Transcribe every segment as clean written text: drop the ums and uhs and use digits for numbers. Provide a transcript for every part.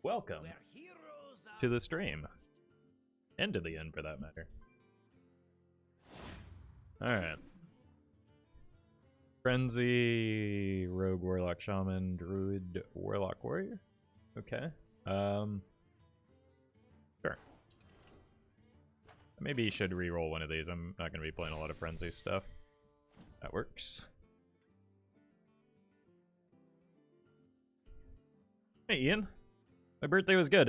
Welcome to the stream. And to the end, for that matter. Alright. Frenzy, Rogue, Warlock, Shaman, Druid, Warlock, Warrior? Okay. Sure. Maybe you should re-roll one of these. I'm not going to be playing a lot of Frenzy stuff. That works. Hey, Ian. My birthday was good.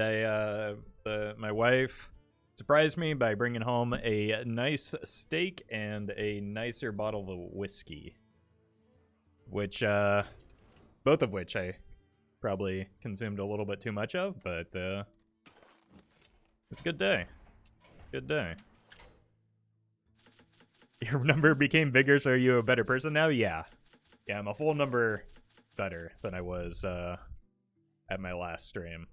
My wife surprised me by bringing home a nice steak and a nicer bottle of whiskey. Which, both of which I probably consumed a little bit too much of, but, it's a good day. Good day. Your number became bigger, so are you a better person now? Yeah. Yeah, I'm a full number better than I was, at my last stream.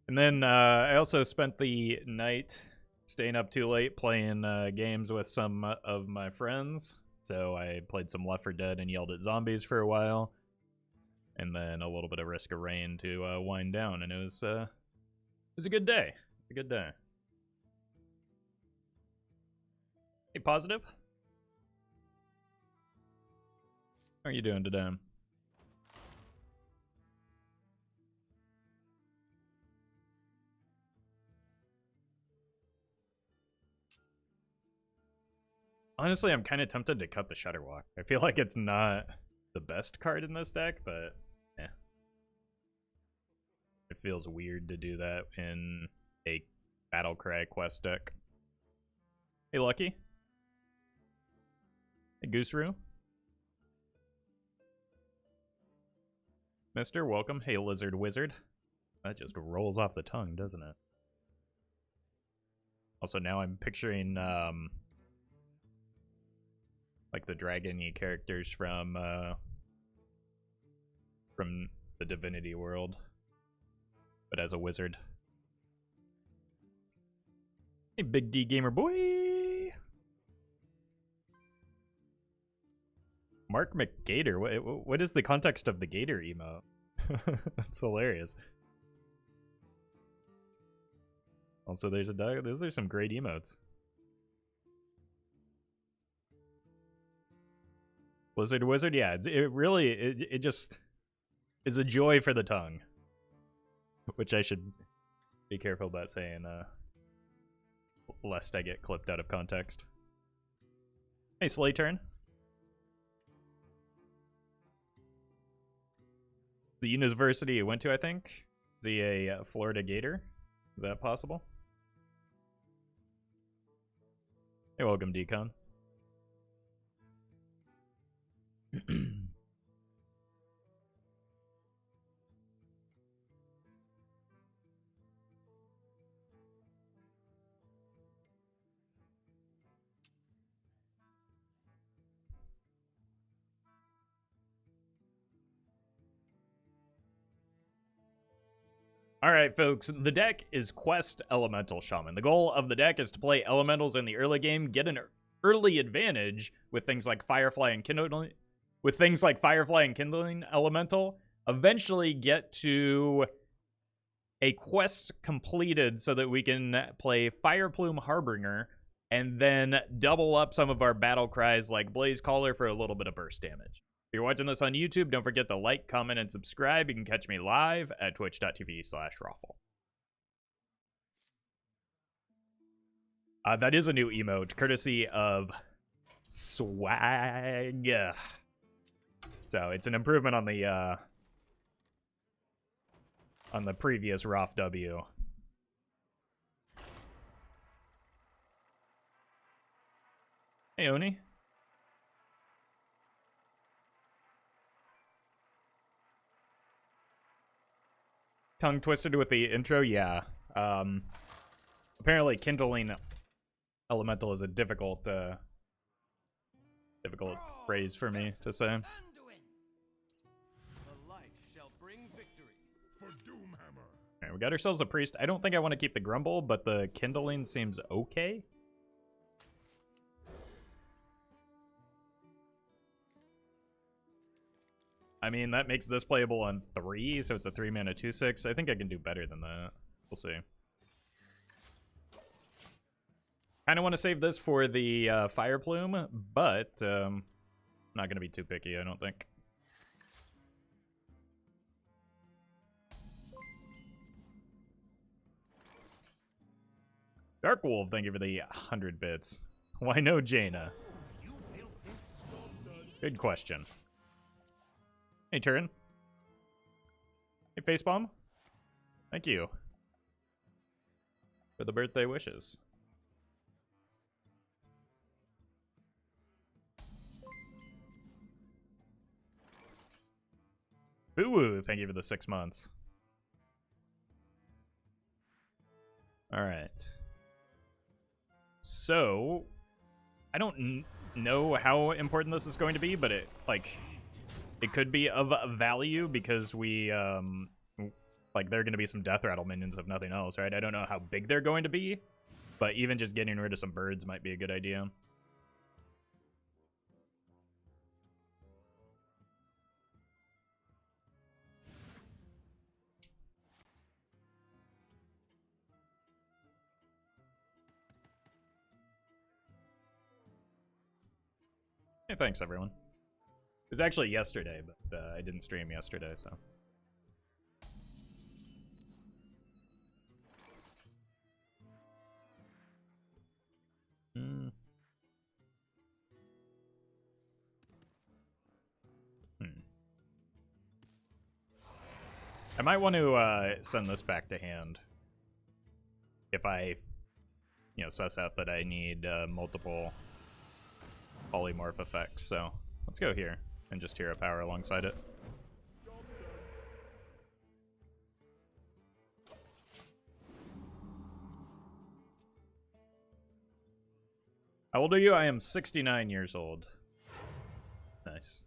And then I also spent the night staying up too late playing games with some of my friends. So I played some Left 4 Dead and yelled at zombies for a while. And then a little bit of Risk of Rain to wind down. And it was a good day. A good day. Hey, Positive? How are you doing today? Honestly, I'm kind of tempted to cut the Shudderwalk. I feel like it's not the best card in this deck, but eh. It feels weird to do that in a Battlecry quest deck. Hey, Lucky. Hey, Gooseroo. Mister, welcome. Hey, Lizard Wizard. That just rolls off the tongue, doesn't it? Also, now I'm picturing, like the dragon-y characters from the Divinity world, but as a wizard. Hey, Big D Gamer Boy! Mark McGator, what is the context of the Gator emote? That's hilarious. Also, there's a dog. Those are some great emotes. Blizzard Wizard, yeah, it just is a joy for the tongue. Which I should be careful about saying, lest I get clipped out of context. Hey, Slayturn. The university you went to, I think? Is he a Florida Gator? Is that possible? Hey, welcome, Decon. Alright, folks, the deck is Quest Elemental Shaman. The goal of the deck is to play elementals in the early game, get an early advantage with things like Firefly and Kindling, Elemental, eventually get to a quest completed so that we can play Fireplume Harbinger, and then double up some of our battle cries like Blaze Caller for a little bit of burst damage. If you're watching this on YouTube, don't forget to like, comment, and subscribe. You can catch me live at twitch.tv/Roffle. That is a new emote, courtesy of Swag. So it's an improvement on the previous Roff W. Hey, Oni. Tongue twisted with the intro, yeah. Apparently, Kindling Elemental is a difficult phrase for me to say. Alright, we got ourselves a priest. I don't think I want to keep the Grumble, but the Kindling seems okay. I mean, that makes this playable on 3, so it's a 3-mana 2/6. I think I can do better than that. We'll see. Kind of want to save this for the Fire Plume, but I'm not going to be too picky, I don't think. Dark Wolf, thank you for the 100 bits. Why no Jaina? Good question. Hey, Turin. Hey, Facepalm. Thank you for the birthday wishes. Boo-woo, thank you for the 6 months. All right. So, I don't know how important this is going to be, but it could be of value because we like there are going to be some Death Rattle minions if nothing else, right? I don't know how big they're going to be, but even just getting rid of some birds might be a good idea. Hey, thanks everyone. It was actually yesterday, but I didn't stream yesterday, so. I might want to send this back to hand if I, suss out that I need multiple polymorph effects. So let's go here and just hero power alongside it. How old are you? I am 69 years old. Nice.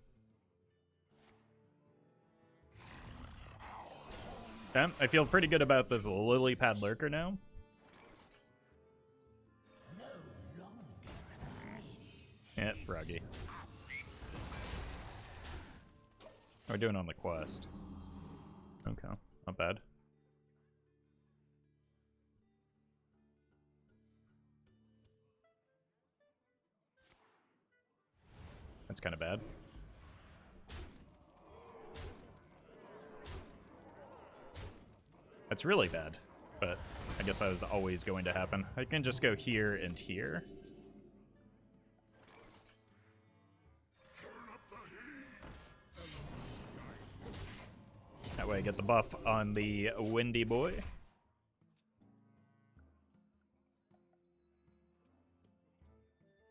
Yeah, I feel pretty good about this lily pad lurker now. Yeah, froggy. How are we doing on the quest? Okay, not bad. That's kind of bad. That's really bad, but I guess that was always going to happen. I can just go here and here. That way I get the buff on the windy boy.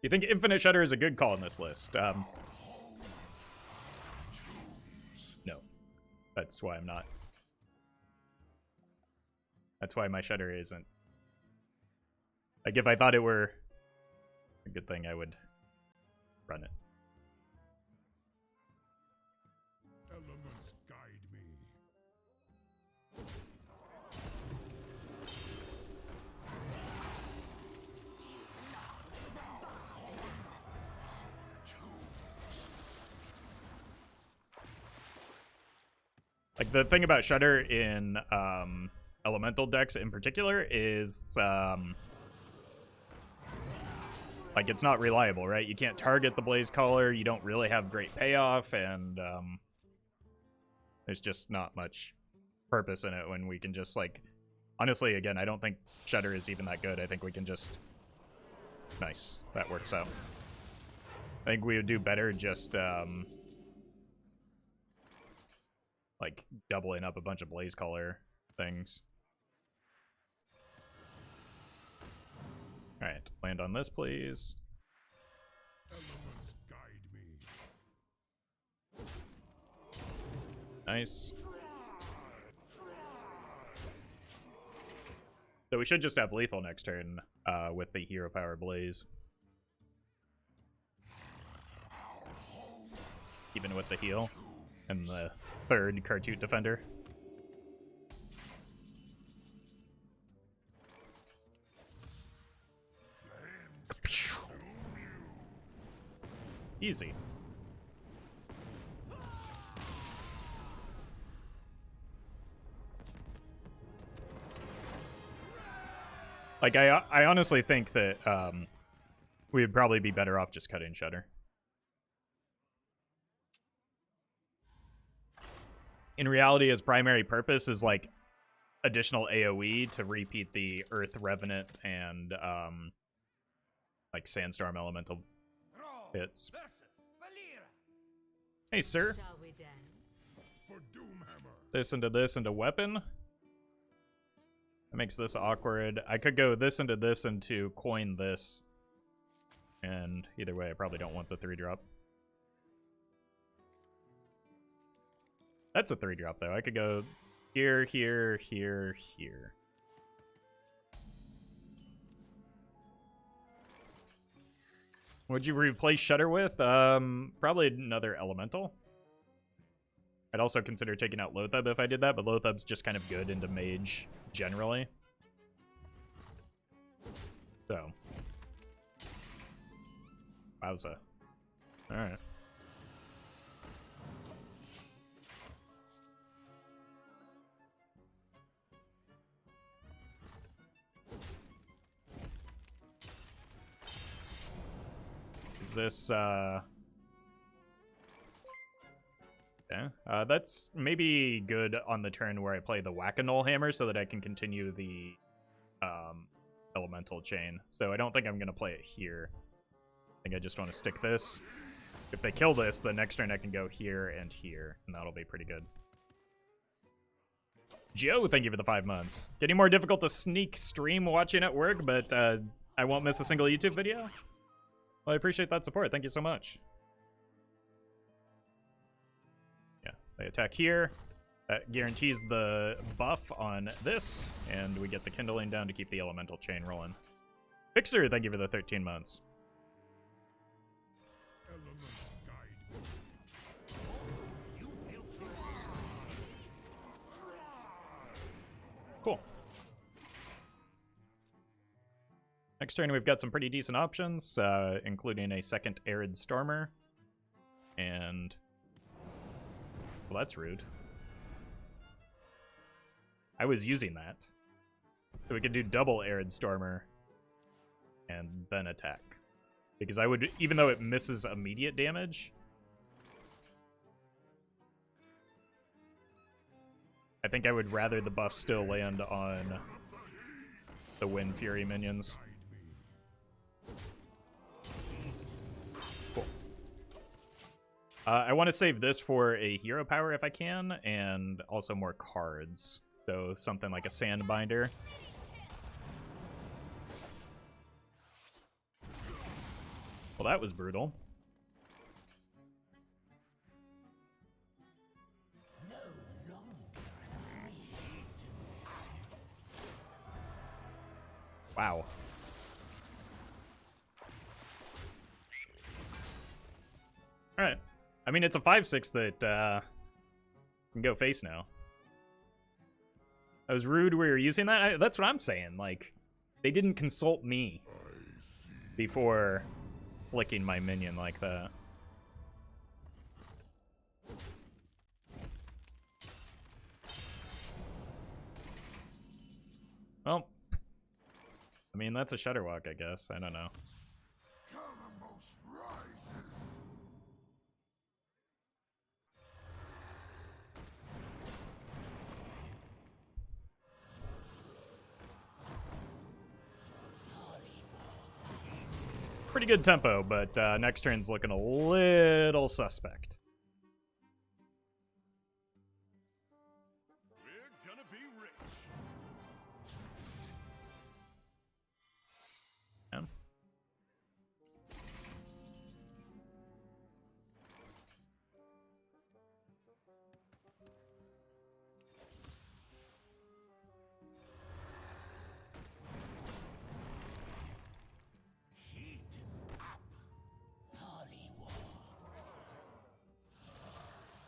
You think Infinite Shudder is a good call in this list? No. That's why I'm not. That's why my Shudder isn't. Like, if I thought it were a good thing, I would run it. Elements guide me. Like, the thing about Shudder in elemental decks in particular is like, it's not reliable, right? You can't target the Blaze Caller, you don't really have great payoff, and there's just not much purpose in it when we can just, like, honestly, again, I don't think Shudder is even that good. I think we can just, nice, that works out. I think we would do better just like doubling up a bunch of Blaze Caller things. All right, land on this, please. Elements guide me. Nice. So we should just have lethal next turn with the hero power Blaze. Even with the heal and the third Cartoot Defender. Easy. Like, I honestly think that we would probably be better off just cutting Shudder. In reality, his primary purpose is like additional AoE to repeat the Earth Revenant and like Sandstorm Elemental hits. Hey, sir. Shall we dance? For Doomhammer. This into weapon. That makes this awkward. I could go this into coin this. And either way, I probably don't want the 3-drop. That's a 3-drop, though. I could go here, here, here, here. Would you replace Shudder with? Probably another Elemental. I'd also consider taking out Loatheb if I did that, but Loatheb's just kind of good into Mage, generally. So. Wowza. Alright. Is this, okay. That's maybe good on the turn where I play the Whack-A-Null Hammer so that I can continue the, Elemental Chain. So I don't think I'm gonna play it here. I think I just want to stick this. If they kill this, the next turn I can go here and here, and that'll be pretty good. Joe, thank you for the 5 months. Getting more difficult to sneak stream watching at work, but I won't miss a single YouTube video. Well, I appreciate that support. Thank you so much. Yeah, they attack here. That guarantees the buff on this, and we get the Kindling down to keep the Elemental Chain rolling. Fixer, thank you for the 13 months. Elements guide me. Cool. Next turn, we've got some pretty decent options, including a second Arid Stormer. And... well, that's rude. I was using that. So we could do double Arid Stormer and then attack. Because I would, even though it misses immediate damage, I think I would rather the buff still land on the Wind Fury minions. Cool. I want to save this for a hero power if I can, and also more cards. So something like a Sandbinder. Well, that was brutal. Wow. Alright. I mean, it's a 5/6 that can go face now. That was rude we were using that. That's what I'm saying. Like, they didn't consult me before flicking my minion like that. Well, I mean, that's a Shudderwalk, I guess. I don't know. Pretty good tempo, but next turn's looking a little suspect. We're gonna be rich. Yeah.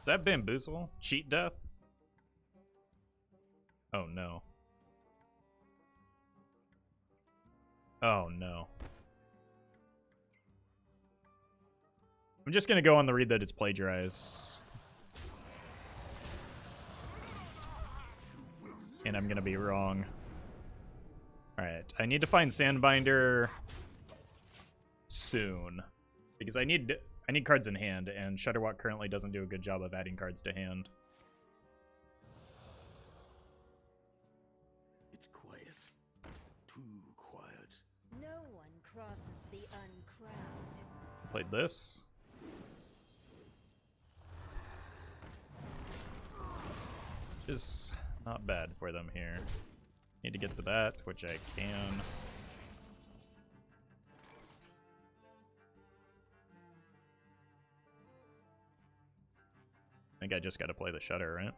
Is that Bamboozle? Cheat death? Oh no. Oh no. I'm just gonna go on the read that it's plagiarized. And I'm gonna be wrong. Alright, I need to find Sandbinder soon. Because I need cards in hand, and Shudderwalk currently doesn't do a good job of adding cards to hand. It's quiet. Too quiet. No one crosses the uncrowned. Played this. Which is not bad for them here. Need to get to that, which I can. I think I just got to play the Shudder, right?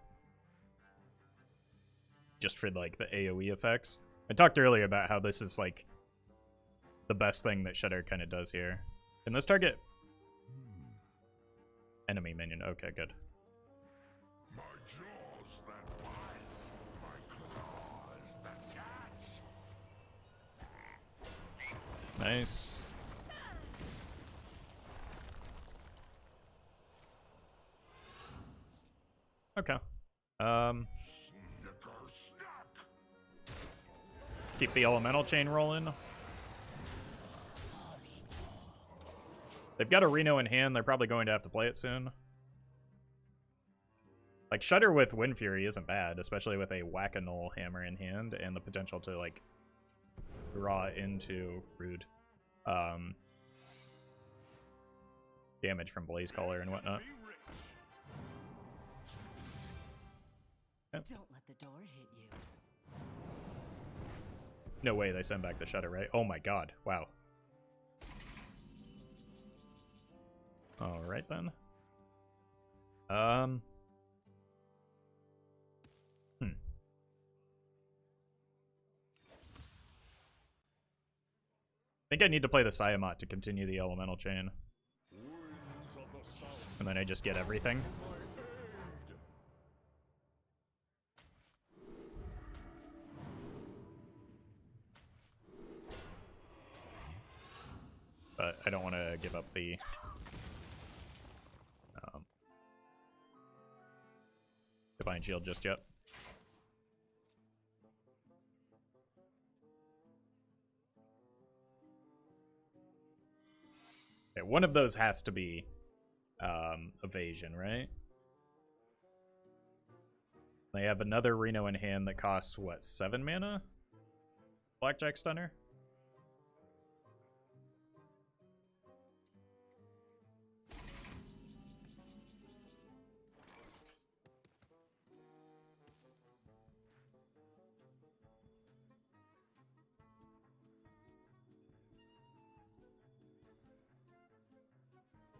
Just for, like, the AoE effects. I talked earlier about how this is, like, the best thing that Shudder kind of does here. Can this target enemy minion? Okay, good. My jaws that bite, my claws that catch. Nice. Okay. Keep the elemental chain rolling. They've got a Reno in hand. They're probably going to have to play it soon. Like, Shudder with Wind Fury isn't bad, especially with a Whack-A-Null hammer in hand and the potential to, like, draw into Rude damage from Blaze Caller and whatnot. Don't let the door hit you. No way they send back the Shudder, right? Oh my god. Wow. Alright then. I think I need to play the Siamat to continue the elemental chain. And then I just get everything. But I don't want to give up the Divine Shield just yet. Okay, one of those has to be evasion, right? They have another Reno in hand that costs, what, 7 mana? Blackjack Stunner?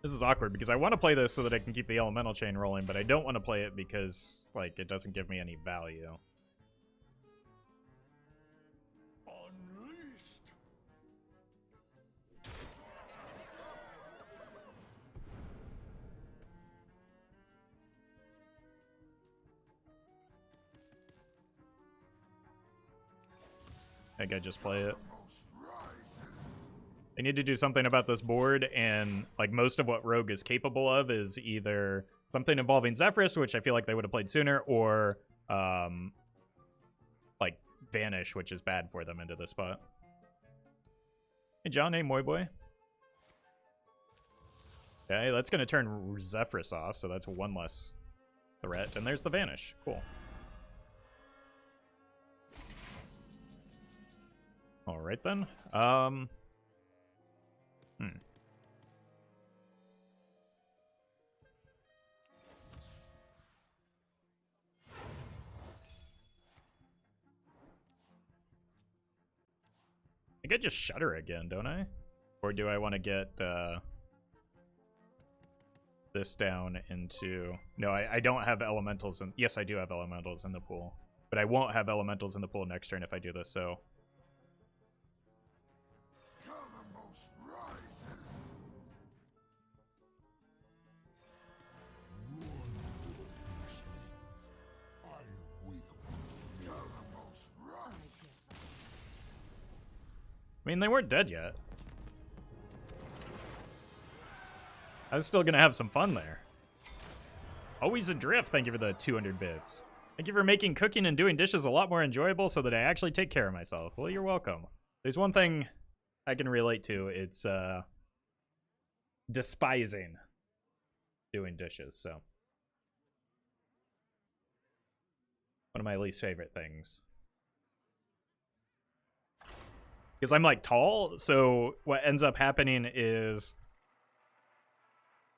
This is awkward because I want to play this so that I can keep the elemental chain rolling, but I don't want to play it because, like, it doesn't give me any value. Unleashed. I think I just play it. I need to do something about this board, and like most of what Rogue is capable of is either something involving Zephyrus, which I feel like they would have played sooner, or like Vanish, which is bad for them into this spot. Hey, John, hey, Moy Boy. Okay, that's going to turn Zephyrus off, so that's one less threat, and there's the Vanish. Cool. All right, then. I could just Shudder again, don't I? Or do I want to get this down into... No, I don't have elementals in... Yes, I do have elementals in the pool. But I won't have elementals in the pool next turn if I do this, so... I mean, they weren't dead yet. I was still gonna have some fun there. Always Adrift, thank you for the 200 bits. Thank you for making cooking and doing dishes a lot more enjoyable so that I actually take care of myself. Well, you're welcome. There's one thing I can relate to. It's despising doing dishes, so. One of my least favorite things. Because I'm like tall, so what ends up happening is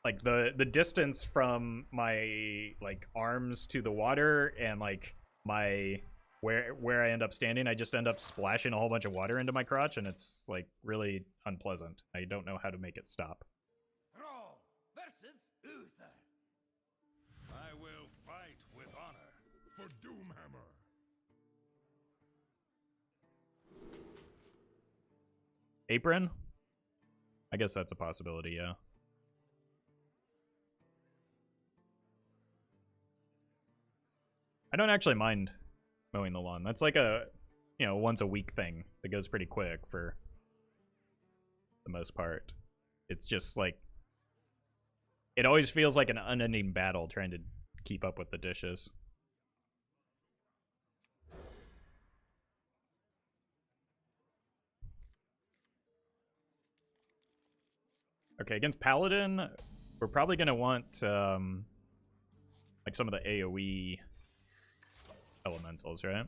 like the distance from my like arms to the water and like my where I end up standing, I just end up splashing a whole bunch of water into my crotch, and it's like really unpleasant. I don't know how to make it stop. Thrall versus Uther. I will fight with honor for Doomhammer. Apron? I guess that's a possibility, yeah. I don't actually mind mowing the lawn. That's like a, you know, once a week thing that goes pretty quick for the most part. It's just like, it always feels like an unending battle trying to keep up with the dishes. Okay, against Paladin, we're probably going to want like some of the AoE elementals, right?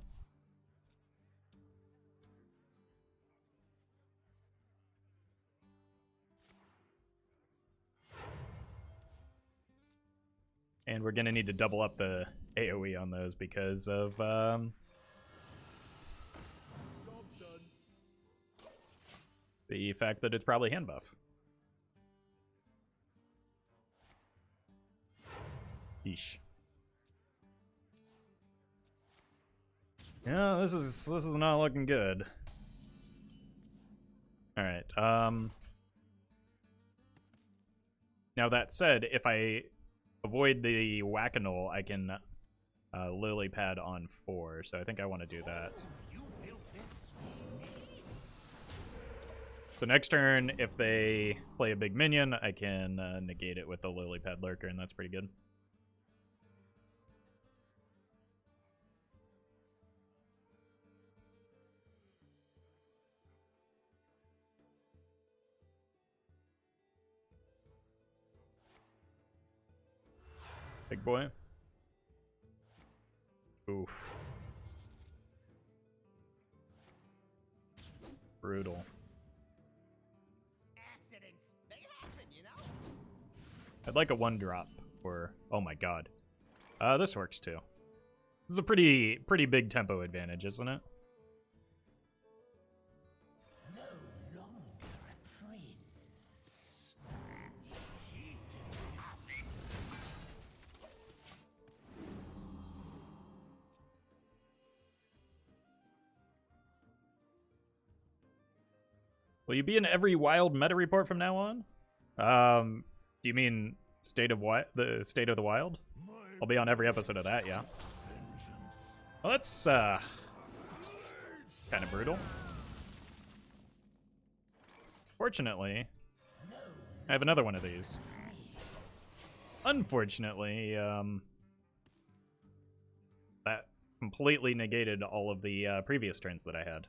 And we're going to need to double up the AoE on those because of the fact that it's probably hand buff. Yeesh. Yeah, this is not looking good. All right. Now that said, if I avoid the Whack-A-Null, I can Lily Pad on 4, so I think I want to do that. So next turn, if they play a big minion, I can negate it with the Lily Pad Lurker, and that's pretty good. Big boy. Oof. Brutal. Accidents, they happen, you know? I'd like a 1-drop or oh my god. This works too. This is a pretty big tempo advantage, isn't it? No longer a prince. Heated up. Will you be in every wild meta report from now on? Do you mean the state of the wild? I'll be on every episode of that, yeah. Well, that's kind of brutal. Fortunately, I have another one of these. Unfortunately, that completely negated all of the previous turns that I had.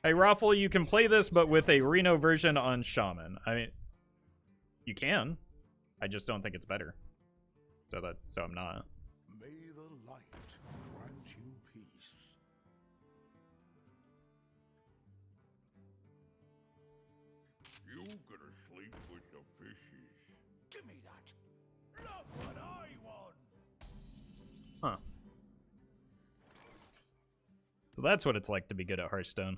Hey, Roffle, you can play this, but with a Reno version on Shaman. I mean, you can. I just don't think it's better. So I'm not. May the light grant you peace. You gonna sleep with the fishes? Give me that. Look what I won. Huh. So that's what it's like to be good at Hearthstone.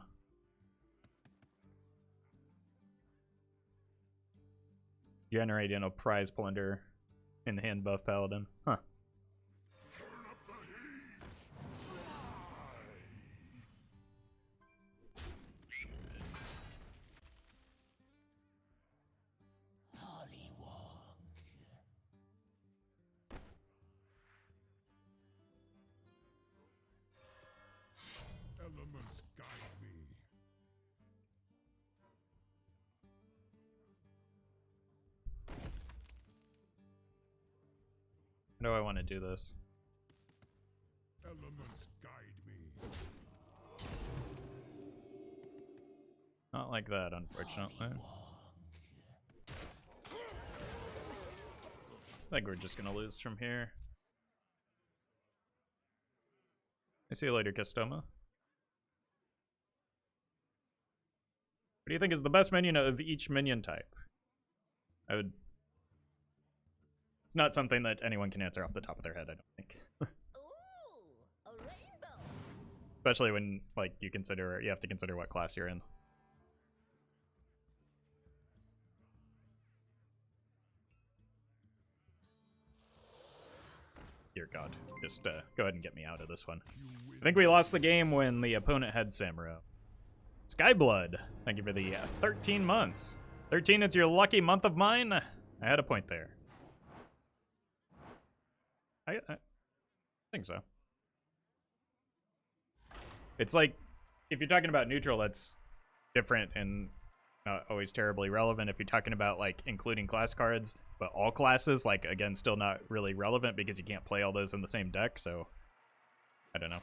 Generating a prize plunder in hand buff paladin. Huh. Turn up the heat. Hollywog. Elements guide me. How do I want to do this? Elements guide me. Not like that, unfortunately. I think we're just gonna lose from here. I see you later, Castoma. What do you think is the best minion of each minion type? I would... It's not something that anyone can answer off the top of their head, I don't think. Ooh, a rainbow. Especially when, like, you have to consider what class you're in. Dear God, just go ahead and get me out of this one. I think we lost the game when the opponent had Samuro. Skyblood, thank you for the 13 months. 13 is your lucky month of mine. I had a point there. I think so. It's like, if you're talking about neutral, that's different and not always terribly relevant. If you're talking about, like, including class cards, but all classes, like, again, still not really relevant because you can't play all those in the same deck, so I don't know.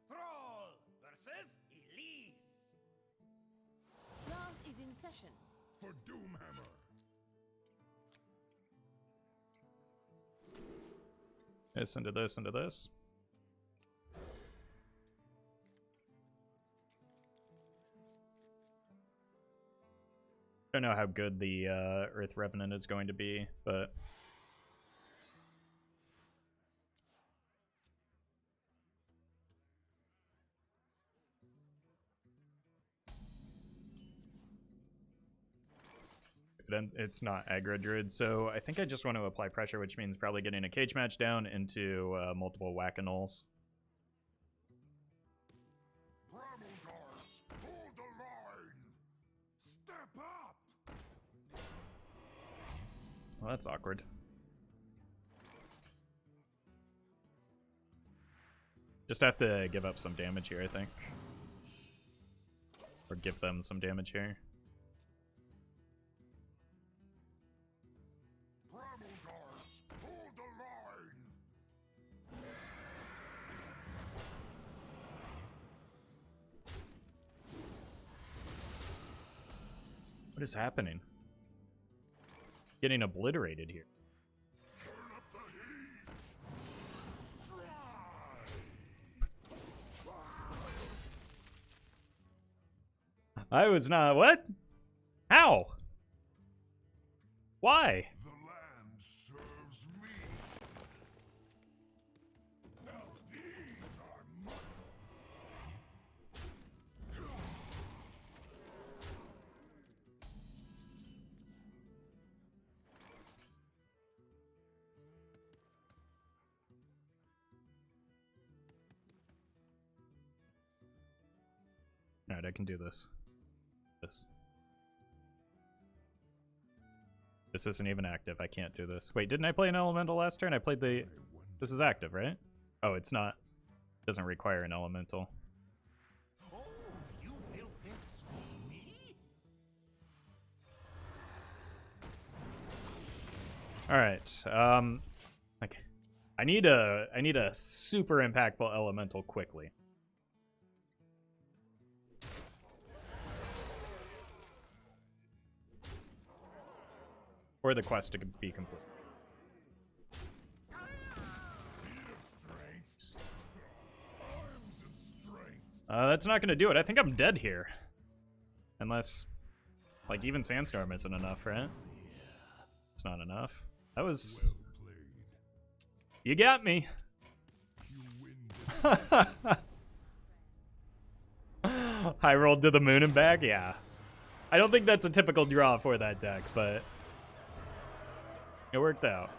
Thrall versus Elise. Class is in session. For Doomhammer. This into this into this. I don't know how good the Earth Revenant is going to be, but it's not aggro druid, so I think I just want to apply pressure, which means probably getting a cage match down into multiple whack-a-knolls. Bramble hold the line. Step up. Well, that's awkward. Just have to give up some damage here, I think. Or give them some damage here. Bramble hold the line. What is happening? Getting obliterated here. Turn up the heat. Fly. I was not... What? How? Why? The land serves me. Now these are muscles. Alright, I can do this. This isn't even active. I can't do this. Wait, didn't I play an elemental last turn? I played the... This is active, right? Oh, it's not. Doesn't require an elemental. Oh, you built this for me? Alright, like, I need a super impactful elemental quickly. For the quest to be complete. That's not gonna do it. I think I'm dead here. Unless, like, even Sandstorm isn't enough, right? It's not enough. That was... You got me. High rolled to the moon and back? Yeah. I don't think that's a typical draw for that deck, but... It worked out.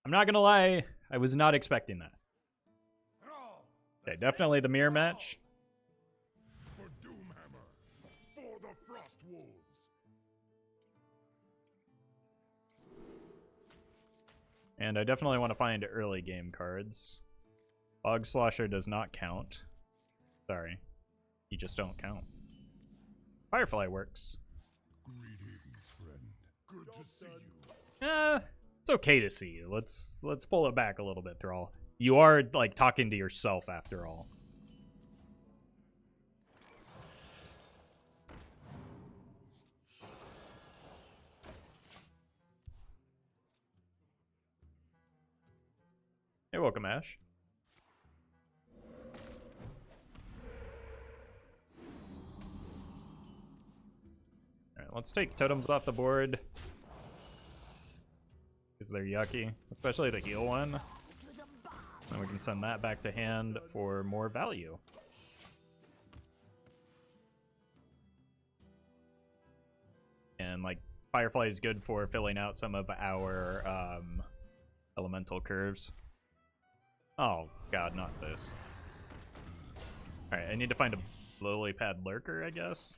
I'm not gonna lie, I was not expecting that. Thrall Okay, definitely the mirror match. For Doomhammer. For the Frost Wolves. And I definitely want to find early game cards. Bog Slosher does not count. Sorry. You just don't count. Firefly works. Greetings, friend. Good to see you. It's okay to see you. Let's pull it back a little bit, Thrall. You are like talking to yourself after all. Hey, welcome, Ash. Alright, let's take totems off the board. Because they're yucky. Especially the heal one. And we can send that back to hand for more value. And like, Firefly is good for filling out some of our elemental curves. Oh god, not this. Alright, I need to find a lily pad lurker, I guess.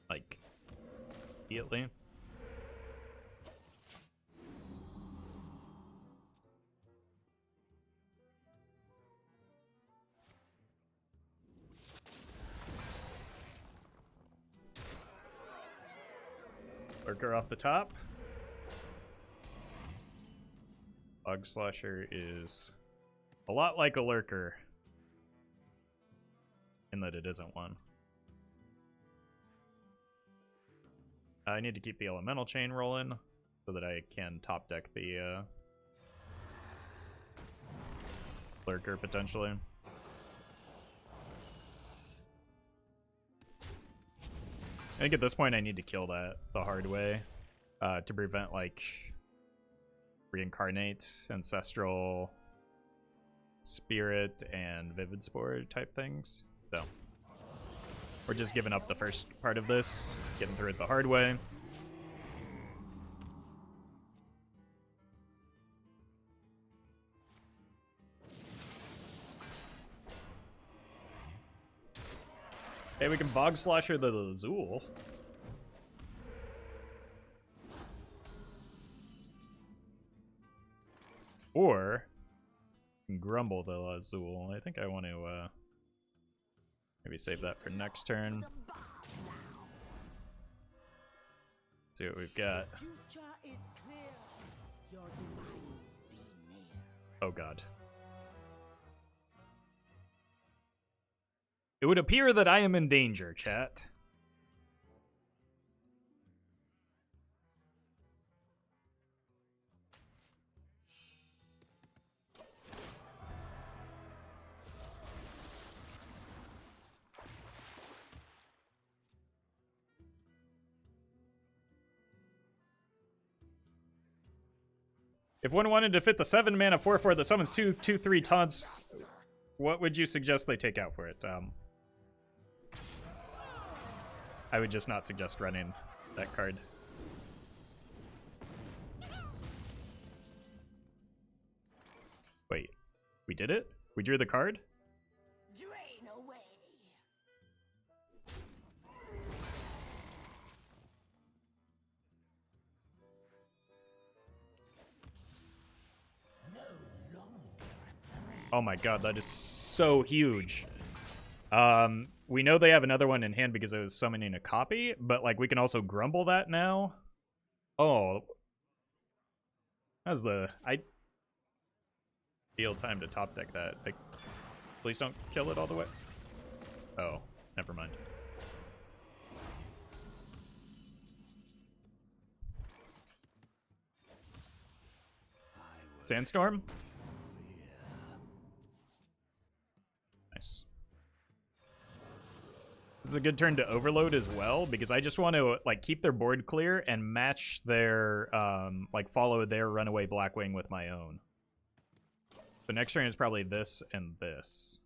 Like, immediately. Lurker off the top. Bug Slasher is a lot like a lurker, in that it isn't one. I need to keep the elemental chain rolling so that I can top deck the lurker potentially. I think at this point I need to kill that the hard way to prevent like reincarnate, ancestral spirit, and vivid spore type things. So we're just giving up the first part of this, getting through it the hard way. Hey, we can Bog Slosher the Lazul. Or Grumble the Lazul. I think I want to maybe save that for next turn. See what we've got. Oh god. It would appear that I am in danger, chat. If one wanted to fit the 7 mana 4/4 that summons 2/3 taunts, what would you suggest they take out for it? I would just not suggest running that card. Wait, we did it? We drew the card? Drain away. Oh my god, that is so huge. We know they have another one in hand because I was summoning a copy, but like we can also grumble that now. Oh. How's the ideal time to top deck that? Like, please don't kill it all the way. Oh, never mind. Sandstorm? Nice. This is a good turn to overload as well, because I just want to like keep their board clear and match their like follow their runaway Blackwing with my own. The next turn is probably this and this.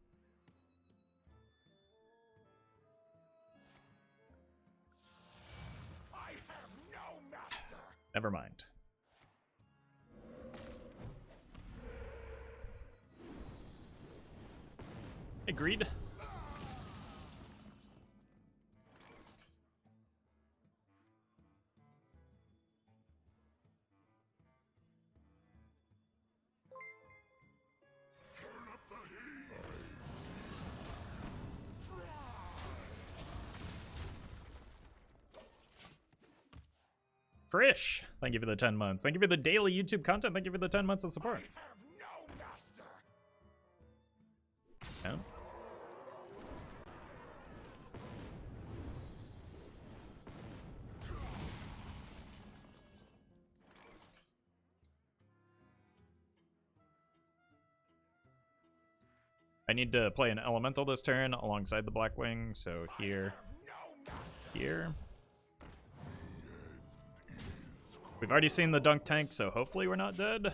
I have no Never mind. Agreed. Trish, thank you for the 10 months. Thank you for the daily YouTube content. Thank you for the 10 months of support. Have no master. Yeah. I need to play an elemental this turn alongside the Blackwing, so here, here. We've already seen the dunk tank, so hopefully we're not dead.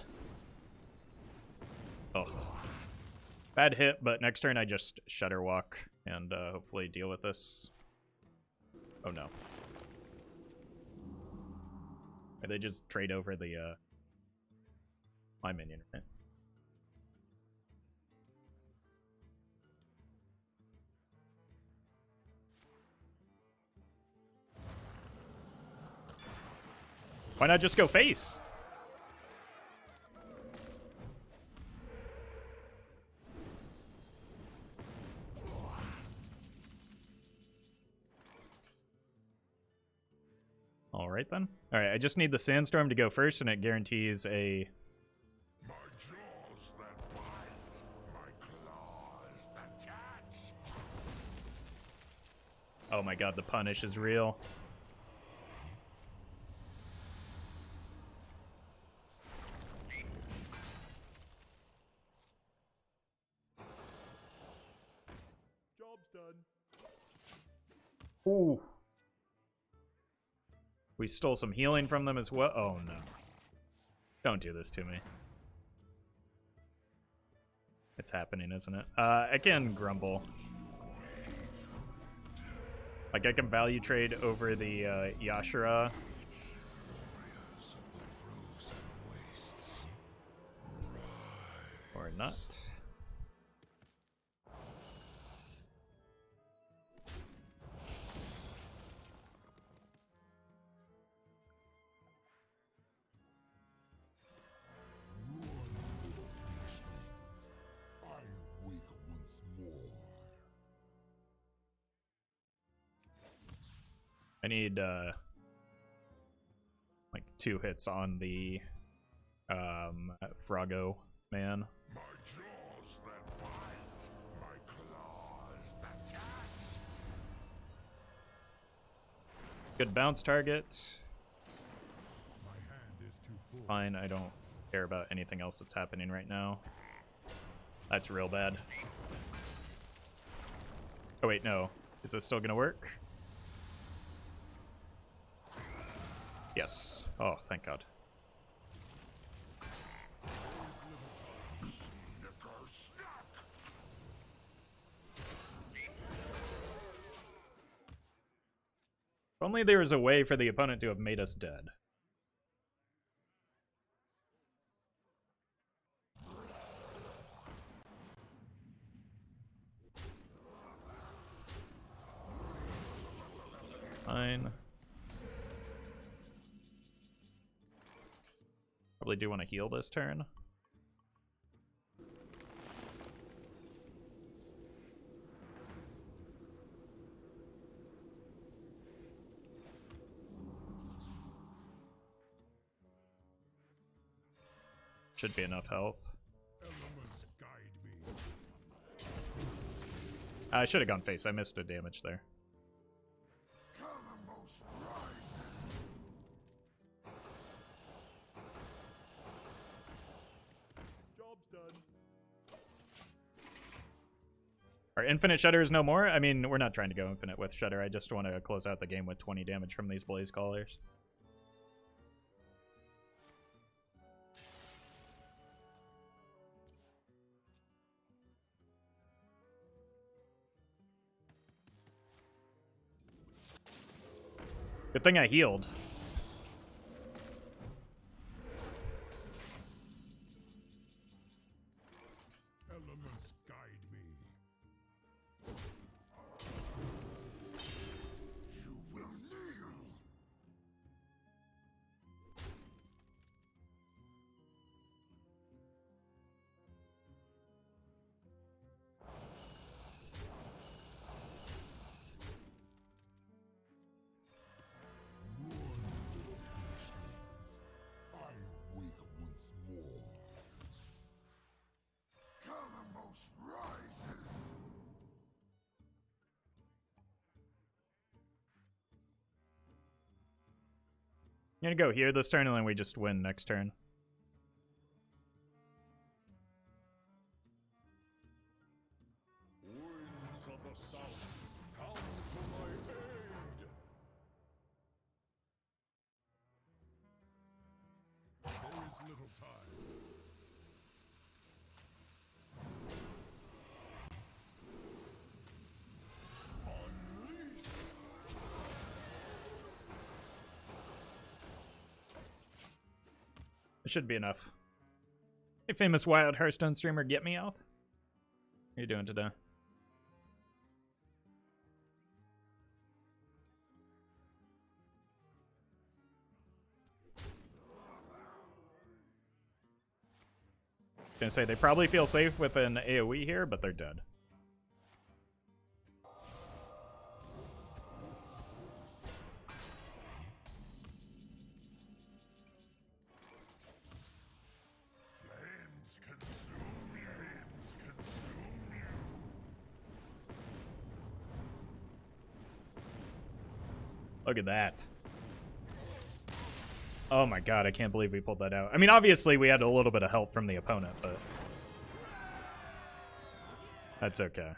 Ugh. Bad hit, but next turn I just Shutter Walk and hopefully deal with this. Oh no. Or they just trade over the my minion, right? Why not just go face? All right then. All right, I just need the Sandstorm to go first, and it guarantees a. My jaws that bite, my claws that catch. Oh my god, the punish is real. Job's done. Ooh. We stole some healing from them as well. Oh no. Don't do this to me. It's happening, isn't it? I can grumble. Like, I can value trade over the Yashara. Or not. I wake once more. I need like 2 hits on the Froggo man. My jaws that bite, my claws that catch. Good bounce target. My hand is too full. Fine, I don't care about anything else that's happening right now. That's real bad. Oh wait, no. Is this still gonna work? Yes. Oh, thank God. If only there was a way for the opponent to have made us dead. Fine. Probably do want to heal this turn. Should be enough health. Elements guide me. I should have gone face. I missed a damage there. Calamus rising. Job's done. Are infinite shutters no more? I mean, we're not trying to go infinite with shutter. I just want to close out the game with 20 damage from these blaze callers. Good thing I healed. gonna go here this turn, and then we just win next turn. Winds of the south, come to my aid. There is little time. Unleash. It should be enough. Hey, famous wild Hearthstone streamer, get me out. How you doing today? Gonna say they probably feel safe with an AoE here, but they're dead. Flames consume you. Flames consume you. Look at that. Oh my god, I can't believe we pulled that out. I mean, obviously we had a little bit of help from the opponent, but that's okay.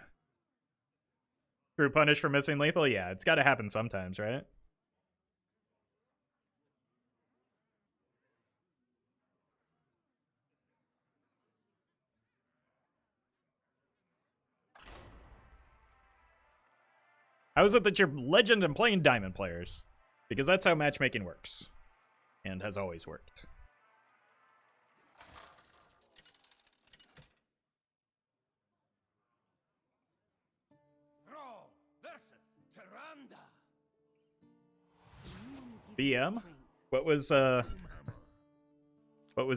True punish for missing lethal? Yeah, it's gotta happen sometimes, right? How is it that you're legend and playing diamond players? Because that's how matchmaking works. And has always worked. Throw versus Tyrande. BM? What was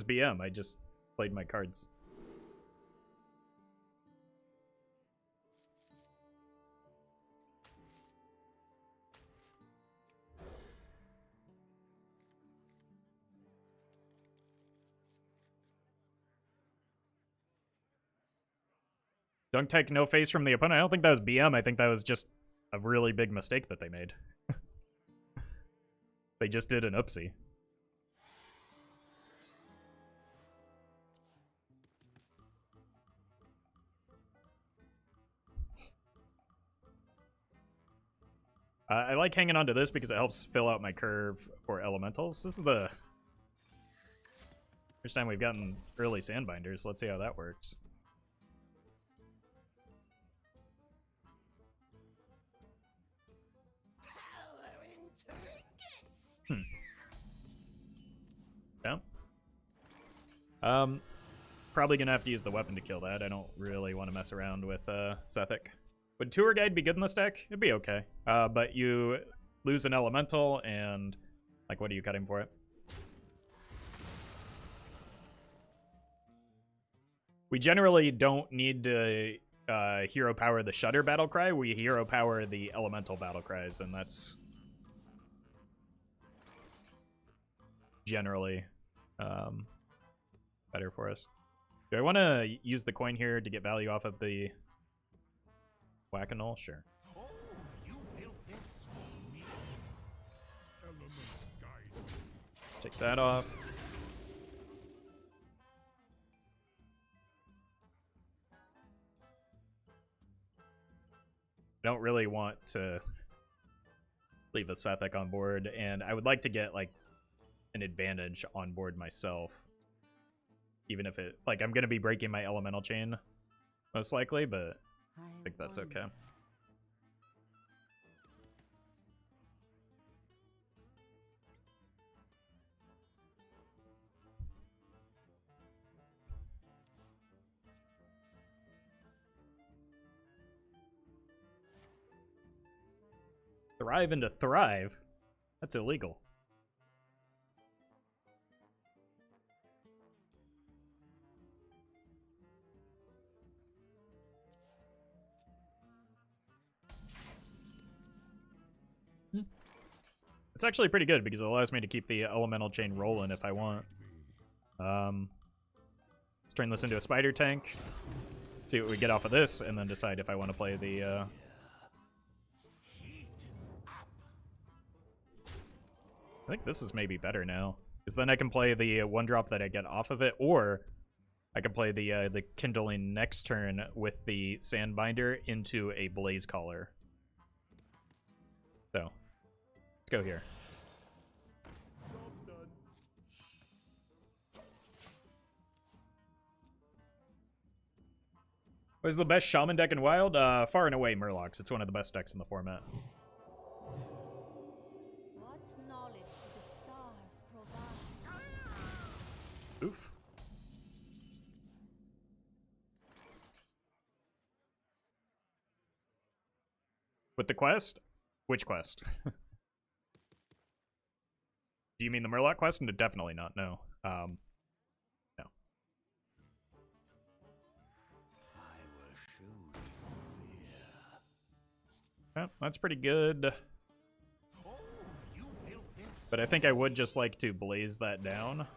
BM? I just played my cards. Dunk take no face from the opponent. I don't think that was BM. I think that was just a really big mistake that they made. They just did an oopsie. I like hanging on to this because it helps fill out my curve for elementals. This is the first time we've gotten early Sandbinders. Let's see how that works. Yeah. Probably gonna have to use the weapon to kill that. I don't really want to mess around with Sethic. Would Tour Guide be good in this deck? It'd be okay. But you lose an elemental, and like, what are you cutting for it? We generally don't need to hero power the Shudder battle cry. We hero power the elemental battle cries, and that's generally better for us. Do I want to use the coin here to get value off of the Whack-a-Null? Sure. Oh, you built this for me. Elements guide. Let's take that off. I don't really want to leave a Sethic on board, and I would like to get like an advantage on board myself. Even if it, like, I'm going to be breaking my elemental chain, most likely, but I think that's okay. Thrive into thrive? That's illegal. It's actually pretty good because it allows me to keep the elemental chain rolling if I want. Let's turn this into a spider tank. See what we get off of this, and then decide if I want to play the I think this is maybe better now, because then I can play the 1-drop that I get off of it, or I can play the Kindling next turn with the Sandbinder into a Blaze Caller. So, let's go here. What is the best Shaman deck in Wild? Far and away, Murlocs. It's one of the best decks in the format. What knowledge do the stars provide? Oof. With the quest? Which quest? Do you mean the Murloc quest? No, definitely not, no. No. I will show you fear. Well, that's pretty good. Oh, you built this. But I think I would just like to blaze that down.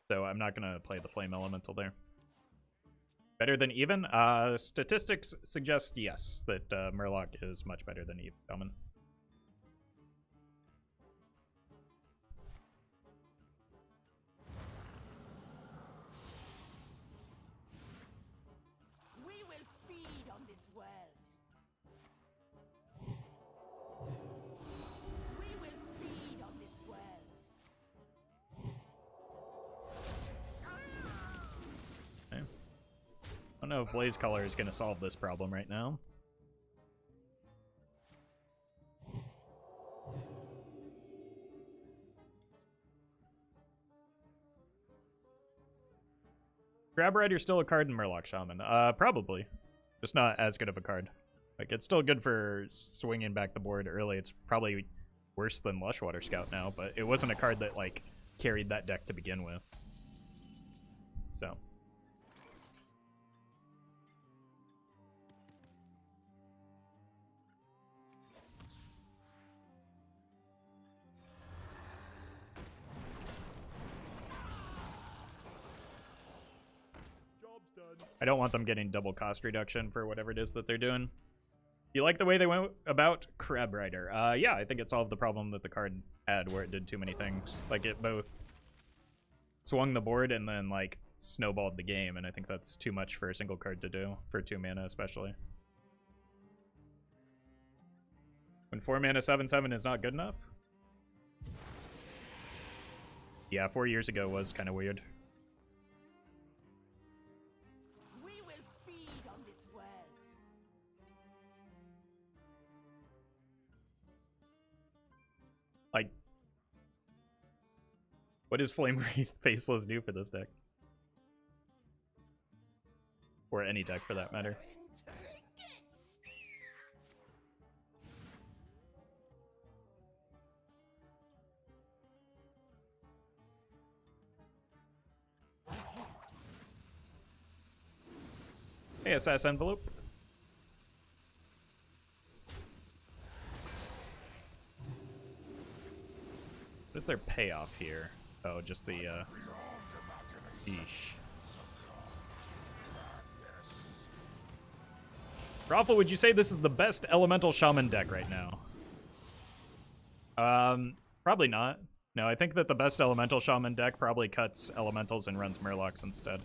So I'm not going to play the Flame Elemental there. Better than even? Statistics suggest yes, that Murloc is much better than even Shaman. We will feed on this world. We will feed on this world. Okay. I don't know if Blaze Color is going to solve this problem right now. Grab Rider's still a card in Murloc Shaman. Probably. Just not as good of a card. Like, it's still good for swinging back the board early. It's probably worse than Lushwater Scout now, but it wasn't a card that, like, carried that deck to begin with. So. I don't want them getting double cost reduction for whatever it is that they're doing. You like the way they went about Crab Rider? Yeah, I think it solved the problem that the card had where it did too many things. Like, it both swung the board and then, like, snowballed the game, and I think that's too much for a single card to do, for 2 mana especially. When 4 mana 7/7 is not good enough? Yeah, 4 years ago was kind of weird. We will feed on this world. Like, what does Flame Wreath Faceless do for this deck? Or any deck for that matter. Hey, SS Envelope. What is their payoff here? Oh, just the, Yeesh. Roffle, would you say this is the best Elemental Shaman deck right now? Probably not. No, I think that the best Elemental Shaman deck probably cuts Elementals and runs Murlocs instead.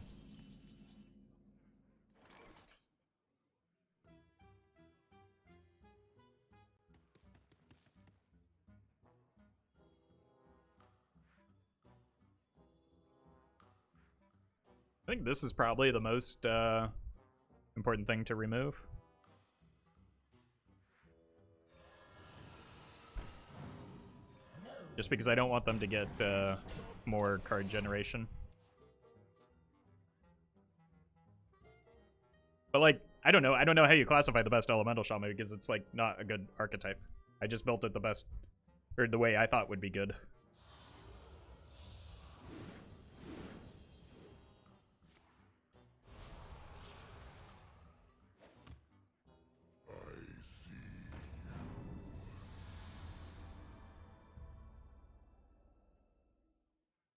I think this is probably the most important thing to remove. Just because I don't want them to get more card generation. But like, I don't know how you classify the best Elemental Shaman because it's like not a good archetype. I just built it the best, or the way I thought would be good.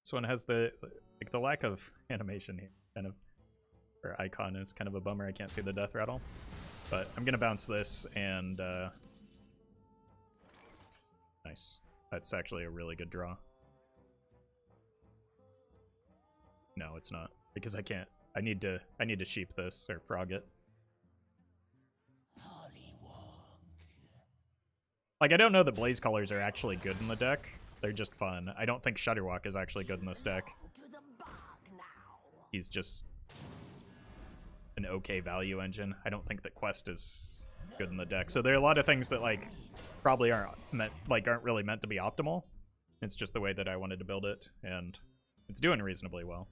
This one has the lack of animation here, kind of, or icon is kind of a bummer. I can't see the death rattle. But I'm gonna bounce this and nice. That's actually a really good draw. No, it's not. Because I can't. I need to sheep this or frog it. Like, I don't know that Blaze Colors are actually good in the deck. They're just fun. I don't think Shutterwalk is actually good in this deck. He's just an okay value engine. I don't think that Quest is good in the deck. So there are a lot of things that, like, probably aren't really meant to be optimal. It's just the way that I wanted to build it, and it's doing reasonably well.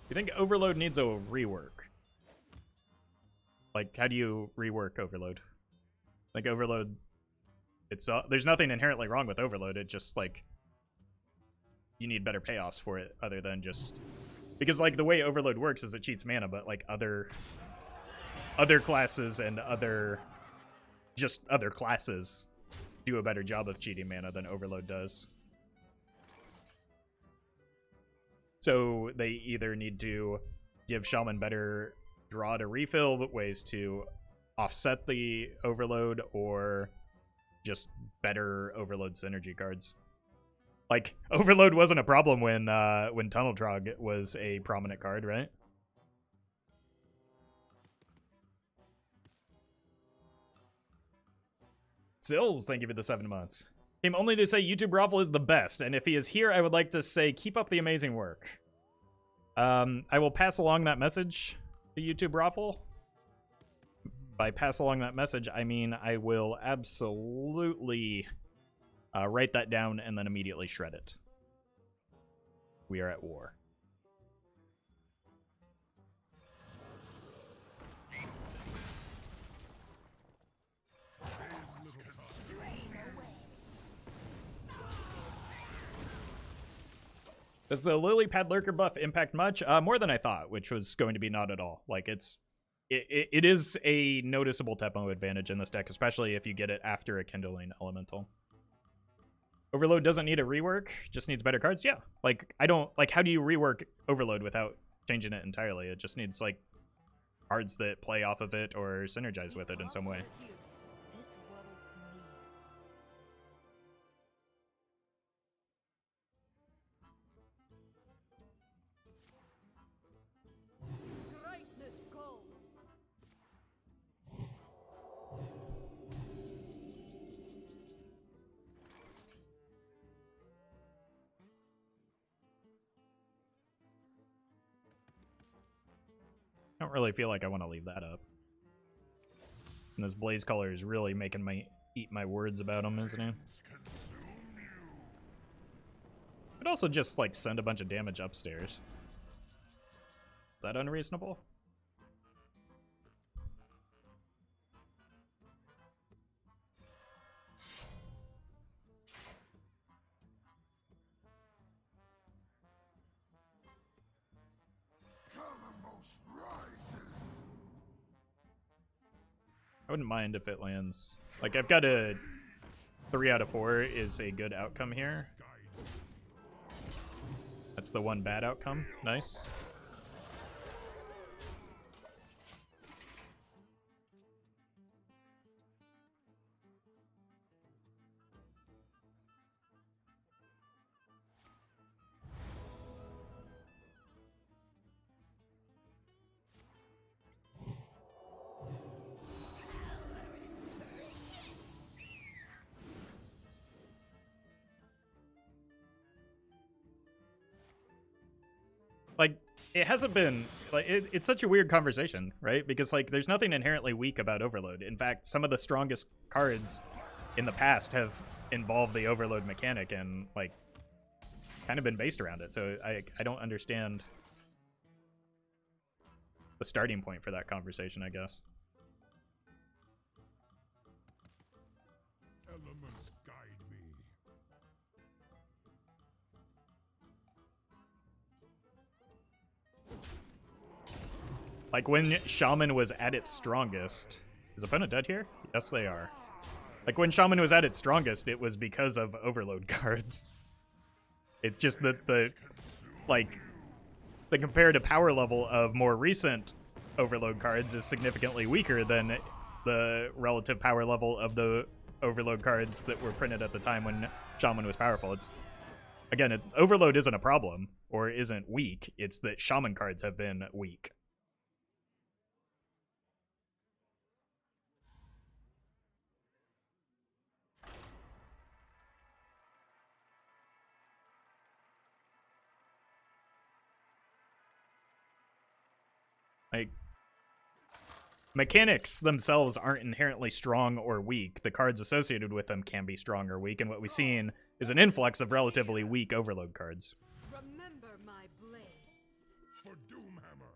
You think Overload needs a rework? Like, how do you rework Overload? Like, Overload, there's nothing inherently wrong with Overload. It just, like, you need better payoffs for it other than just... Because, like, the way Overload works is it cheats mana, but, like, other classes and other classes do a better job of cheating mana than Overload does. So they either need to give Shaman better draw to refill, ways to offset the Overload, or just better Overload synergy cards. Like, Overload wasn't a problem when Tunnel Trog was a prominent card, right? Sills, thank you for the 7 months. Came only to say YouTube Roffle is the best, and if he is here, I would like to say keep up the amazing work. I will pass along that message to YouTube Roffle. By pass along that message, I mean I will absolutely write that down and then immediately shred it. We are at war. Does the Lily Pad Lurker buff impact much? More than I thought, which was going to be not at all. Like, it is a noticeable tempo advantage in this deck, especially if you get it after a Kindling Elemental. Overload doesn't need a rework, just needs better cards. Yeah, like, I don't, like, how do you rework Overload without changing it entirely? It just needs, like, cards that play off of it or synergize with it in some way. I don't really feel like I want to leave that up. And this Blaze Color is really making me eat my words about him, isn't he? Could also just, like, send a bunch of damage upstairs. Is that unreasonable? I wouldn't mind if it lands. Like, I've got a 3 out of 4 is a good outcome here. That's the one bad outcome. Nice. Like, it hasn't been, like, it's such a weird conversation, right? Because, like, there's nothing inherently weak about Overload. In fact, some of the strongest cards in the past have involved the Overload mechanic and, like, kind of been based around it. So I don't understand the starting point for that conversation, I guess. Elements guide me. Like, when Shaman was at its strongest... Is opponent dead here? Yes, they are. Like, when Shaman was at its strongest, it was because of Overload cards. It's just that the comparative power level of more recent overload cards is significantly weaker than the relative power level of the overload cards that were printed at the time when Shaman was powerful. It's again, overload isn't a problem or isn't weak. It's that Shaman cards have been weak. Like, mechanics themselves aren't inherently strong or weak. The cards associated with them can be strong or weak, and what we've seen is an influx of relatively weak overload cards. Remember my blades. For Doomhammer.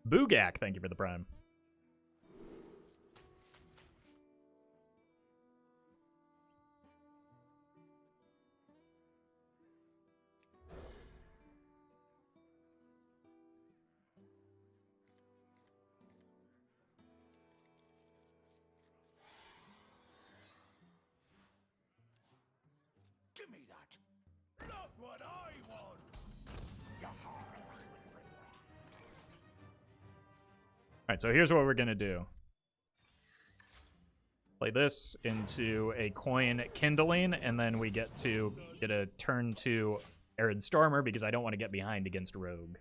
Boogak, thank you for the prime. Give me that. Not what I want. Alright, so here's what we're gonna do. Play this into a coin kindling, and then we get a turn to Arid Stormer because I don't want to get behind against Rogue.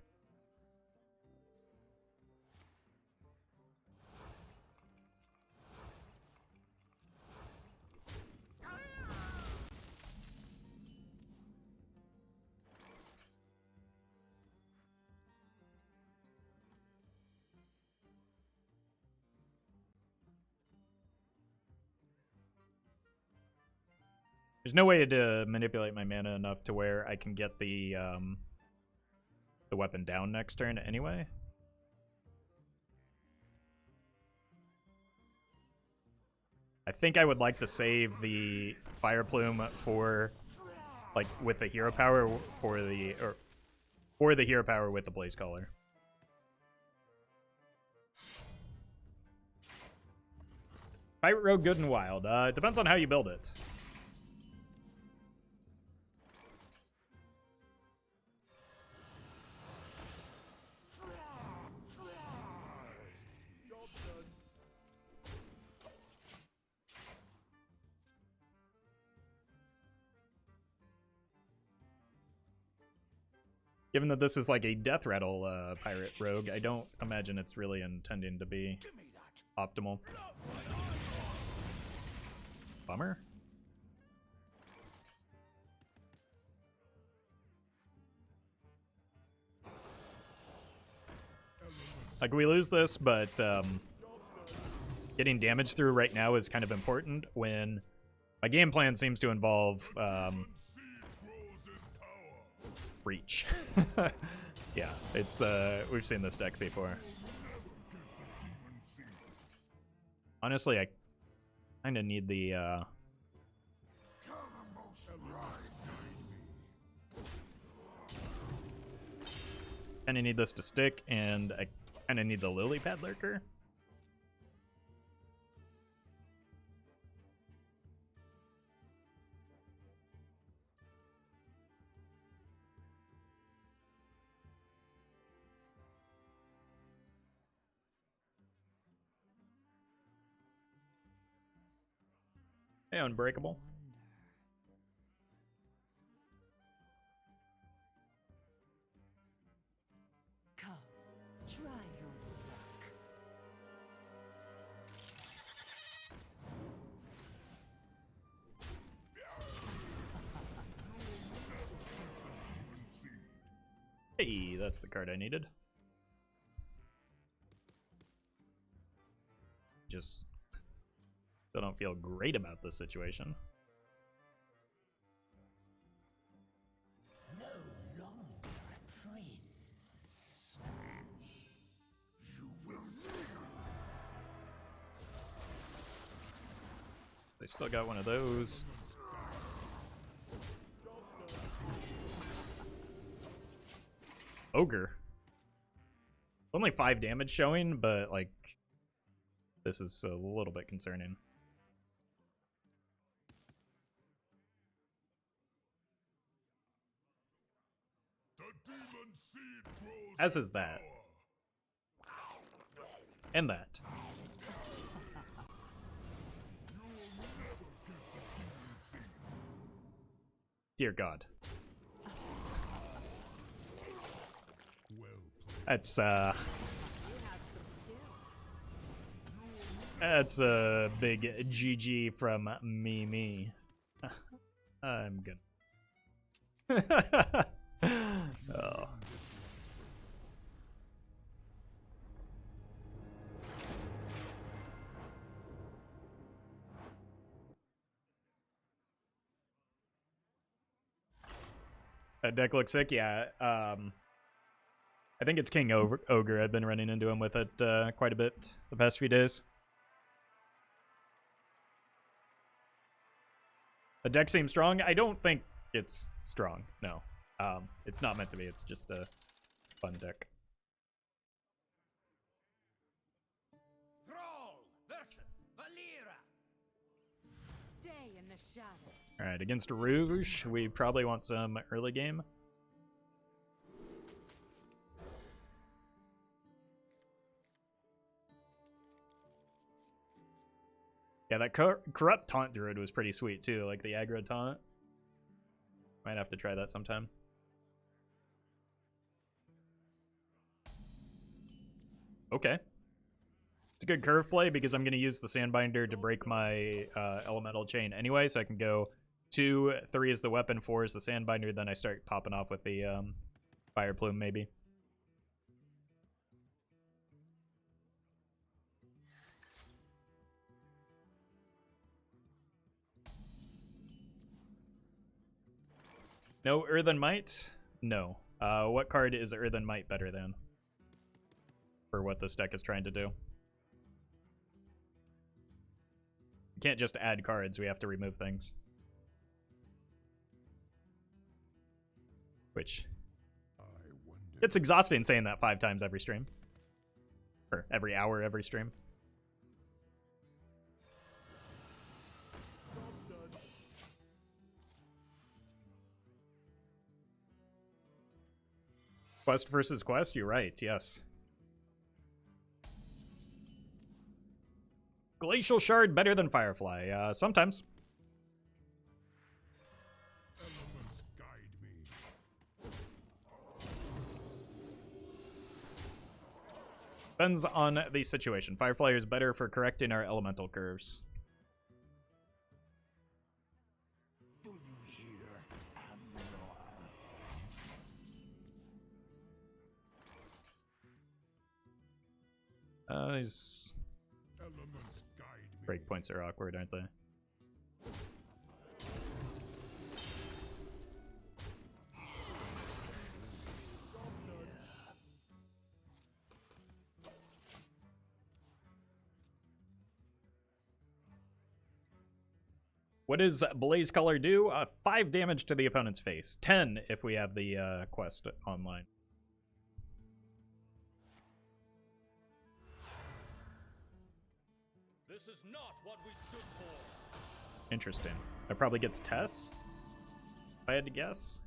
There's no way to manipulate my mana enough to where I can get the weapon down next turn anyway. I think I would like to save the Fire Plume for, like, with the hero power for the hero power with the Blaze Caller. Pirate Rogue good and wild. It depends on how you build it. Given that this is like a death rattle pirate rogue, I don't imagine it's really intending to be optimal. Bummer. Like, we lose this, but getting damage through right now is kind of important when my game plan seems to involve Reach. Yeah, it's we've seen this deck before. Honestly, I kind of need the kind of need this to stick, and I kind of need the Lily Pad Lurker. Hey, Unbreakable. Come, try your luck. Hey, that's the card I needed. Just still don't feel great about this situation. No longer prince. You will live. They've still got one of those. Ogre. Only 5 damage showing, but like this is a little bit concerning. The demon seed grows As in is that. power. And that. Dear God. That's that's a big GG from me. I'm good. Oh. That deck looks sick, yeah. I think it's King Ogre. I've been running into him with it quite a bit the past few days. The deck seems strong. I don't think it's strong, no. It's not meant to be. It's just a fun deck. Thrall versus Valera. Stay in the shadow. Alright, against Rouge, we probably want some early game. Yeah, that Corrupt Taunt Druid was pretty sweet too, like the aggro taunt. Might have to try that sometime. Okay. It's a good curve play because I'm going to use the Sandbinder to break my elemental chain anyway, so I can go 2, 3 is the weapon, 4 is the Sandbinder, then I start popping off with the Fire Plume maybe. No Earthen Might? No. What card is Earthen Might better than? For what this deck is trying to do. We can't just add cards, we have to remove things. Which... it's exhausting saying that 5 times every stream. Or every hour, every stream. Quest versus quest, you're right, yes. Glacial Shard better than Firefly, sometimes. Elements guide me. Depends on the situation. Firefly is better for correcting our elemental curves. Do you hear, Amnor? These Elements guide me. breakpoints are awkward, aren't they? What does Blaze Color do? 5 damage to the opponent's face. 10 if we have the quest online. This is not what we stood for. Interesting. That probably gets Tess, if I had to guess.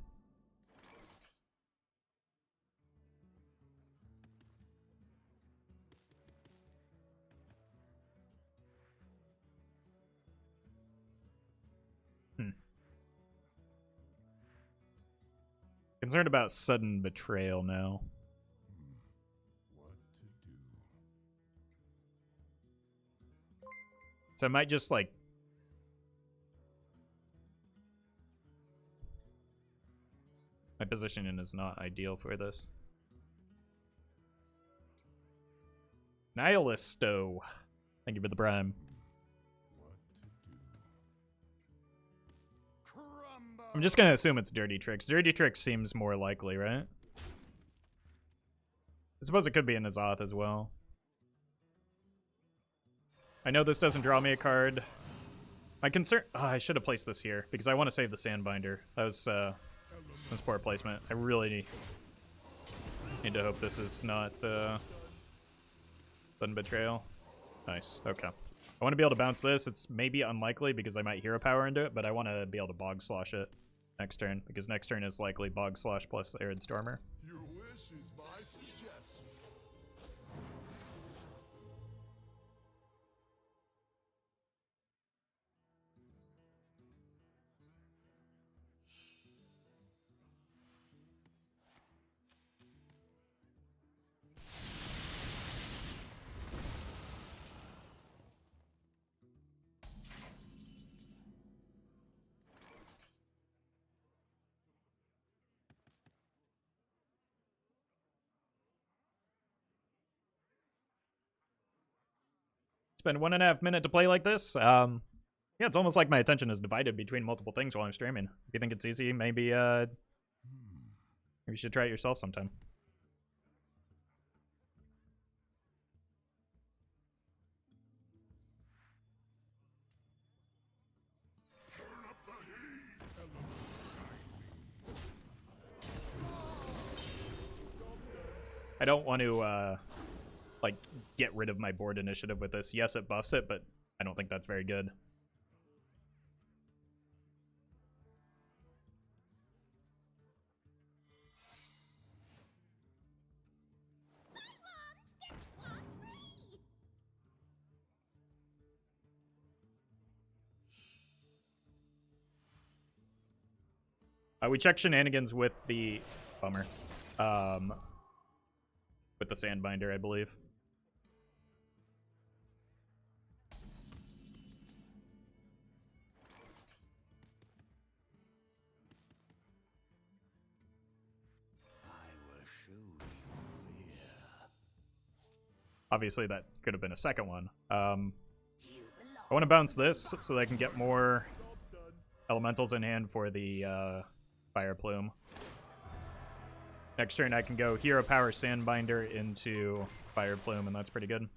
Concerned about sudden betrayal now. What to do? So I might just like... my positioning is not ideal for this. Nihilisto. Thank you for the prime. What to do? Crumble! I'm just gonna assume it's Dirty Tricks. Dirty Tricks seems more likely, right? I suppose it could be an Azoth as well. I know this doesn't draw me a card. My concern... oh, I should have placed this here, because I want to save the Sandbinder. That was poor placement. I really need to hope this is not sudden betrayal. Nice, okay. I want to be able to bounce this. It's maybe unlikely because I might hero power into it, but I want to be able to Bog Slosh it next turn, because next turn is likely Bog Slosh plus Arid Stormer. Your wish is my suggestion. spend 1.5 minutes to play like this. Yeah, it's almost like my attention is divided between multiple things while I'm streaming. If you think it's easy, maybe you should try it yourself sometime. I don't want to like get rid of my board initiative with this. Yes, it buffs it, but I don't think that's very good. We checked shenanigans with the bummer, with the Sandbinder, I believe. Obviously, that could have been a second one. I want to bounce this so that I can get more elementals in hand for the Fire Plume. Next turn, I can go Hero Power Sandbinder into Fire Plume, and that's pretty good.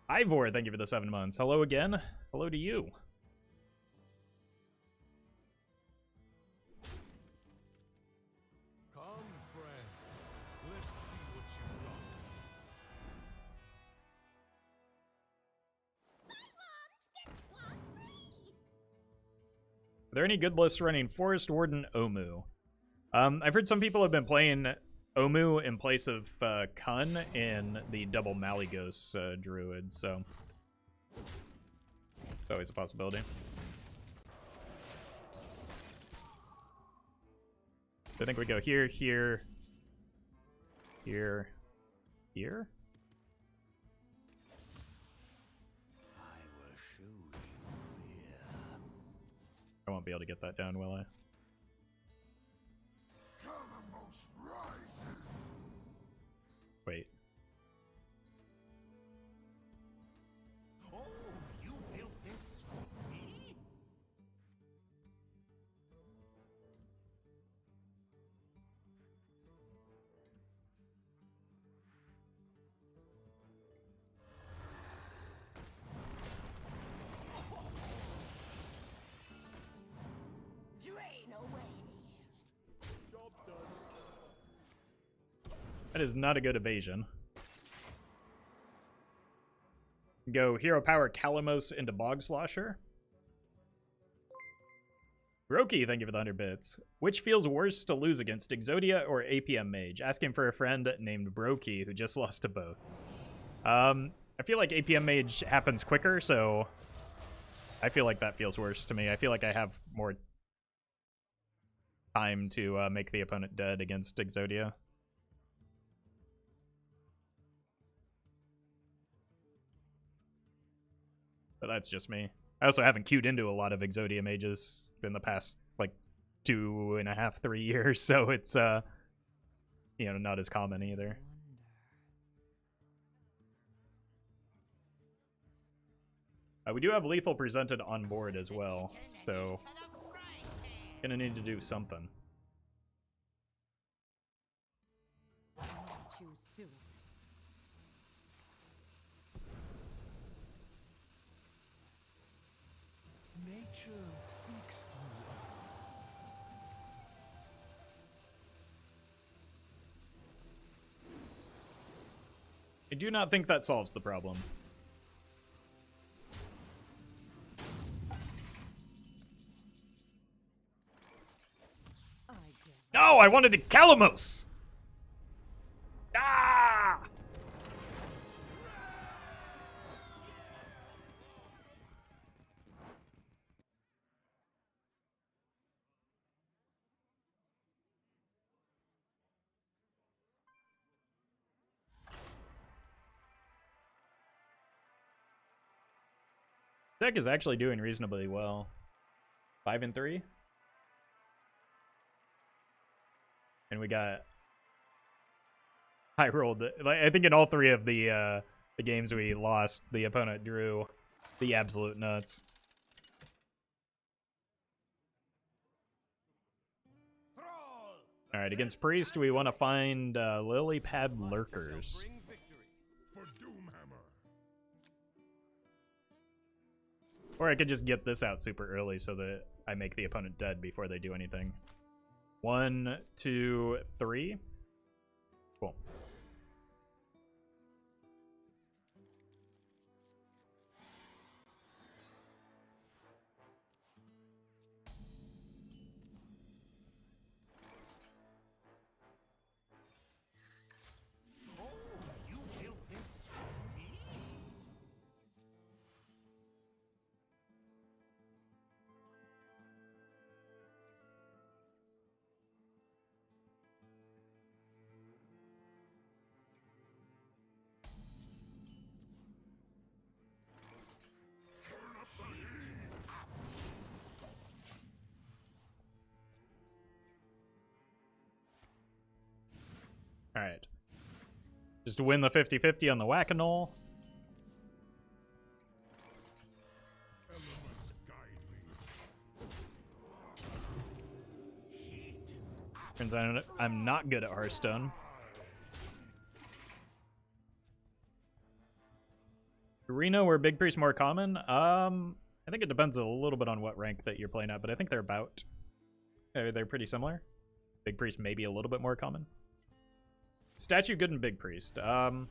Ivor, thank you for the 7 months. Hello again. Hello to you. Come, friend. Let's see what you got. Are there any good lists running Forest Warden Omu? I've heard some people have been playing Omu in place of Kun in the double Malygos Druid, so it's always a possibility. I think we go here, here, here, here. I won't be able to get that down, will I? Wait. Oh, you built this for me? Drain away. That is not a good evasion. Go Hero Power Kalamos into Bog Slosher. Brokey, thank you for the 100 bits. Which feels worse to lose against, Exodia or APM Mage? Asking for a friend named Brokey who just lost to both. I feel like APM Mage happens quicker, so I feel like that feels worse to me. I feel like I have more time to make the opponent dead against Exodia. But that's just me. I also haven't queued into a lot of Exodia mages in the past, like, 2.5, 3 years, so it's, you know, not as common either. We do have lethal presented on board as well, so gonna need to do something. Choose soon. Nature speaks through us. I do not think that solves the problem. No, I wanted to Kalamos! Ah! Deck is actually doing reasonably well. 5-3. And we got I rolled it. Like, I think in all three of the games we lost, the opponent drew the absolute nuts. All right, against Priest, we want to find lily pad lurkers. For Doomhammer. Or I could just get this out super early so that I make the opponent dead before they do anything. 1, 2, 3. Cool. Oh, you built this for me? All right. Just to win the 50-50 on the Whack-A-Null. Elements guide me. Turns out I'm not good at Hearthstone. Arena or Big Priest more common? I think it depends a little bit on what rank that you're playing at, but I think they're about... They're pretty similar. Big Priest maybe a little bit more common. Statue good in Big Priest. Oh,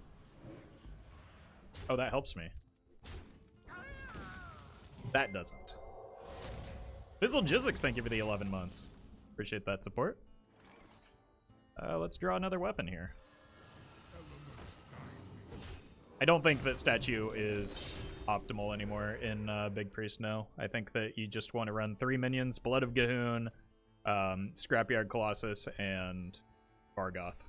that helps me. That doesn't. Fizzle Jizzix, thank you for the 11 months. Appreciate that support. Let's draw another weapon here. I don't think that statue is optimal anymore in Big Priest, no. I think that you just want to run 3 minions, Blood of Gahoon, Scrapyard Colossus, and Bargoth.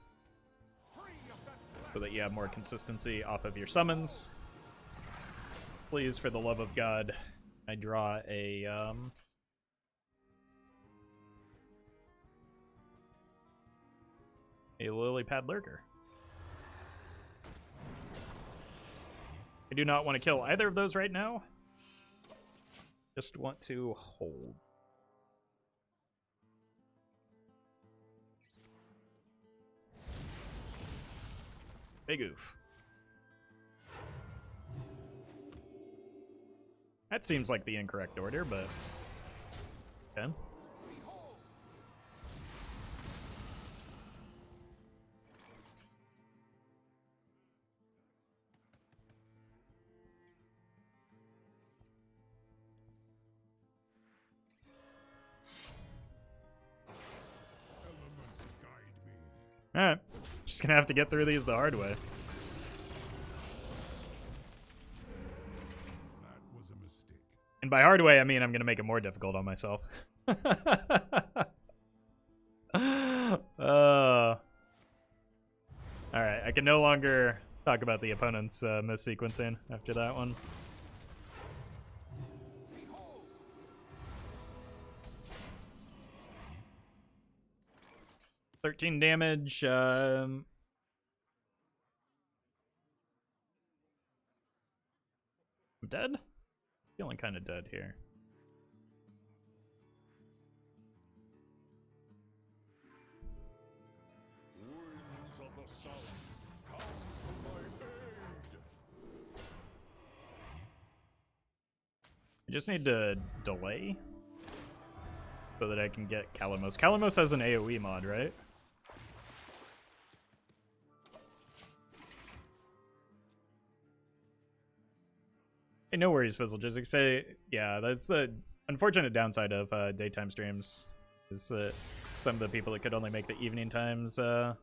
So that you have more consistency off of your summons. Please, for the love of God, I draw a lily pad lurker. I do not want to kill either of those right now. Just want to hold. Big oof. That seems like the incorrect order, but... Okay. Elements guide me. Alright. Just gonna have to get through these the hard way. That was a mistake. And by hard way, I mean I'm gonna make it more difficult on myself. Alright, I can no longer talk about the opponent's missequencing after that one. Behold. 13 damage. I'm dead? Feeling kind of dead here. Winds of the south, come to my aid. I just need to delay so that I can get Calamos. Calamos has an AoE mod, right? Hey, no worries, Fizzle. Just say, yeah, that's the unfortunate downside of daytime streams, is that some of the people that could only make the evening times aren't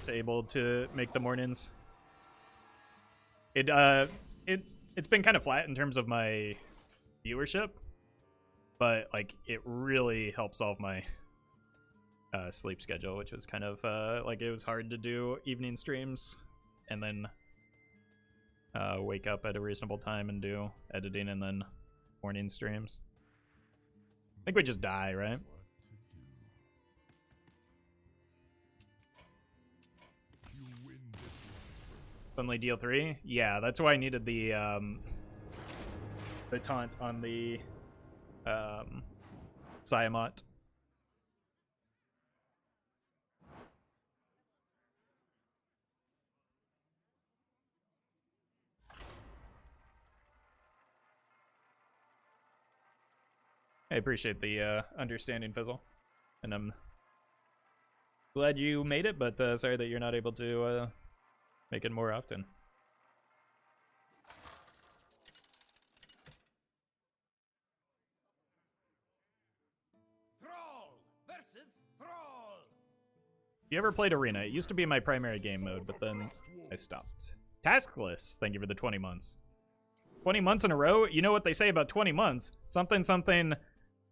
able to make the mornings. It's been kind of flat in terms of my viewership, but like it really helped solve my sleep schedule, which was kind of like it was hard to do evening streams and then wake up at a reasonable time and do editing and then morning streams. I think we just die, right? Only deal 3? Yeah, that's why I needed the taunt on the Siamot. I appreciate the understanding, Fizzle. And I'm glad you made it, but sorry that you're not able to make it more often. Thrall versus Thrall. You ever played Arena? It used to be my primary game mode, but then I stopped. Taskless, thank you for the 20 months. 20 months in a row? You know what they say about 20 months? Something, something,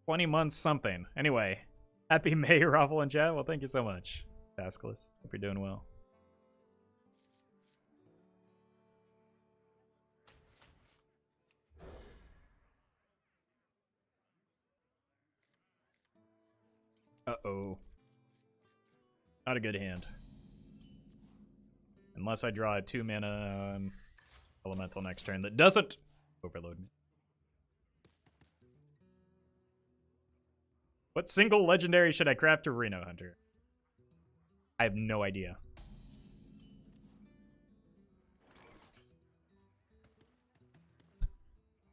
20 months, something. Anyway, happy May, Roffle and chat. Well, thank you so much, Taskless. Hope you're doing well. Uh-oh. Not a good hand. Unless I draw a 2-mana elemental next turn that doesn't overload me. What single legendary should I craft to Reno Hunter? I have no idea.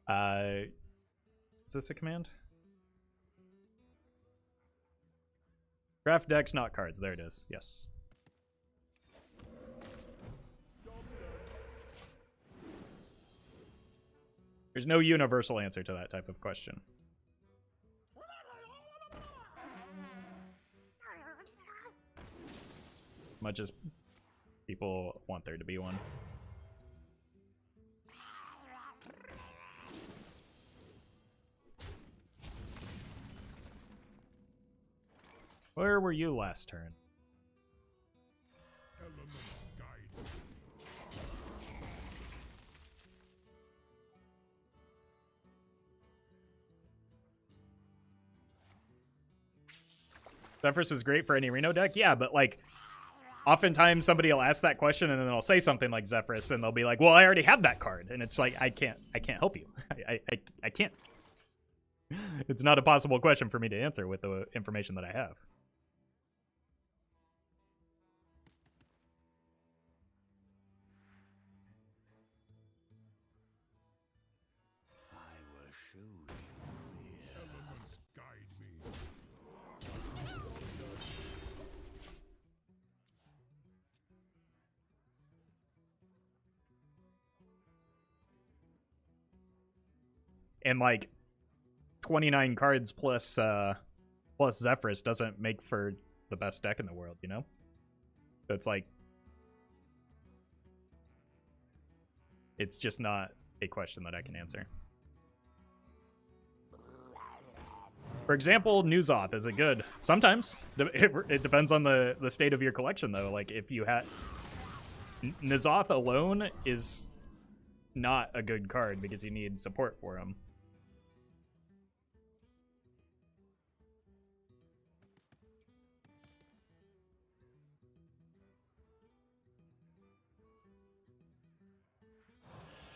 Is this a command? Craft decks, not cards. There it is. Yes. There's no universal answer to that type of question. Much as people want there to be one. Where were you last turn? Elements guide. Zephyrus is great for any Reno deck? Yeah, but like, oftentimes somebody will ask that question and then they'll say something like Zephyrus and they'll be like, well, I already have that card. And it's like, I can't help you. I can't. It's not a possible question for me to answer with the information that I have. I will show you the elements guide me. And like 29 cards plus Zephyrus doesn't make for the best deck in the world, you know? So it's like, it's just not a question that I can answer. For example, Nuzoth, is it good? Sometimes. It depends on the state of your collection, though. Like, if you had... Nuzoth alone is not a good card because you need support for him.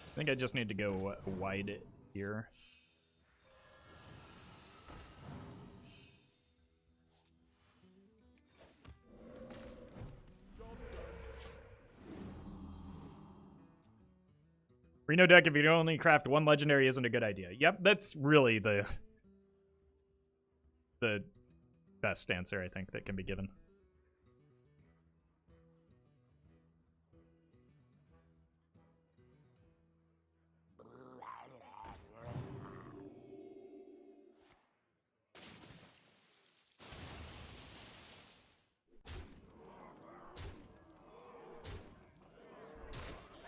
I think I just need to go wide here. Reno deck, if you only craft one legendary, isn't a good idea. Yep, that's really the best answer, I think, that can be given.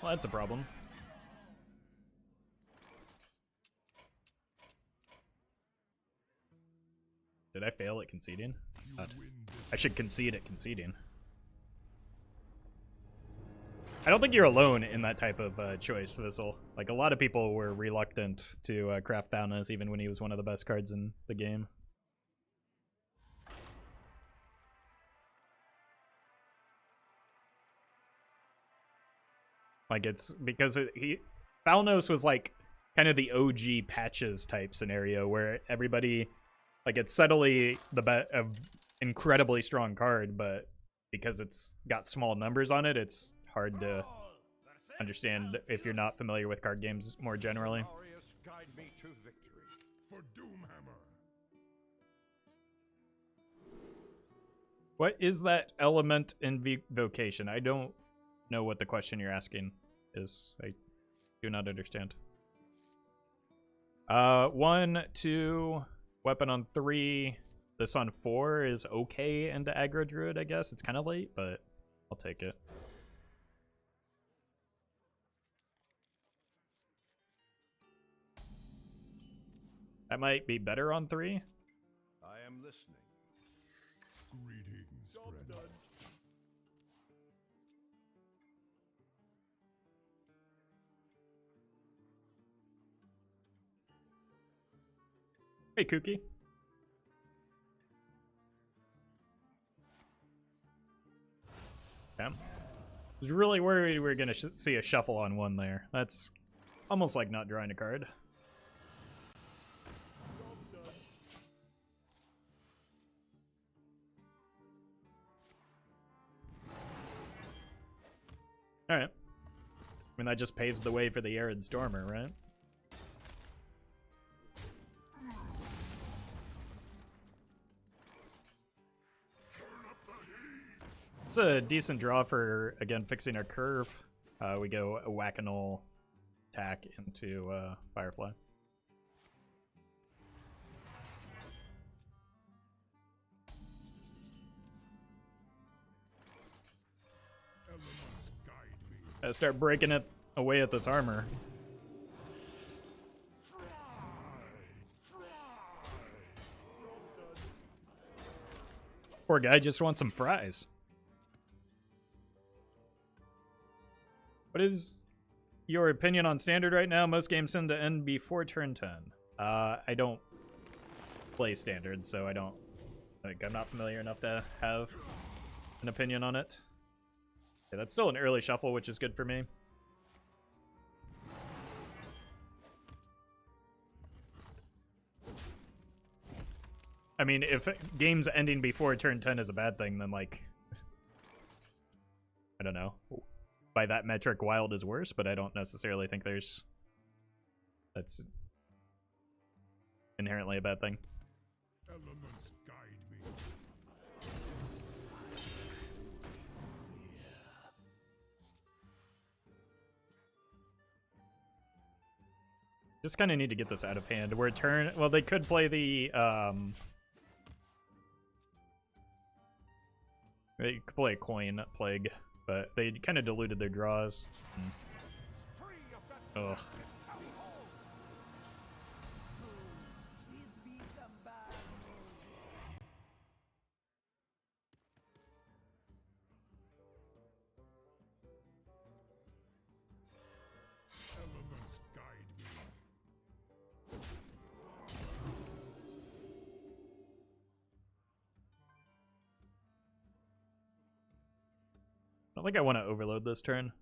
Well, that's a problem. Did I fail at conceding? I should concede at conceding. I don't think you're alone in that type of choice, Vissel. Like, a lot of people were reluctant to craft Thanos even when he was one of the best cards in the game. Like it's because Thalnos was like kind of the OG patches type scenario where everybody like it's subtly the incredibly strong card, but because it's got small numbers on it, it's hard to understand if you're not familiar with card games more generally. Guide me to victory. For Doomhammer. What is that element in vocation? I don't know what the question you're asking is. I do not understand. 1, 2, weapon on 3. This on 4 is okay into aggro druid, I guess. It's kind of late, but I'll take it. That might be better on 3. I am listening. Greetings, friend. Hey, Kooky. Yeah. I was really worried we were going to see a shuffle on 1 there. That's almost like not drawing a card. Alright. I mean, that just paves the way for the Arid Stormer, right? It's a decent draw for, again, fixing our curve. We go a Whack-A-Null attack into Firefly. Elements guide me. Gotta start breaking it away at this armor. Poor guy just wants some fries. What is your opinion on standard right now? Most games tend to end before turn 10. I don't play standard, so I'm not familiar enough to have an opinion on it. Yeah, that's still an early shuffle, which is good for me. I mean, if games ending before turn 10 is a bad thing, then like, I don't know. By that metric, Wild is worse, but I don't necessarily think that's inherently a bad thing. Elements guide me. Just kind of need to get this out of hand. Where well, they could play the they could play a coin plague, but they kind of diluted their draws. Ugh. Elements guide me. I don't think I want to overload this turn.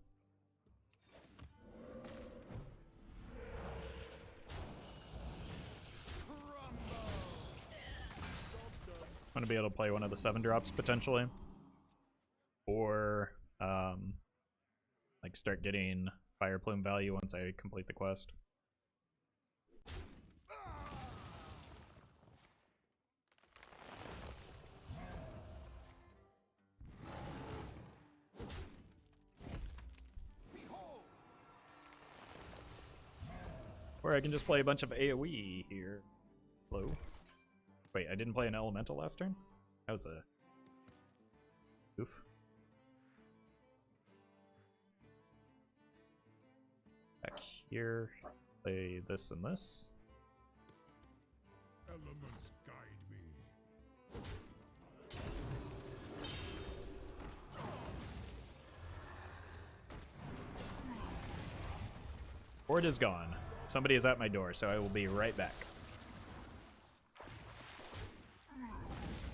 I want to be able to play one of the 7 drops potentially, or like start getting Fire Plume value once I complete the quest. Or I can just play a bunch of AoE here. Hello. Wait, I didn't play an elemental last turn? That was a oof. Back here, play this and this. Elements guide me. Board is gone. Somebody is at my door, so I will be right back.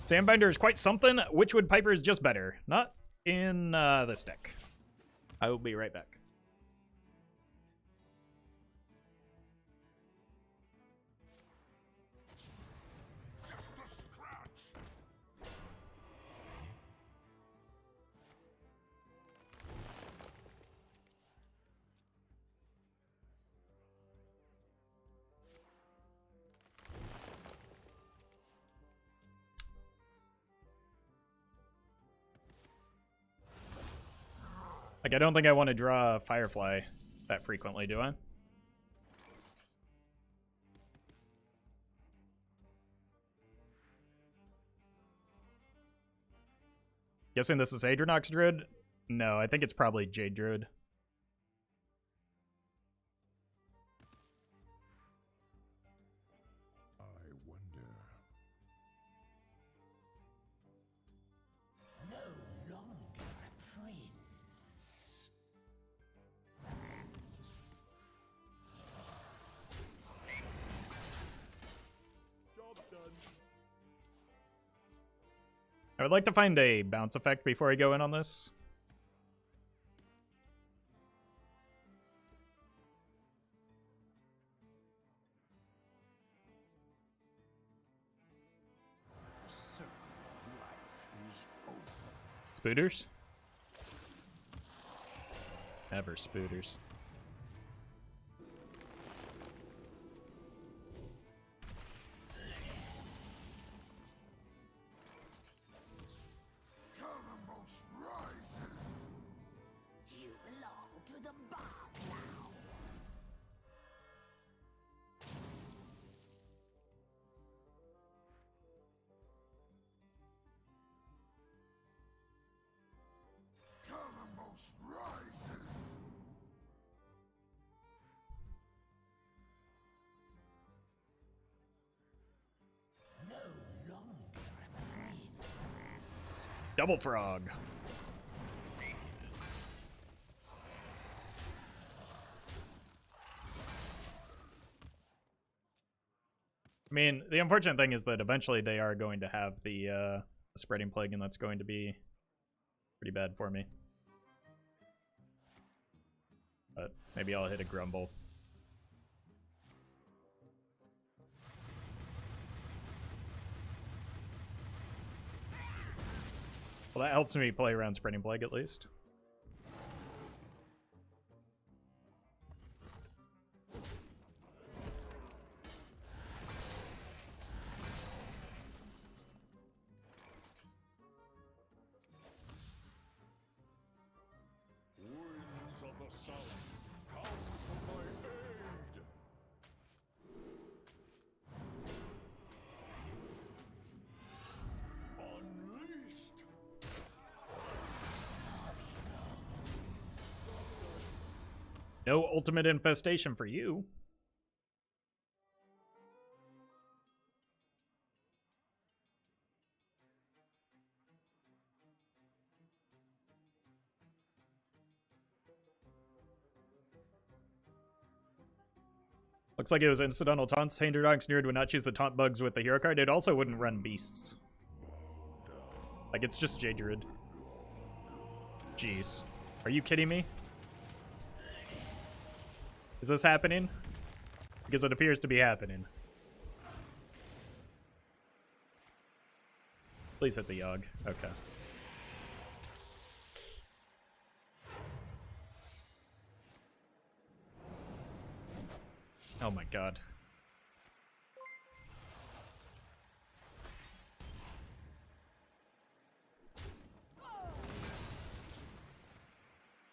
Sandbinder is quite something. Witchwood Piper is just better. Not in this deck. I will be right back. Like, I don't think I want to draw Firefly that frequently, do I? Guessing this is Adronox Druid? No, I think it's probably Jade Druid. I wonder. No longer a prince. Job done. I would like to find a bounce effect before I go in on this. The circle of life is over. Spooters? Never spooters. Calamus rises. You belong to the bar now. Calamus rises. No longer a prince. Double Frog. I mean, the unfortunate thing is that eventually they are going to have the spreading plague, and that's going to be pretty bad for me. But maybe I'll hit a Grumble. Well, that helps me play around spreading plague at least. Winds of the south, come to my aid. Unleashed. No ultimate infestation for you. Looks like it was incidental taunts. Tainterdogs Druid would not choose the taunt bugs with the hero card. It also wouldn't run beasts. Like, it's just Jade Druid. Jeez. Are you kidding me? Is this happening? Because it appears to be happening. Please hit the Yogg. Okay. Oh my god.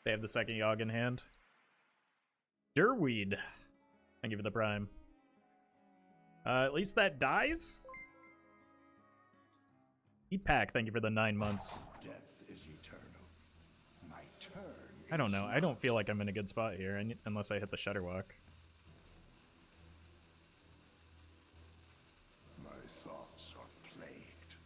They have the second Yogg in hand. Druid. Thank you for the prime. At least that dies? Pack, thank you for the 9 months. Death is eternal. My turn. I don't know. I don't feel like I'm in a good spot here unless I hit the Shutterwalk. My thoughts are plagued.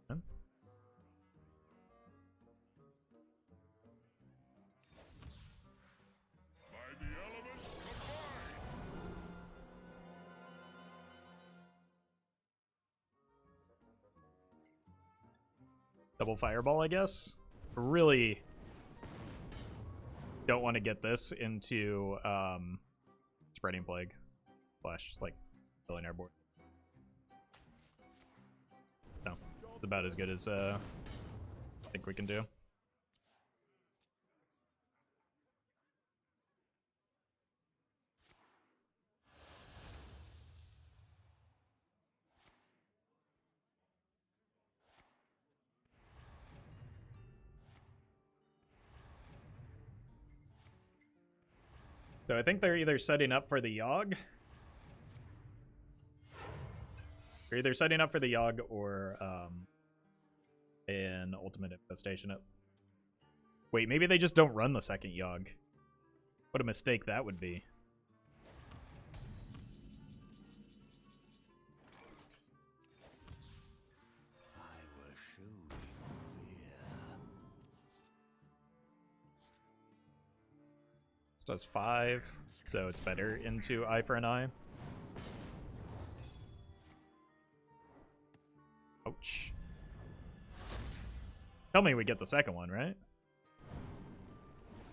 Huh? By the elements combined. Double Fireball, I guess. Really don't want to get this into Spreading Plague. Slash, like, filling our board. No, it's about as good as I think we can do. So I think they're either setting up for the Yogg. They're either setting up for the Yogg or an ultimate infestation. Wait, maybe they just don't run the second Yogg. What a mistake that would be. This does 5, so it's better into eye for an eye. Ouch. Tell me we get the second one, right?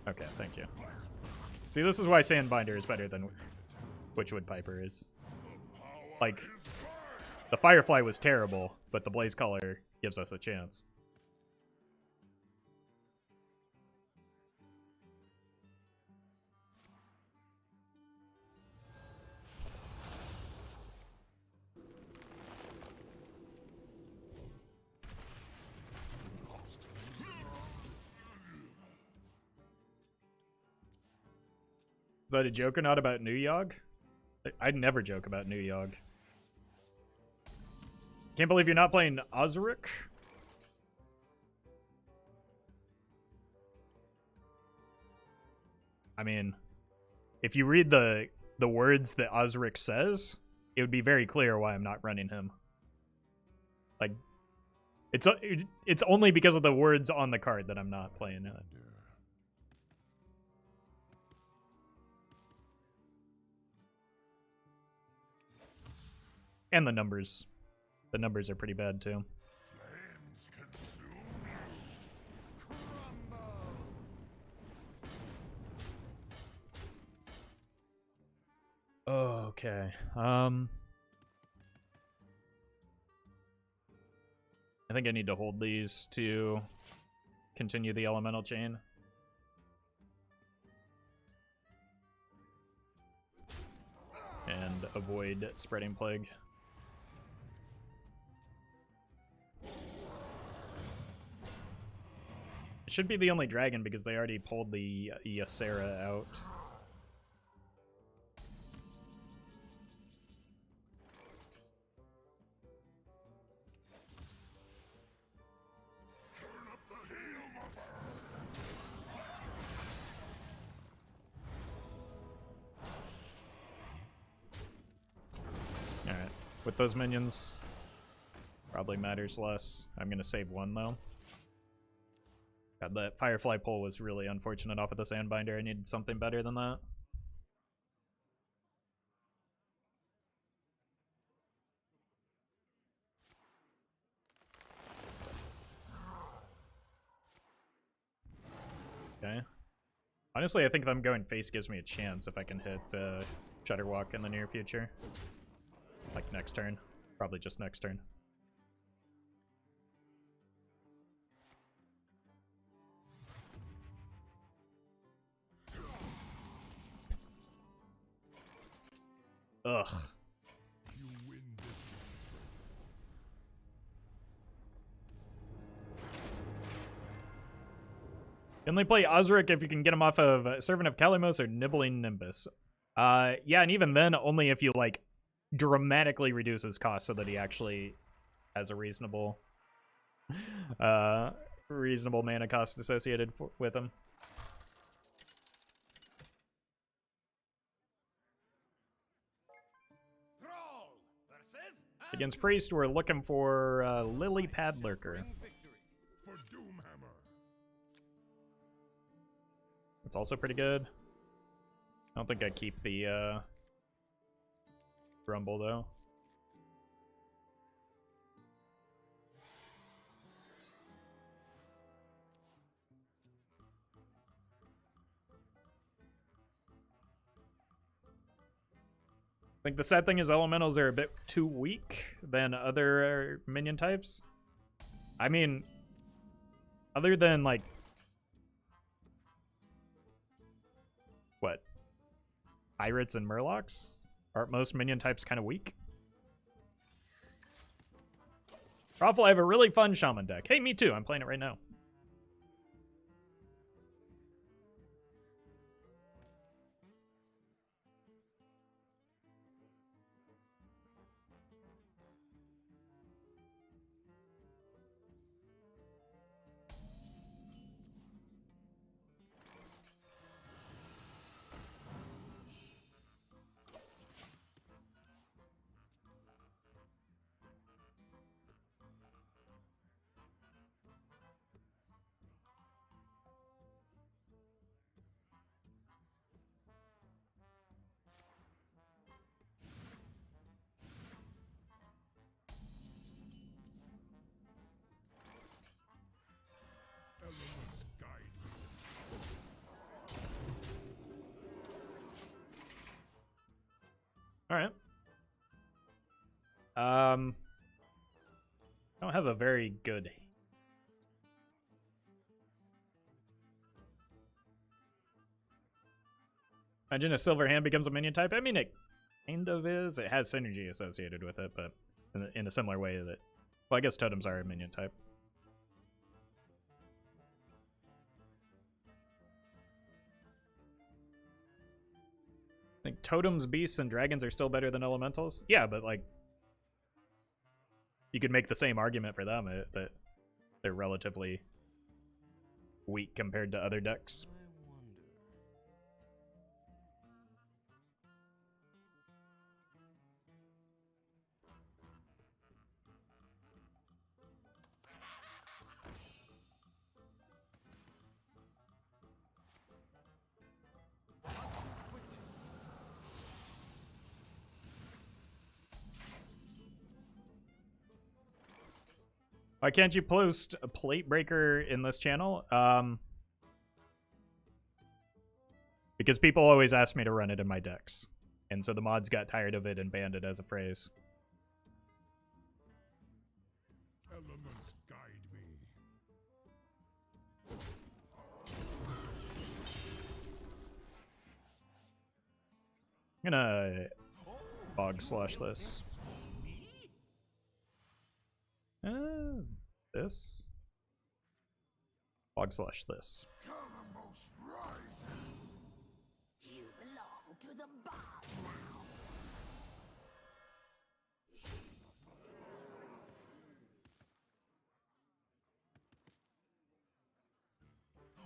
Okay, thank you. See, this is why Sandbinder is better than Witchwood Piper is. Like, the Firefly was terrible, but the Blaze Caller gives us a chance. Is that a joke or not about New Yogg? I'd never joke about New Yogg. Can't believe you're not playing Osric. I mean, if you read the words that Osric says, it would be very clear why I'm not running him. Like, it's only because of the words on the card that I'm not playing it. And the numbers. The numbers are pretty bad, too. Okay. I think I need to hold these to continue the elemental chain. And avoid spreading plague. It should be the only dragon because they already pulled the Ysera out. Alright, with those minions, probably matters less. I'm gonna save one though. God, that Firefly pull was really unfortunate off of the Sandbinder. I needed something better than that. Okay. Honestly, I think them going face gives me a chance if I can hit Shudderwalk in the near future. Like next turn. Probably just next turn. Ugh. You only play Osric if you can get him off of Servant of Kalimos or Nibbling Nimbus. Yeah, and even then, only if you, like, dramatically reduce his cost so that he actually has a reasonable mana cost associated with him. Against Priest, we're looking for Lily Pad Lurker. It's also pretty good. I don't think I keep the Grumble though. I think the sad thing is elementals are a bit too weak than other minion types. I mean, other than like what? Pirates and Murlocs? Aren't most minion types kind of weak? Roffle, I have a really fun Shaman deck. Hey, me too. I'm playing it right now. have a very good... Imagine a silver hand becomes a minion type. I mean, it kind of is. It has synergy associated with it, but in a similar way that... Well, I guess totems are a minion type. I think totems, beasts, and dragons are still better than elementals. Yeah, but like... You could make the same argument for them, that they're relatively weak compared to other decks. Why can't you post a plate breaker in this channel? Because people always ask me to run it in my decks. And so the mods got tired of it and banned it as a phrase. Elements guide me. I'm gonna bog slush this. This. Bog slush this. Calamus rising. You belong to the bog now.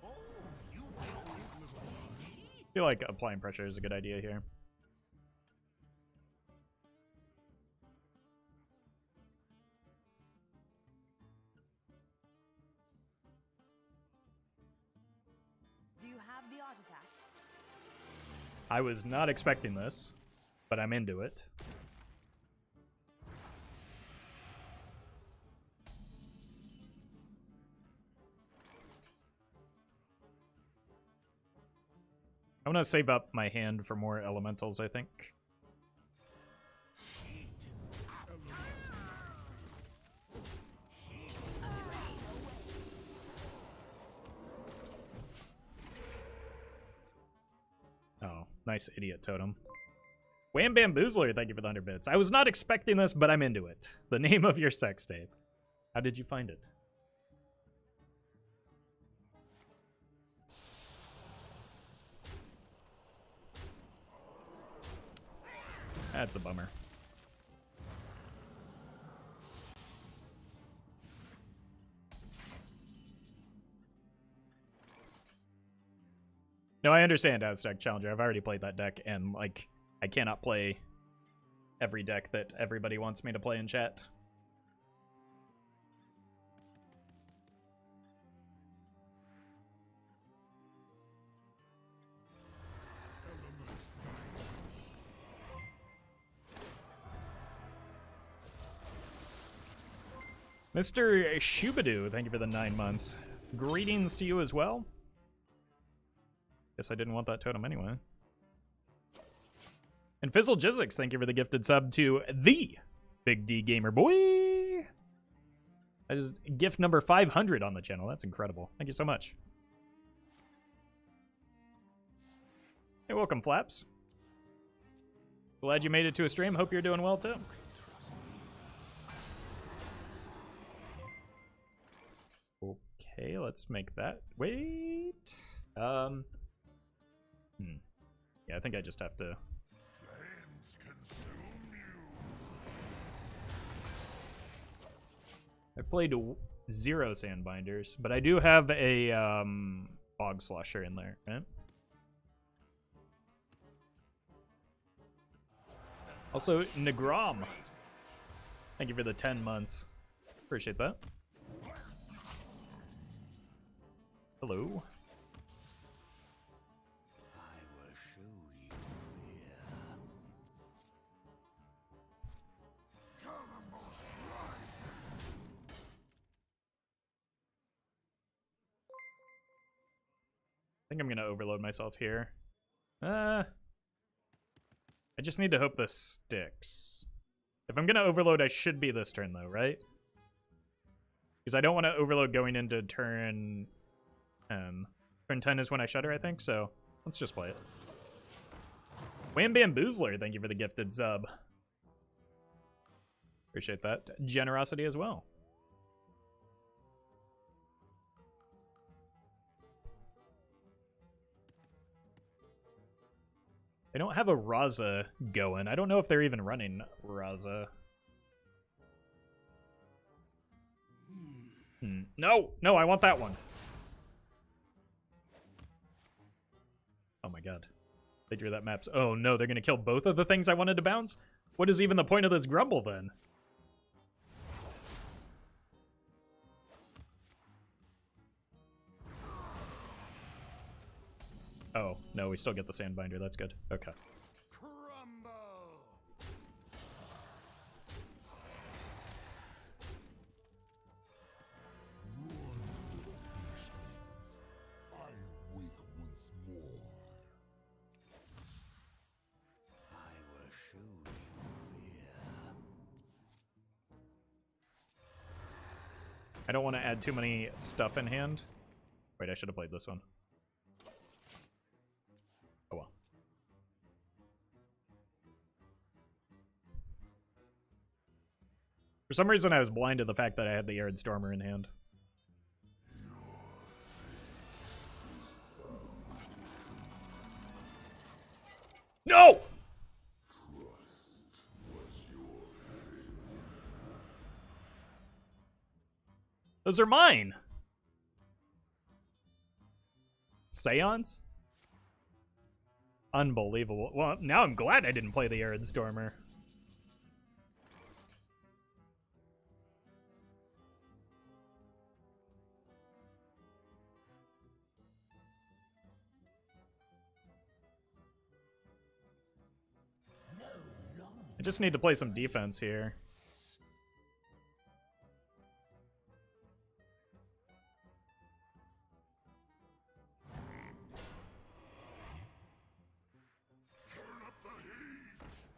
Oh, you built this for me? I feel like applying pressure is a good idea here. I was not expecting this, but I'm into it. I'm gonna save up my hand for more elementals, I think. Oh, nice idiot totem. Wham Bamboozler, thank you for the 100 bits. I was not expecting this, but I'm into it. The name of your sex tape. How did you find it? That's a bummer. No, I understand Aztec Challenger. I've already played that deck, and, like, I cannot play every deck that everybody wants me to play in chat. Mr. Shubadoo, thank you for the 9 months. Greetings to you as well. Guess I didn't want that totem anyway. And Fizzle Jizzix, thank you for the gifted sub to the Big D Gamer Boy. That is gift number 500 on the channel. That's incredible. Thank you so much. Hey, welcome, Flaps. Glad you made it to a stream. Hope you're doing well, too. Okay, let's make that. Wait. Yeah, I think I just have to. Flames consume you. I played 0 Sandbinders, but I do have a Bog Slosher in there, right? Also, Negrom. Thank you for the 10 months. Appreciate that. Hello. I will show you fear. Calamus rising. I think I'm gonna overload myself here. I just need to hope this sticks. If I'm gonna overload, I should be this turn though, right? Because I don't want to overload going into turn 10. Turn 10 is when I shutter, I think, so let's just play it. Wham Bam Boozler, thank you for the gifted sub. Appreciate that generosity as well. They don't have a Raza going. I don't know if they're even running Raza. No, no, I want that one. Oh my god. They drew that maps. Oh no, they're gonna kill both of the things I wanted to bounce? What is even the point of this grumble then? Oh, no, we still get the Sandbinder. That's good. Okay. Crumble! I wake once more. I will show you fear. I don't want to add too many stuff in hand. Wait, I should have played this one. Oh well. For some reason, I was blind to the fact that I had the Arid Stormer in hand. No! Those are mine! Seance? Unbelievable. Well, now I'm glad I didn't play the Arid Stormer. I just need to play some defense here. Turn up the heat!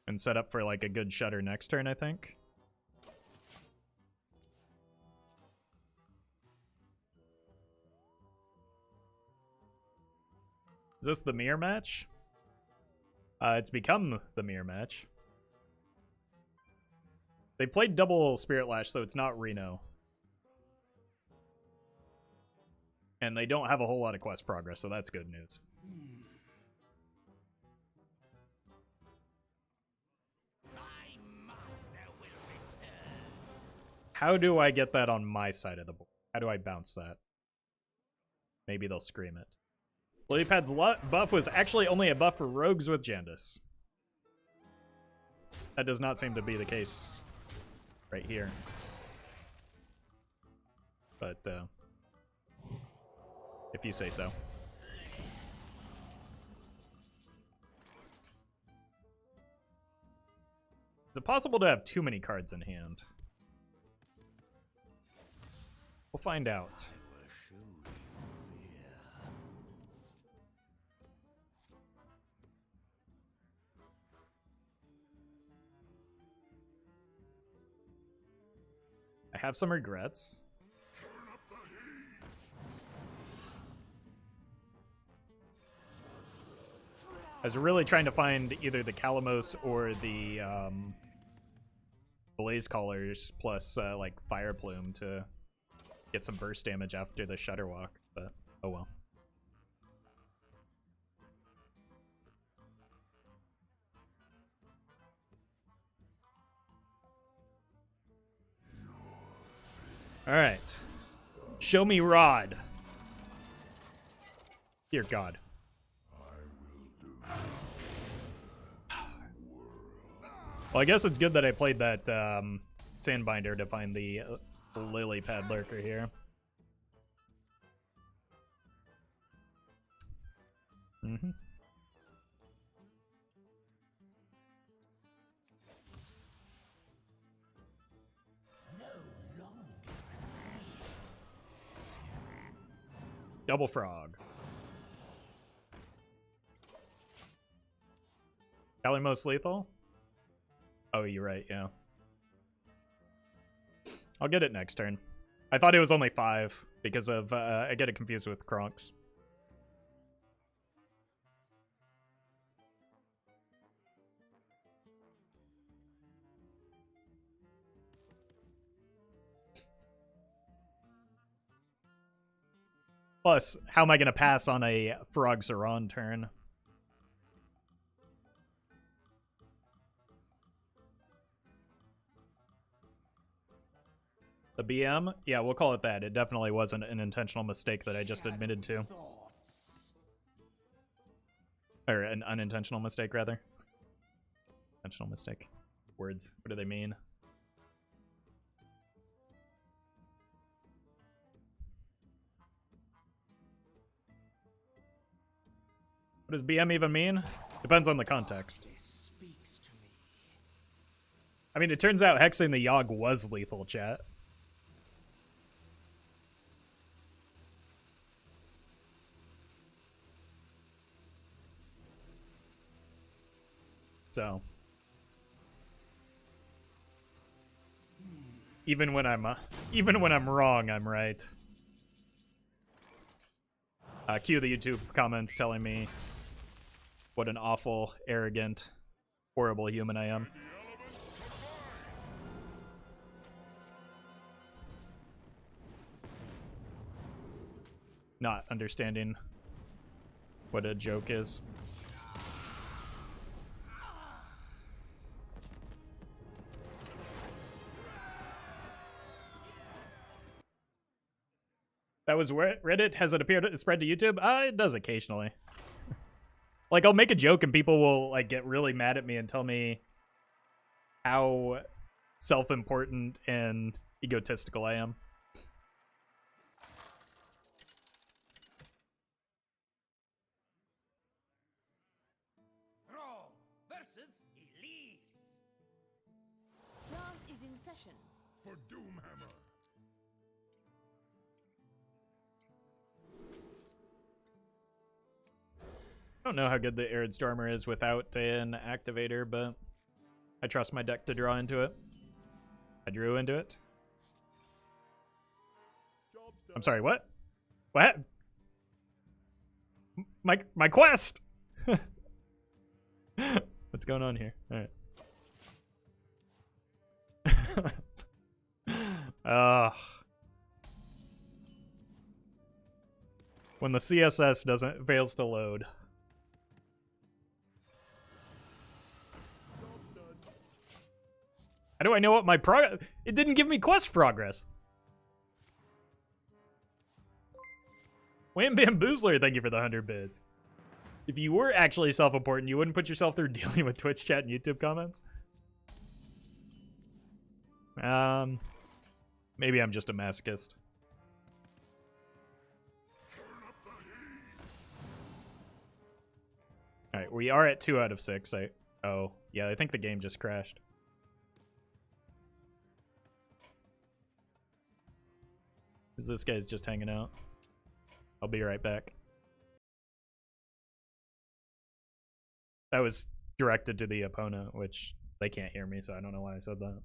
And set up for like a good shutter next turn, I think. Is this the mirror match? It's become the mirror match. They played double Spirit Lash, so it's not Reno. And they don't have a whole lot of quest progress, so that's good news. My master will return. How do I get that on my side of the board? How do I bounce that? Maybe they'll scream it. Lilypad's buff was actually only a buff for rogues with Jandis. That does not seem to be the case right here. But, if you say so. Is it possible to have too many cards in hand? We'll find out. I have some regrets. Turn up the heat! I was really trying to find either the Kalamos or the Blaze Callers plus like Fire Plume to get some burst damage after the Shutter Walk, but oh well. All right, show me Rod. Dear God. Well, I guess it's good that I played that Sandbinder to find the Lily Pad Lurker here. Mm-hmm. Double Frog. Callie most lethal? Oh, you're right, yeah. I'll get it next turn. I thought it was only 5 because of, I get it confused with Kronks. Plus, how am I going to pass on a Frog Saron turn? The BM? Yeah, we'll call it that. It definitely wasn't an intentional mistake that I just admitted to. Or an unintentional mistake, rather. Intentional mistake. Words. What do they mean? What does BM even mean? Depends on the context. I mean, it turns out hexing the Yogg was lethal, chat. So, even when I'm wrong, I'm right. Cue the YouTube comments telling me what an awful, arrogant, horrible human I am. Not understanding what a joke is. That was Reddit. Has it appeared spread to YouTube? It does occasionally. Like, I'll make a joke and people will like get really mad at me and tell me how self-important and egotistical I am. Thrall versus Elise. Class is in session. For Doomhammer. I don't know how good the Arid Stormer is without an activator, but I trust my deck to draw into it. I drew into it. I'm sorry, what? What? My quest! What's going on here? Alright. When the CSS fails to load. How do I know what my it didn't give me quest progress. Wham Bam Boozler, thank you for the 100 bits. If you were actually self-important, you wouldn't put yourself through dealing with Twitch chat and YouTube comments. Maybe I'm just a masochist. Alright, we are at 2 out of 6. Oh, yeah, I think the game just crashed. This guy's just hanging out. I'll be right back. That was directed to the opponent, which they can't hear me, so I don't know why I said that.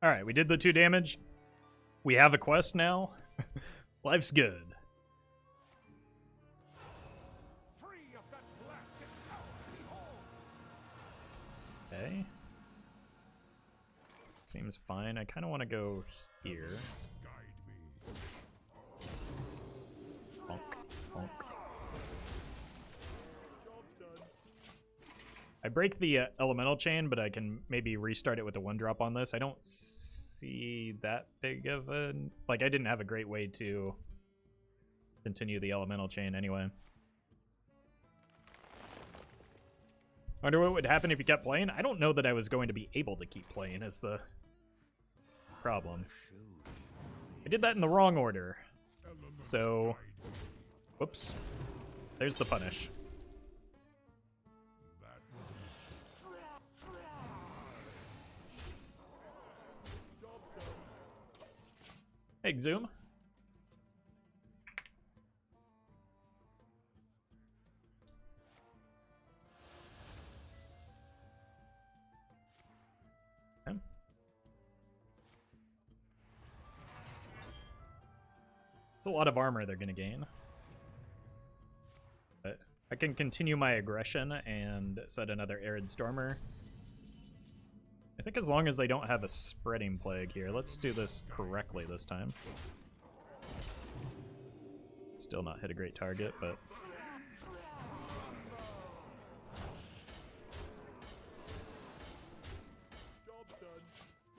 All right, we did the 2 damage. We have a quest now. Life's good. Free of that blasted tower, behold. Okay. Seems fine. I kind of want to go here. Guide me. Bonk, bonk. I break the elemental chain, but I can maybe restart it with a 1-drop on this. I don't see that big of a... Like, I didn't have a great way to continue the elemental chain anyway. Wonder what would happen if you kept playing? I don't know that I was going to be able to keep playing is the problem. I did that in the wrong order. So, whoops. There's the punish. Hey, Zoom. Okay. It's a lot of armor they're gonna gain. But I can continue my aggression and set another Arid Stormer. I think as long as they don't have a spreading plague here. Let's do this correctly this time. Still not hit a great target, but...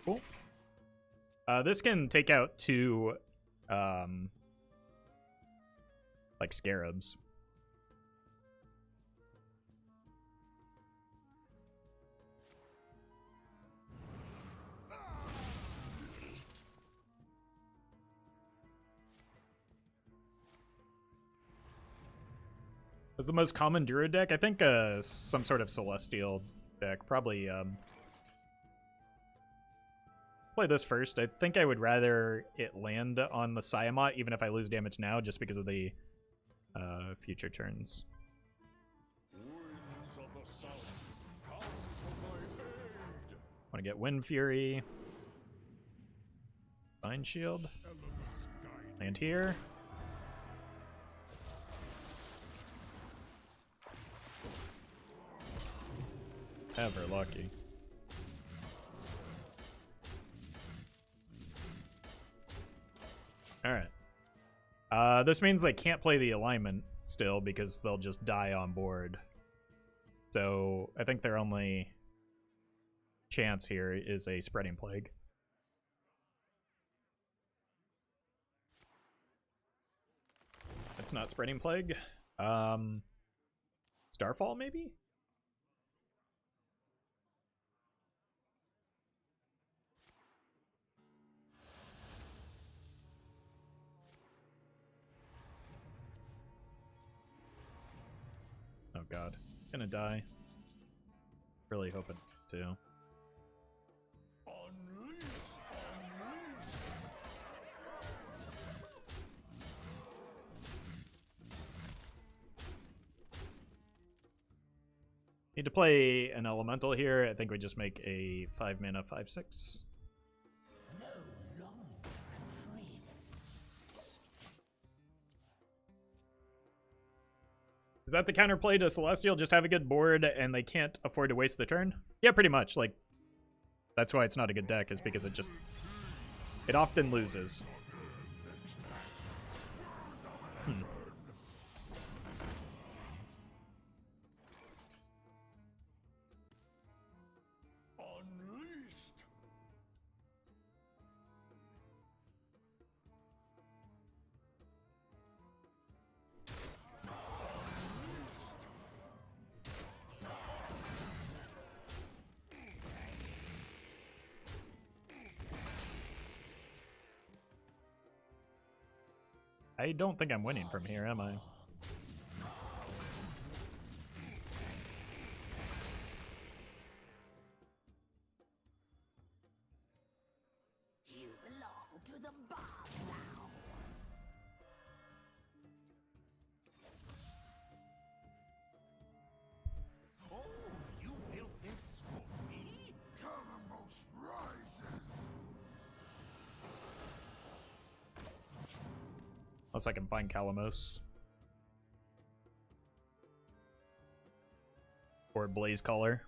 Cool. This can take out two, like, scarabs. What's the most common Druid deck? I think some sort of Celestial deck. Probably play this first. I think I would rather it land on the Siamot, even if I lose damage now, just because of the future turns. Winds of the south, come to my aid. Want to get Wind Fury. Vine Shield. Elements guide Land here. Ever lucky. Alright. This means they can't play the alignment still because they'll just die on board. So I think their only chance here is a Spreading Plague. It's not Spreading Plague. Starfall maybe? Oh god. Gonna die. Really hoping to. unleash. Need to play an elemental here. I think we just make a 5 mana 5/6. Is that the counterplay to Celestial? Just have a good board and they can't afford to waste the turn? Yeah, pretty much. Like, that's why it's not a good deck, is because it often loses. Unleashed. I don't think I'm winning from here, am I? You belong to the bar now. Oh, you built this for me? Calamus rises. Unless I can find Calamos. Or Blaze Caller.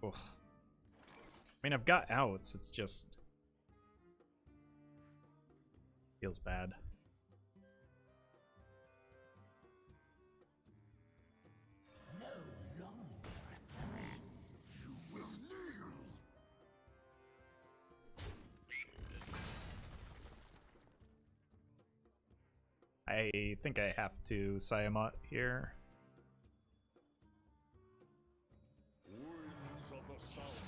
Oof. I mean, I've got outs, it's just... feels bad. I think I have to Siamot here. Winds of the south,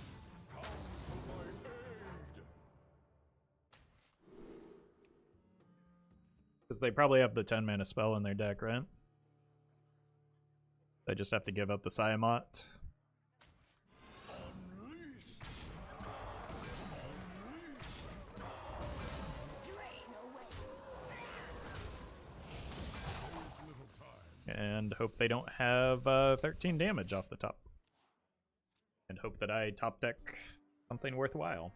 come to my aid. Because they probably have the 10 mana spell in their deck, right? I just have to give up the Siamot. Unleashed. And hope they don't have 13 damage off the top. And hope that I top deck something worthwhile.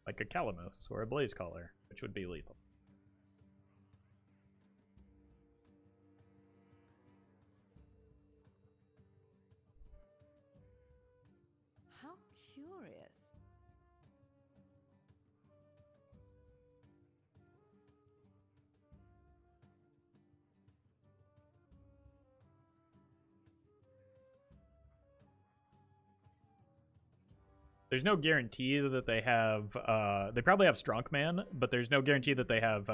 Like a Calamos or a Blaze Caller, which would be lethal. How curious. There's no guarantee that they have, they probably have Strongman, but there's no guarantee that they have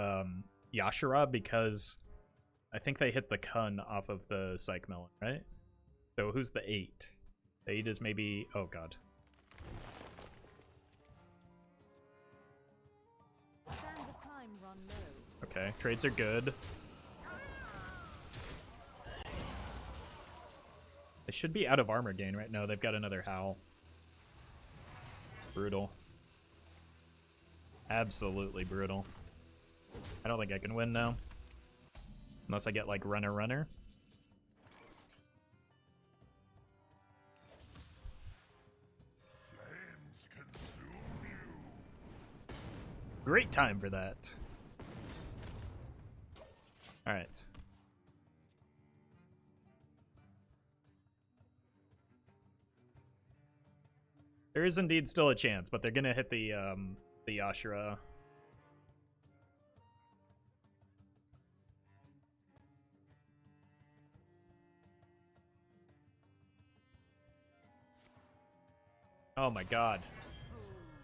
Yashara because I think they hit the Kun off of the Psych Melon, right? So who's the 8? The 8 is maybe, oh god. Sands of time run low. Okay, trades are good. They should be out of armor gain right now. They've got another Howl. Brutal. Absolutely brutal. I don't think I can win now. Unless I get, like, runner. Flames consume you. Great time for that. Alright. There is indeed still a chance, but they're gonna hit the Ashura. Oh my god.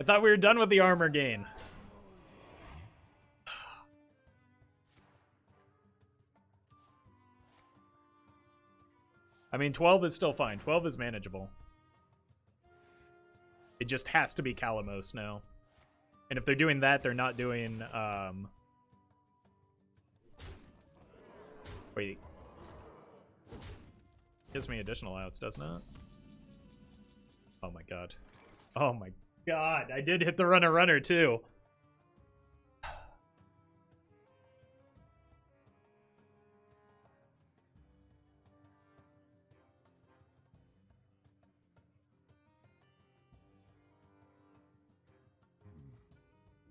I thought we were done with the armor gain. I mean, 12 is still fine. 12 is manageable. It just has to be Calamos now. And if they're doing that, they're not doing, Wait. Gives me additional outs, doesn't it? Oh my god. Oh my god, I did hit the runner too.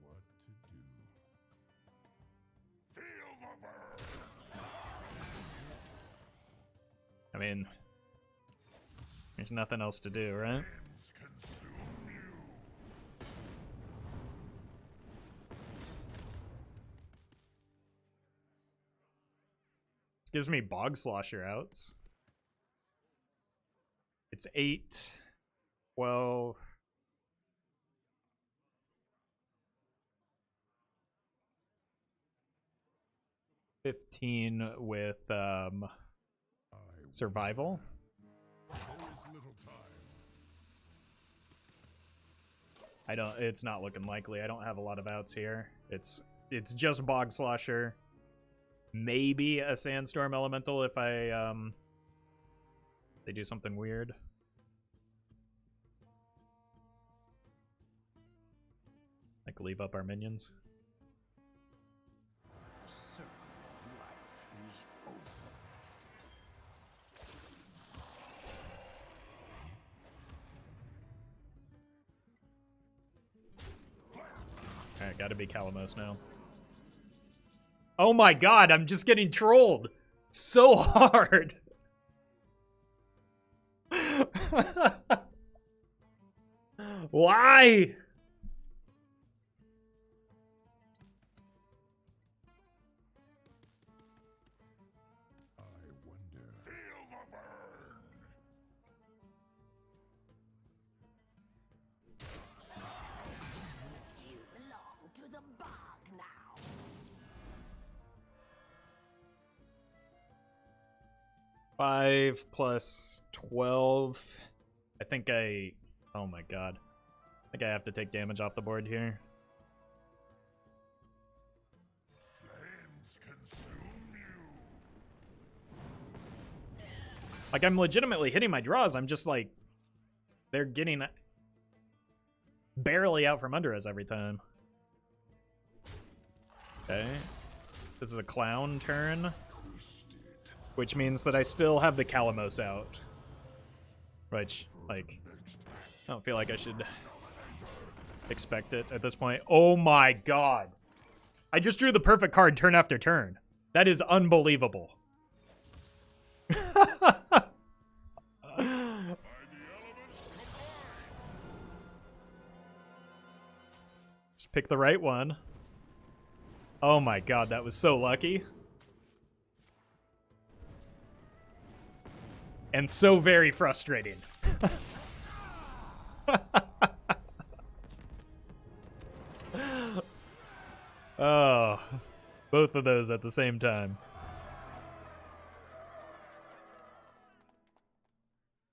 What to do? Feel the burn. I mean, there's nothing else to do, right? Flames consume you. This gives me Bog Slosher outs. It's 8, 12. 15 with survival. There is little time. It's not looking likely. I don't have a lot of outs here. It's just Bog Slosher. Maybe a Sandstorm Elemental if they do something weird. Like leave up our minions. The circle of life is over. Alright, gotta be Calamos now. Oh my god, I'm just getting trolled so hard. Why? I wonder. Feel the burn. You 5 plus 12. I think I... Oh my god. I think I have to take damage off the board here. Flames consume you. Like, I'm legitimately hitting my draws. I'm just like... They're getting barely out from under us every time. Okay. This is a clown turn. Which means that I still have the Calamos out. Which, like... I don't feel like I should expect it at this point. Oh my god. I just drew the perfect card turn after turn. That is unbelievable. Just pick the right one. Oh my god, that was so lucky. And so very frustrating. Oh, both of those at the same time.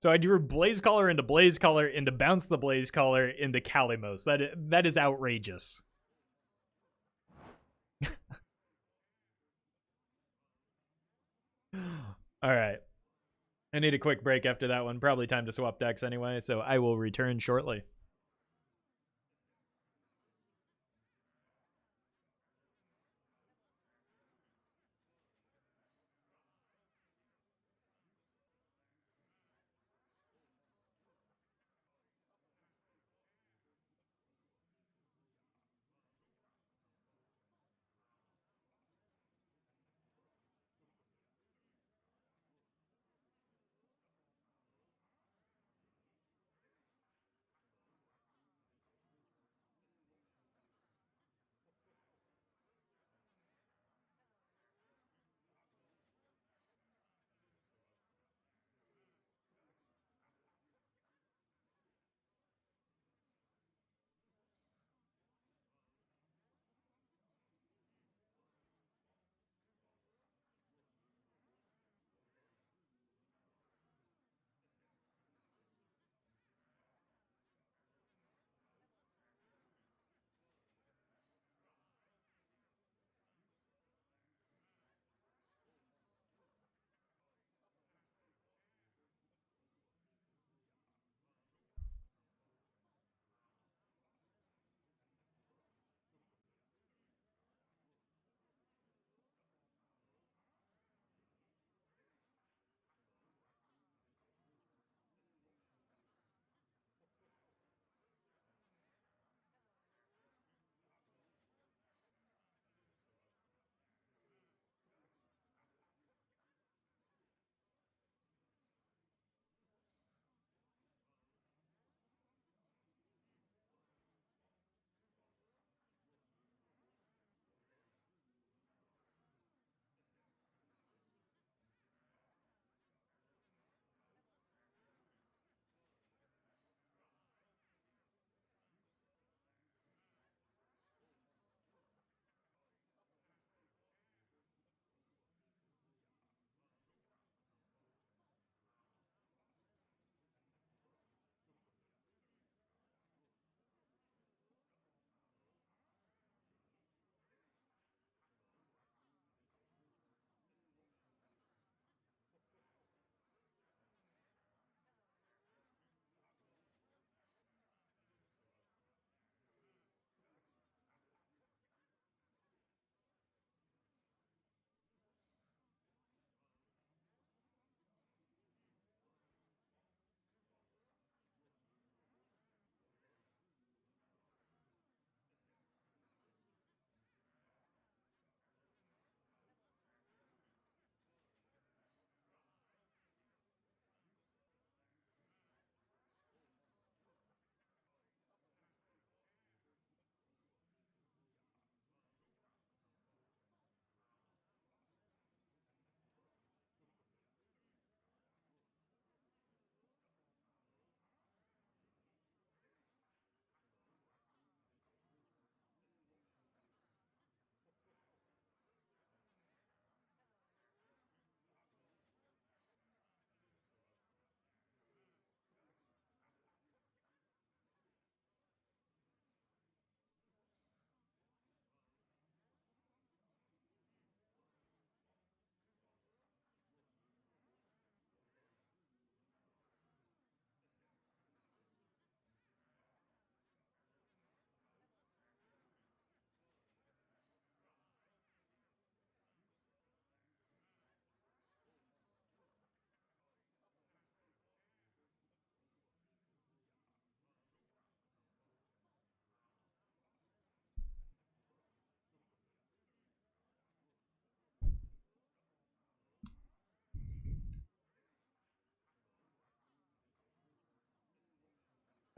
So I drew Blaze Caller into Bounce the Blaze Caller into Kalimos. That is outrageous. All right. I need a quick break after that one. Probably time to swap decks anyway, so I will return shortly.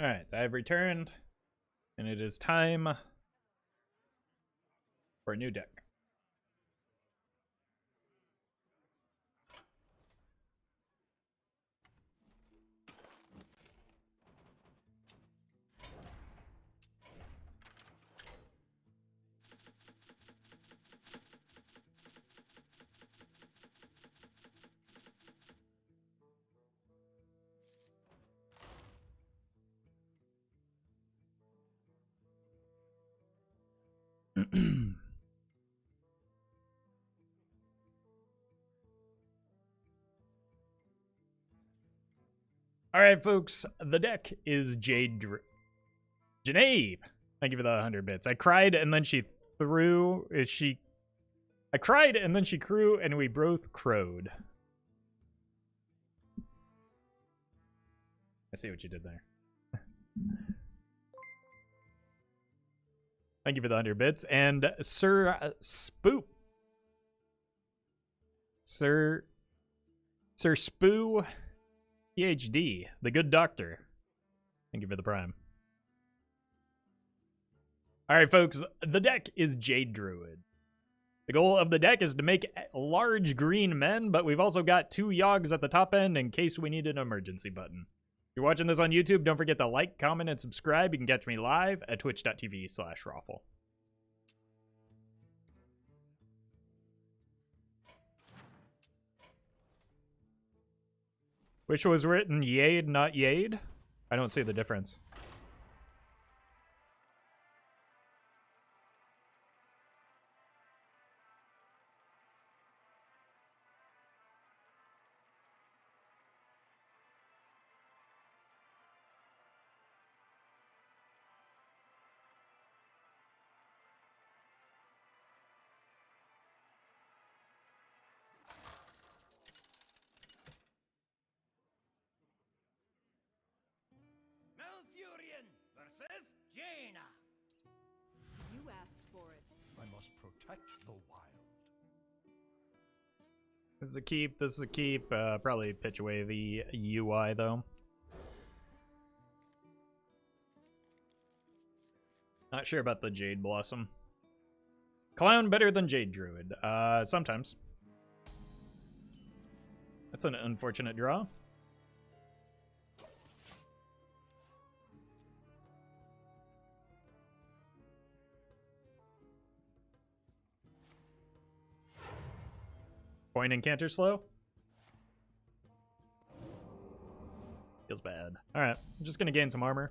Alright, I have returned, and it is time for a new deck. All right, folks, the deck is Jade Druid. Janae, thank you for the 100 bits. I cried and then she threw. I cried and then she crew and we both crowed. I see what you did there. Thank you for the 100 bits. And Sir Spoop. Sir Spoo PhD, the good doctor. Thank you for the prime. Alright, folks, the deck is Jade Druid. The goal of the deck is to make large green men, but we've also got 2 Yogs at the top end in case we need an emergency button. If you're watching this on YouTube, don't forget to like, comment, and subscribe. You can catch me live at twitch.tv/Roffle. Which was written Yade, not Yade? I don't see the difference. Malfurion versus Jaina. You asked for it. I must protect the wild. This is a keep, this is a keep. Probably pitch away the UI, though. Not sure about the Jade Blossom. Clown better than Jade Druid. Sometimes. That's an unfortunate draw. Coin and Canter slow. Feels bad. Alright, I'm just gonna gain some armor.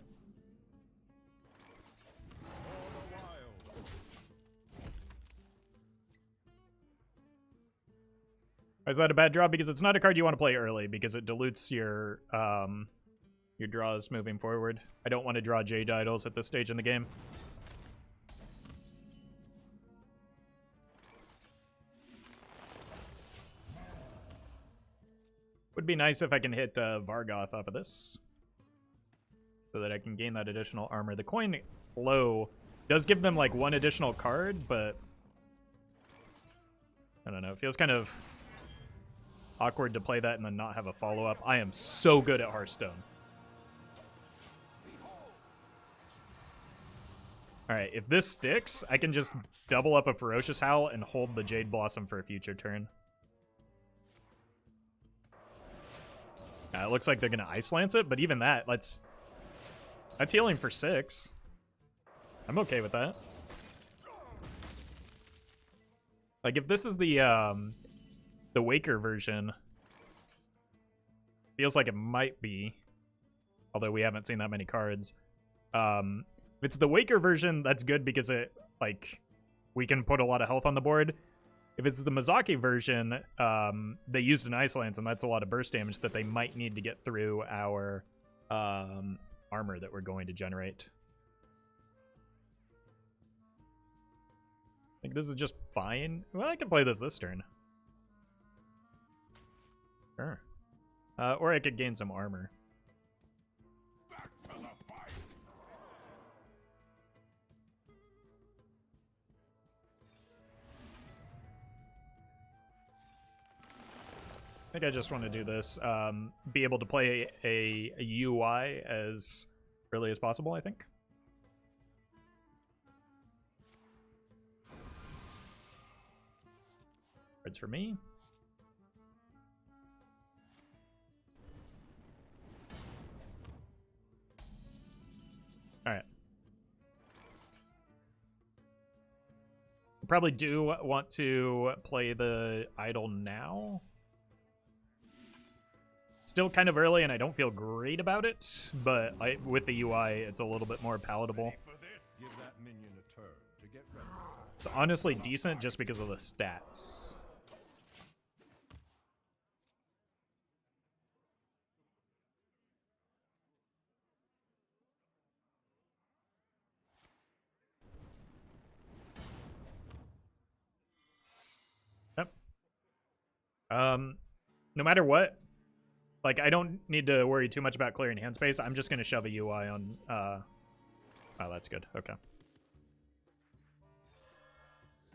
Why is that a bad draw? Because it's not a card you want to play early, because it dilutes your draws moving forward. I don't want to draw Jade Idols at this stage in the game. Would be nice if I can hit Vargoth off of this, so that I can gain that additional armor. The coin low does give them like 1 additional card, but I don't know. It feels kind of awkward to play that and then not have a follow-up. I am so good at Hearthstone. Alright, if this sticks, I can just double up a Ferocious Howl and hold the Jade Blossom for a future turn. It looks like they're going to Ice Lance it, but even that, that's healing for 6. I'm okay with that. Like, if this is the Waker version, feels like it might be, although we haven't seen that many cards. If it's the Waker version, that's good because it, like, we can put a lot of health on the board. If it's the Mizaki version, they used an Ice Lance, and that's a lot of burst damage that they might need to get through our armor that we're going to generate. I think this is just fine. Well, I can play this turn. Sure. Or I could gain some armor. Back to the fight. I think I just want to do this. Be able to play a UI as early as possible, I think. Cards for me. All right. Probably do want to play the idol now. Still kind of early, and I don't feel great about it, but with the UI, it's a little bit more palatable. Give that minion a turn to get ready. It's honestly decent just because of the stats. Yep. No matter what, like, I don't need to worry too much about clearing hand space. I'm just going to shove a UI on, oh, that's good. Okay.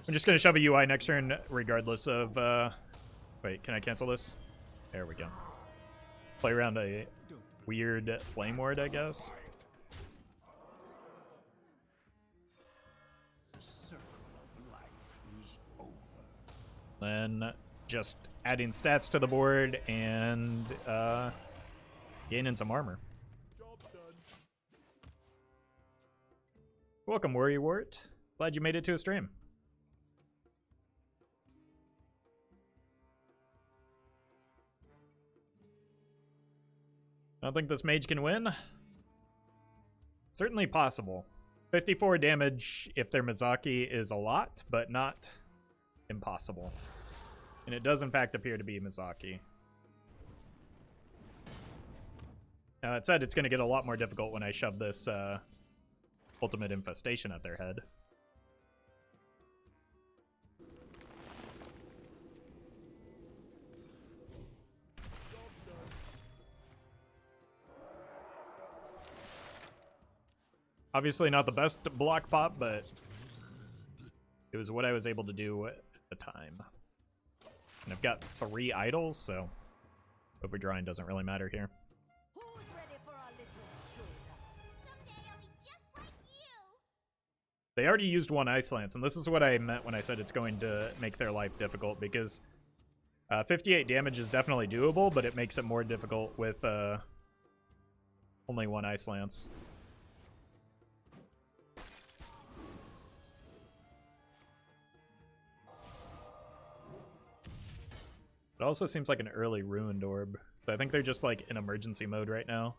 I'm just going to shove a UI next turn regardless of, wait, can I cancel this? There we go. Play around a weird flame ward, I guess. The circle of life is over. Then just adding stats to the board and gaining some armor. Welcome, Warrior Wart. Glad you made it to a stream. I don't think this mage can win. Certainly possible. 54 damage if they're Mizaki is a lot, but not impossible. And it does in fact appear to be Mizaki. Now that said, it's going to get a lot more difficult when I shove this ultimate infestation at their head. Obviously not the best block pop, but it was what I was able to do at the time. And I've got 3 idols, so overdrawing doesn't really matter here. Who's ready for a little show? Someday I'll be just like you. They already used 1 Ice Lance, and this is what I meant when I said it's going to make their life difficult, because 58 damage is definitely doable, but it makes it more difficult with only 1 Ice Lance. It also seems like an early Ruined Orb, so I think they're just like in emergency mode right now.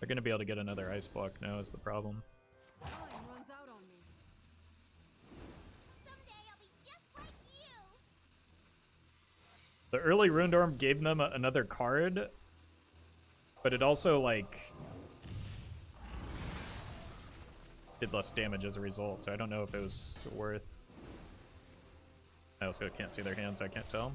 They're gonna be able to get another ice block now is the problem. Time runs out on me. Someday I'll be just like you. The early Ruined Orb gave them another card, but it also, like, did less damage as a result, so I don't know if it was worth. I also can't see their hands, so I can't tell.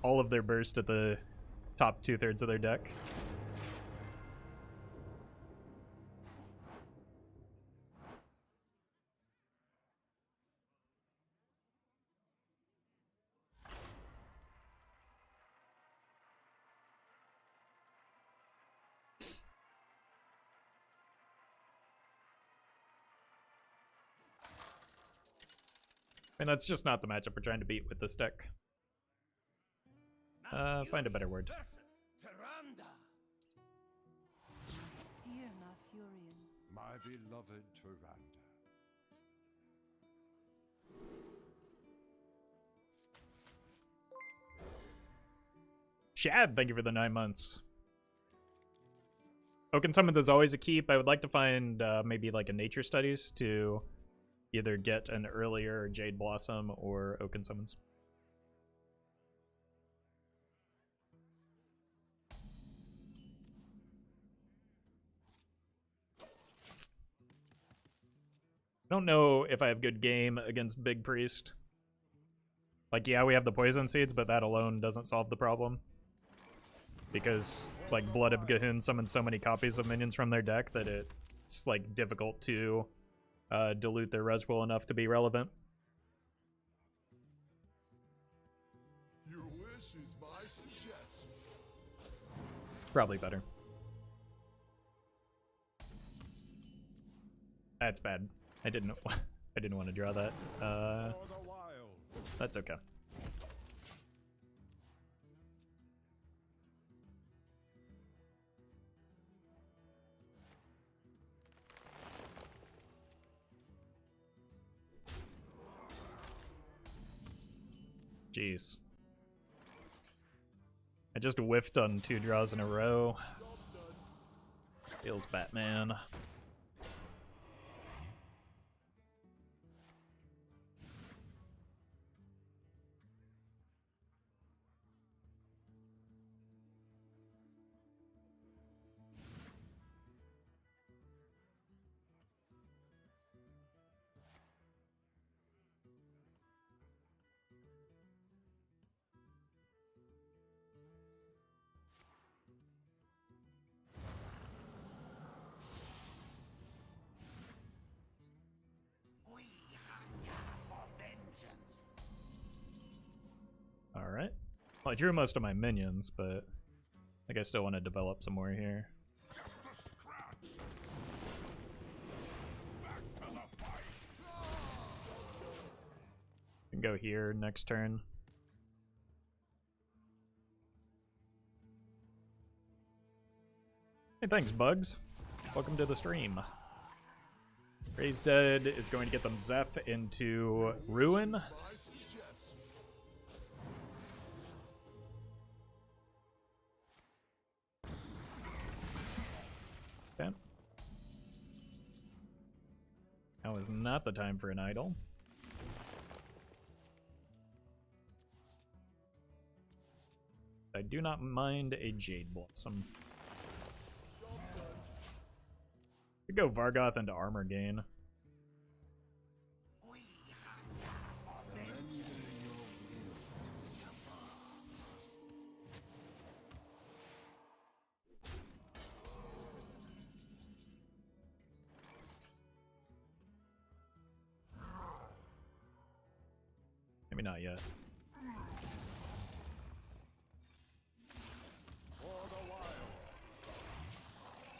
All of their burst at the top 2/3 of their deck. And that's just not the matchup we're trying to beat with this deck. Find a better word. Tyrande. Dear Malfurion. My beloved Tyrande. Shad, thank you for the 9 months. Oaken Summons is always a keep. I would like to find maybe like a Nature Studies to either get an earlier Jade Blossom or Oaken Summons. I don't know if I have good game against Big Priest. Like, yeah, we have the poison seeds, but that alone doesn't solve the problem. Because, like, Blood of Gahun summons so many copies of minions from their deck that it's, like, difficult to dilute their res pool enough to be relevant. Your wish is my suggestion. Probably better. That's bad. I didn't want to draw that. For the wild. That's okay. Jeez. I just whiffed on 2 draws in a row. Feels Batman. Alright. Well, I drew most of my minions, but I think I still want to develop some more here. Can go here next turn. Hey, thanks, Bugs. Welcome to the stream. Raised Dead is going to get them Zeph into Ruin. My suggestion. Okay. Now is not the time for an idol. I do not mind a Jade Blossom. We go Vargoth into armor gain. Maybe not yet.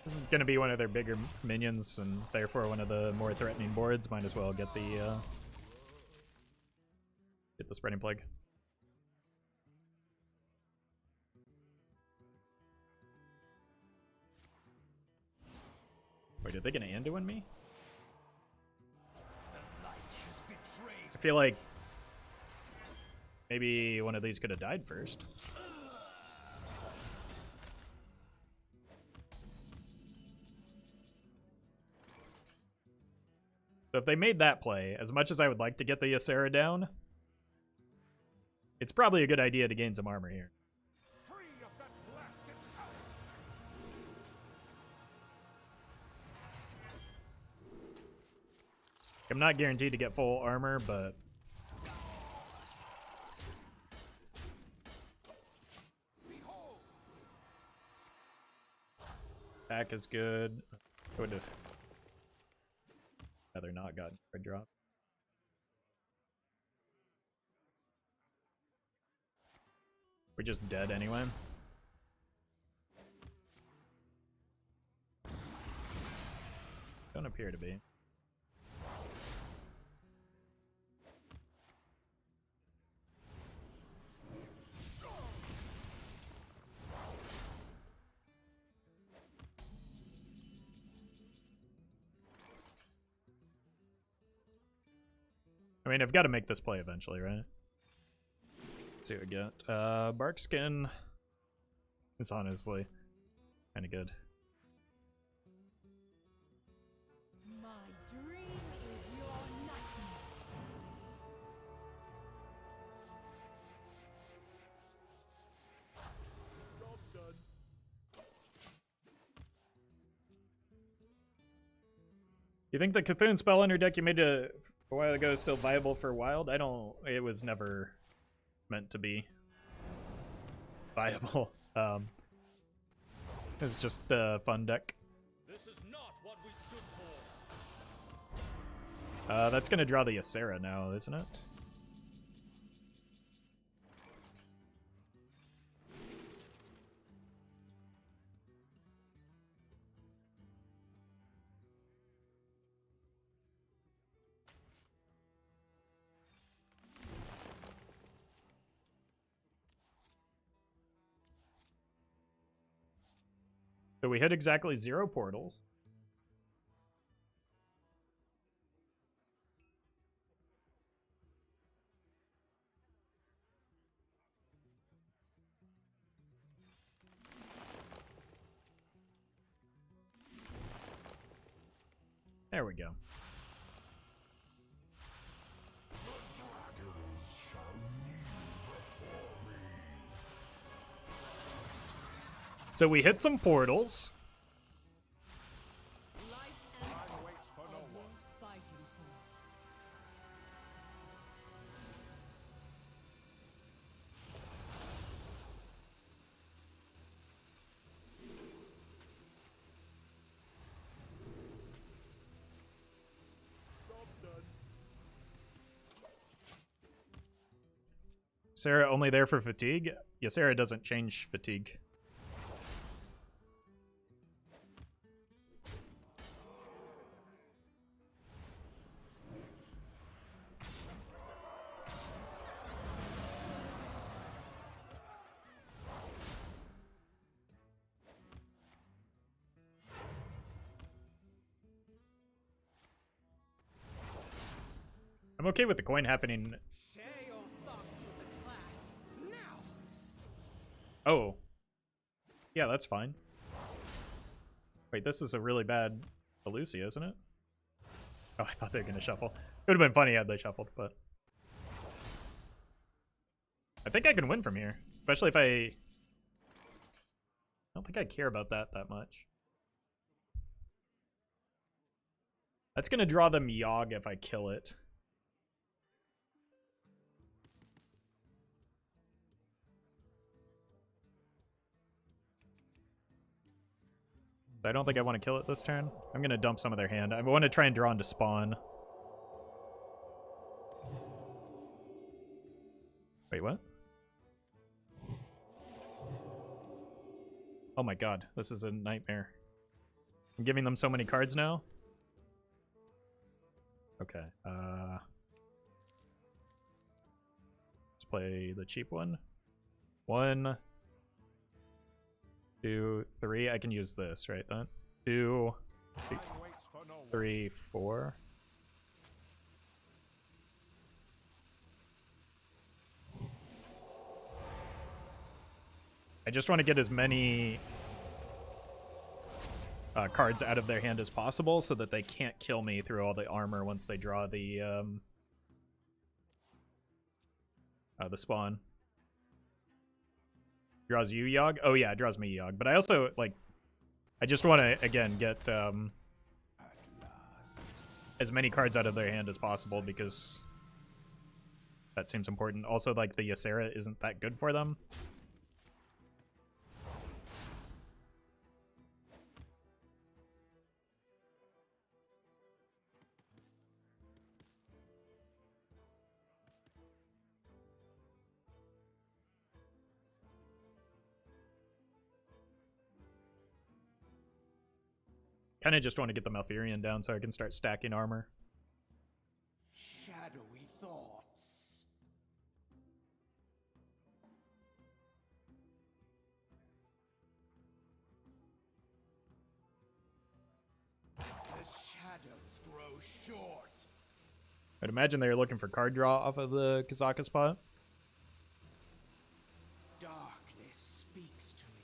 This is going to be one of their bigger minions, and therefore one of the more threatening boards. Might as well get the Spreading Plague. Wait, are they going to Anduin me? I feel like maybe one of these could have died first. So if they made that play, as much as I would like to get the Ysera down, it's probably a good idea to gain some armor here. Free of that blasted tower. I'm not guaranteed to get full armor, but back is good. I would have rather not gotten a drop. We're just dead anyway. Don't appear to be. I mean, I've got to make this play eventually, right? Let's see what we get. Barkskin is honestly kind of good. My dream is your nightmare. You think the Cthulhu spell on your deck you made a while ago is still viable for Wild? I don't. It was never meant to be viable. It's just a fun deck. This is not what we stood for. That's gonna draw the Ysera now, isn't it? So we hit exactly 0 portals. There we go. So we hit some portals. Life and death are worth fighting for. Sarah only there for fatigue? Yeah, Sarah doesn't change fatigue. I'm okay with the coin happening. Share your thoughts with the class now. Oh. Yeah, that's fine. Wait, this is a really bad Elusia, isn't it? Oh, I thought they were going to shuffle. It would have been funny had they shuffled, but... I think I can win from here. Especially if I don't think I care about that much. That's going to draw them Yogg if I kill it. I don't think I want to kill it this turn. I'm going to dump some of their hand. I want to try and draw into spawn. Wait, what? Oh my god, this is a nightmare. I'm giving them so many cards now. Okay, let's play the cheap one. 1, 2, 3. I can use this, right then? 2, 3, 4. I just want to get as many cards out of their hand as possible so that they can't kill me through all the armor once they draw the spawn. Draws you Yogg? Oh yeah, it draws me Yogg. But I also, like, I just want to, again, get as many cards out of their hand as possible because that seems important. Also, like, the Ysera isn't that good for them. Kind of just want to get the Malfurion down so I can start stacking armor. Shadowy thoughts. The shadows grow short. I'd imagine they were looking for card draw off of the Kazaka spot. Darkness speaks to me.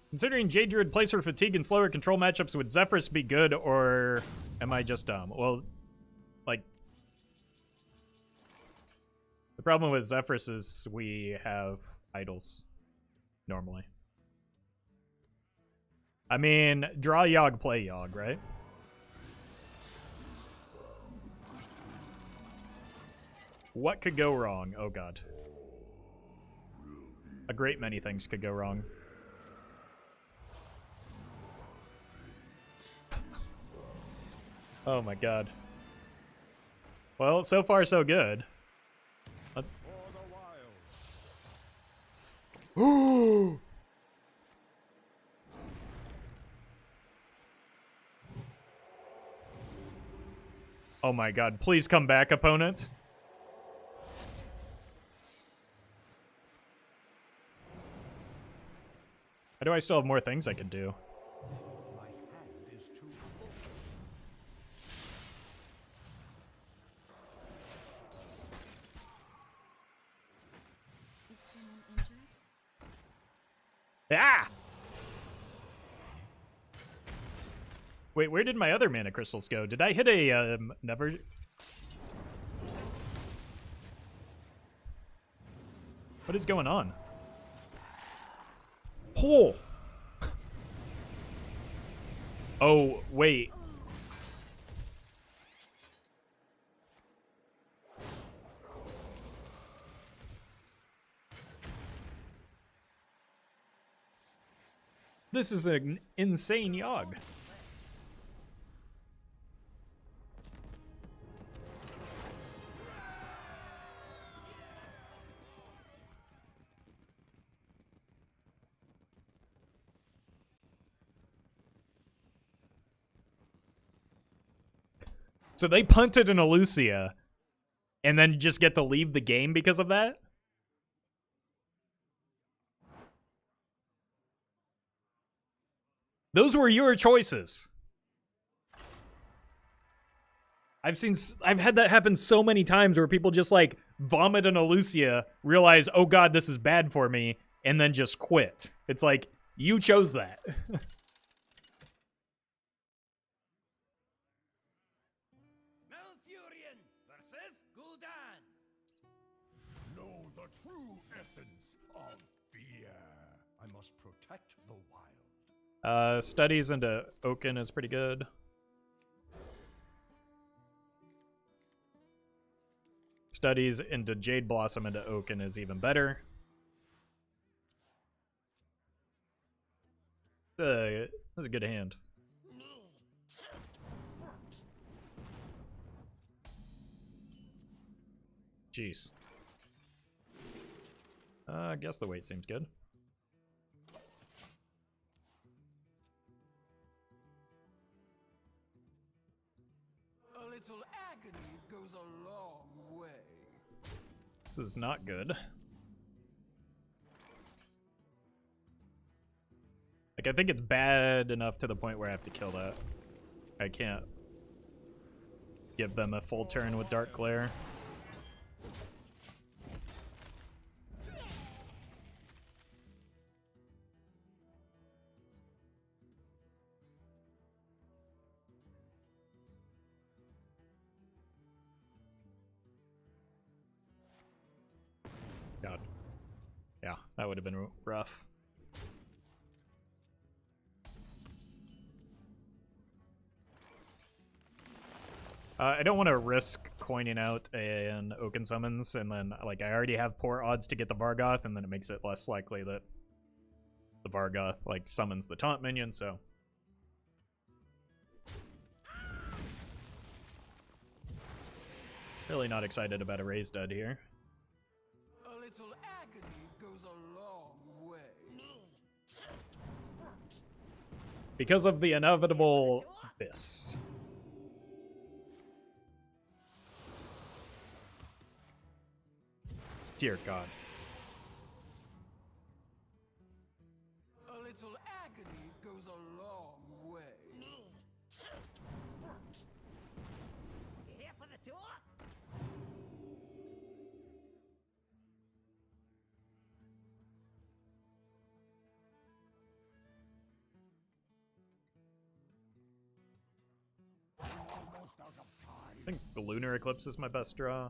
Considering Jade Druid plays for fatigue and slower control matchups, would Zephyrus be good, or am I just dumb? Well, like, the problem with Zephyrus is we have idols. normally. I mean, draw Yogg, play Yogg, right? What could go wrong? Oh god. A great many things could go wrong. Oh my god. Well, so far so good. Ooh! Oh my god, please come back, opponent. Why do I still have more things I could do? My hand is too full. Is someone injured? Ah! Wait, where did my other mana crystals go? Did I hit a never? What is going on? Oh! Oh, wait. This is an insane Yogg. So they punted an Elucia and then just get to leave the game because of that? Those were your choices. I've had that happen so many times where people just like vomit an Elucia, realize, oh god, this is bad for me, and then just quit. It's like, you chose that. Malfurion versus Gul'dan. Know the true essence of fear. I must protect the wild. Studies into Oaken is pretty good. Studies into Jade Blossom into Oaken is even better. That's a good hand. Jeez. I guess the weight seems good. A little agony goes a long way. This is not good. Like, I think it's bad enough to the point where I have to kill that. I can't give them a full turn with Dark Glare. God. Yeah, that would have been rough. I don't want to risk coining out an Oaken Summons, and then, like, I already have poor odds to get the Vargoth, and then it makes it less likely that the Vargoth, like, summons the taunt minion, so. Really not excited about a raise dead here. A little agony goes a long way. Because of the inevitable Abyss. Dear God. A little agony goes a long way. You here for the tour? Almost out of time. I think the Lunar Eclipse is my best draw.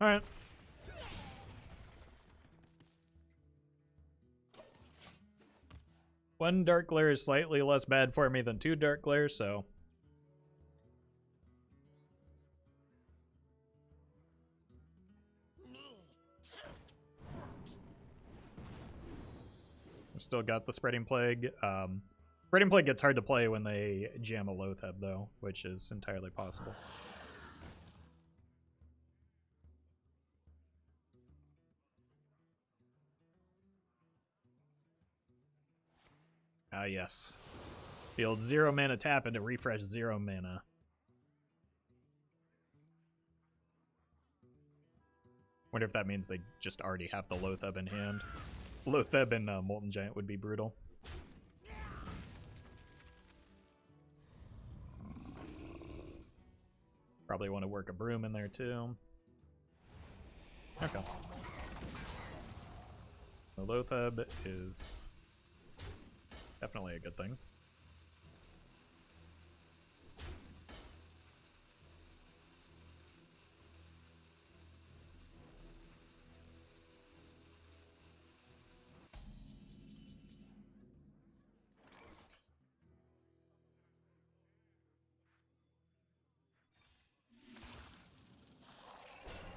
Alright. One Dark Glare is slightly less bad for me than 2 Dark Glares, so... We've still got the Spreading Plague. Spreading Plague gets hard to play when they jam a Loatheb, though, which is entirely possible. Ah, yes. Field 0 mana tap into refresh 0 mana. Wonder if that means they just already have the Loatheb in hand. Loatheb and Molten Giant would be brutal. Probably want to work a Broom in there too. Okay. The Loatheb is definitely a good thing.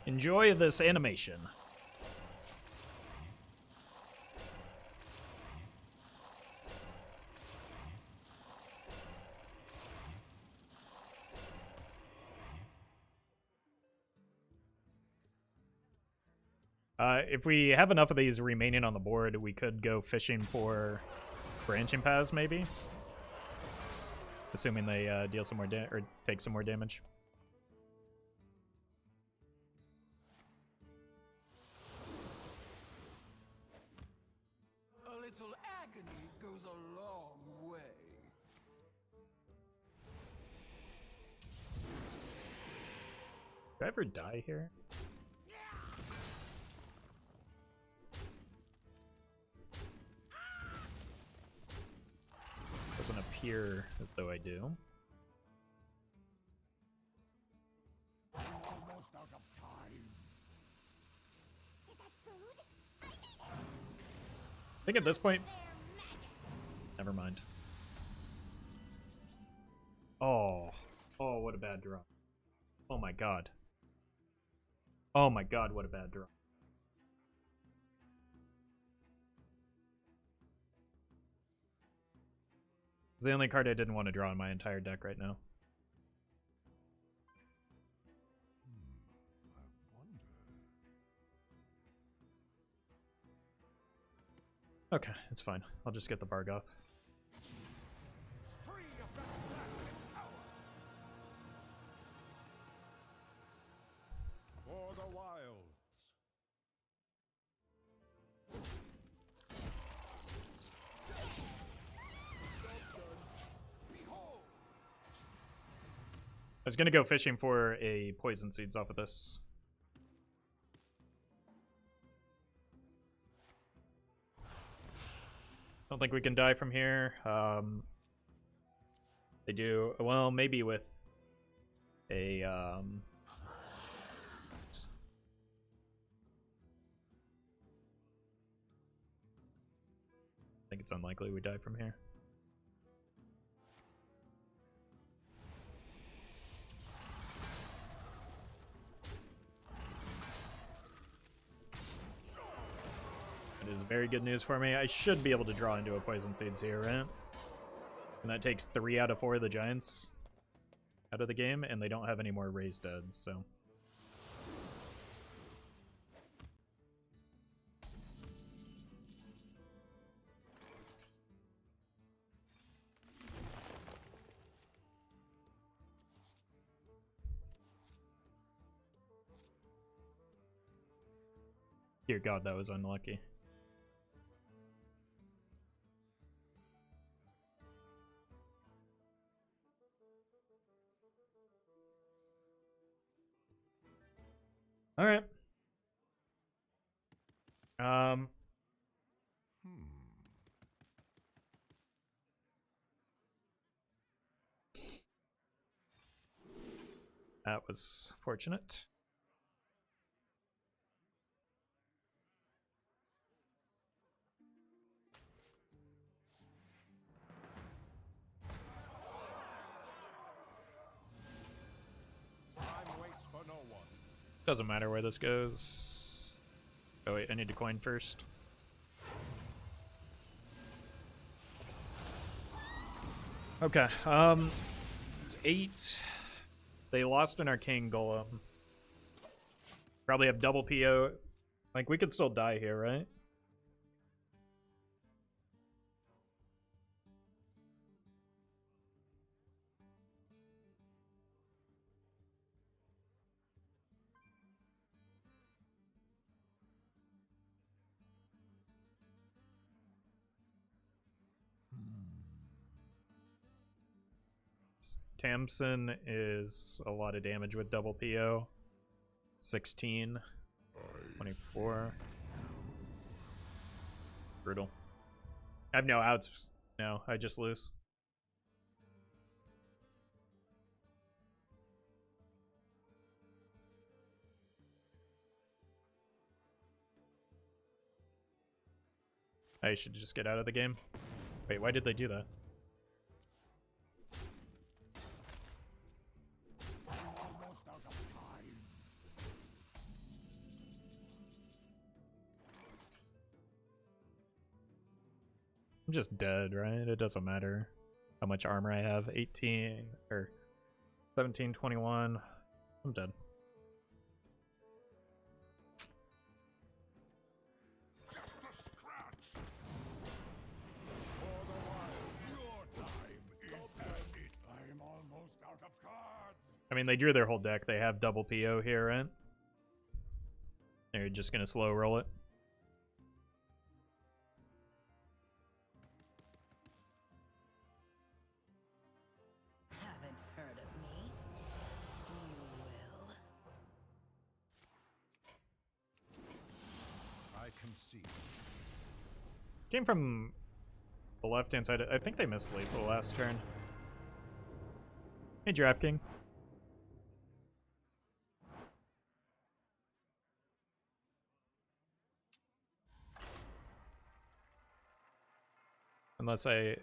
Enjoy this animation. If we have enough of these remaining on the board, we could go fishing for branching paths, maybe. Assuming they deal some more or take some more damage. A little agony goes a long way. Did I ever die here? Doesn't appear as though I do. Almost out of time. Is that food? I think at this point, never mind. Oh, what a bad draw. Oh my god. Oh my god, what a bad draw. It's the only card I didn't want to draw in my entire deck right now. Okay, it's fine. I'll just get the Vargoth. Free of that blasted tower. For the wilds. Behold. I was gonna go fishing for a Poison Seeds off of this. Don't think we can die from here. They do well, maybe with a I think it's unlikely we die from here. It is very good news for me. I should be able to draw into a Poison Seeds here, right? And that takes 3 out of 4 of the Giants out of the game, and they don't have any more Raised Deads, so... Dear God, that was unlucky. All right. That was fortunate. Doesn't matter where this goes. Oh wait, I need to coin first. Okay, it's 8. They lost an Arcane Golem. Probably have double PO. Like, we could still die here, right? Tamsin is a lot of damage with double PO. 16, 24. Brutal. I have no outs. No, I just lose. I should just get out of the game. Wait, why did they do that? Almost out of time. I'm just dead, right? It doesn't matter how much armor I have. 18 or 17, 21. I'm dead. Just a scratch. For the wild, your time is at it. I'm almost out of cards. I mean, they drew their whole deck. They have double PO here, right? They're just gonna slow roll it. Haven't heard of me? You will. I can see. Came from the left-hand side. I think they missed lethal last turn. Hey, Draft King. Unless I...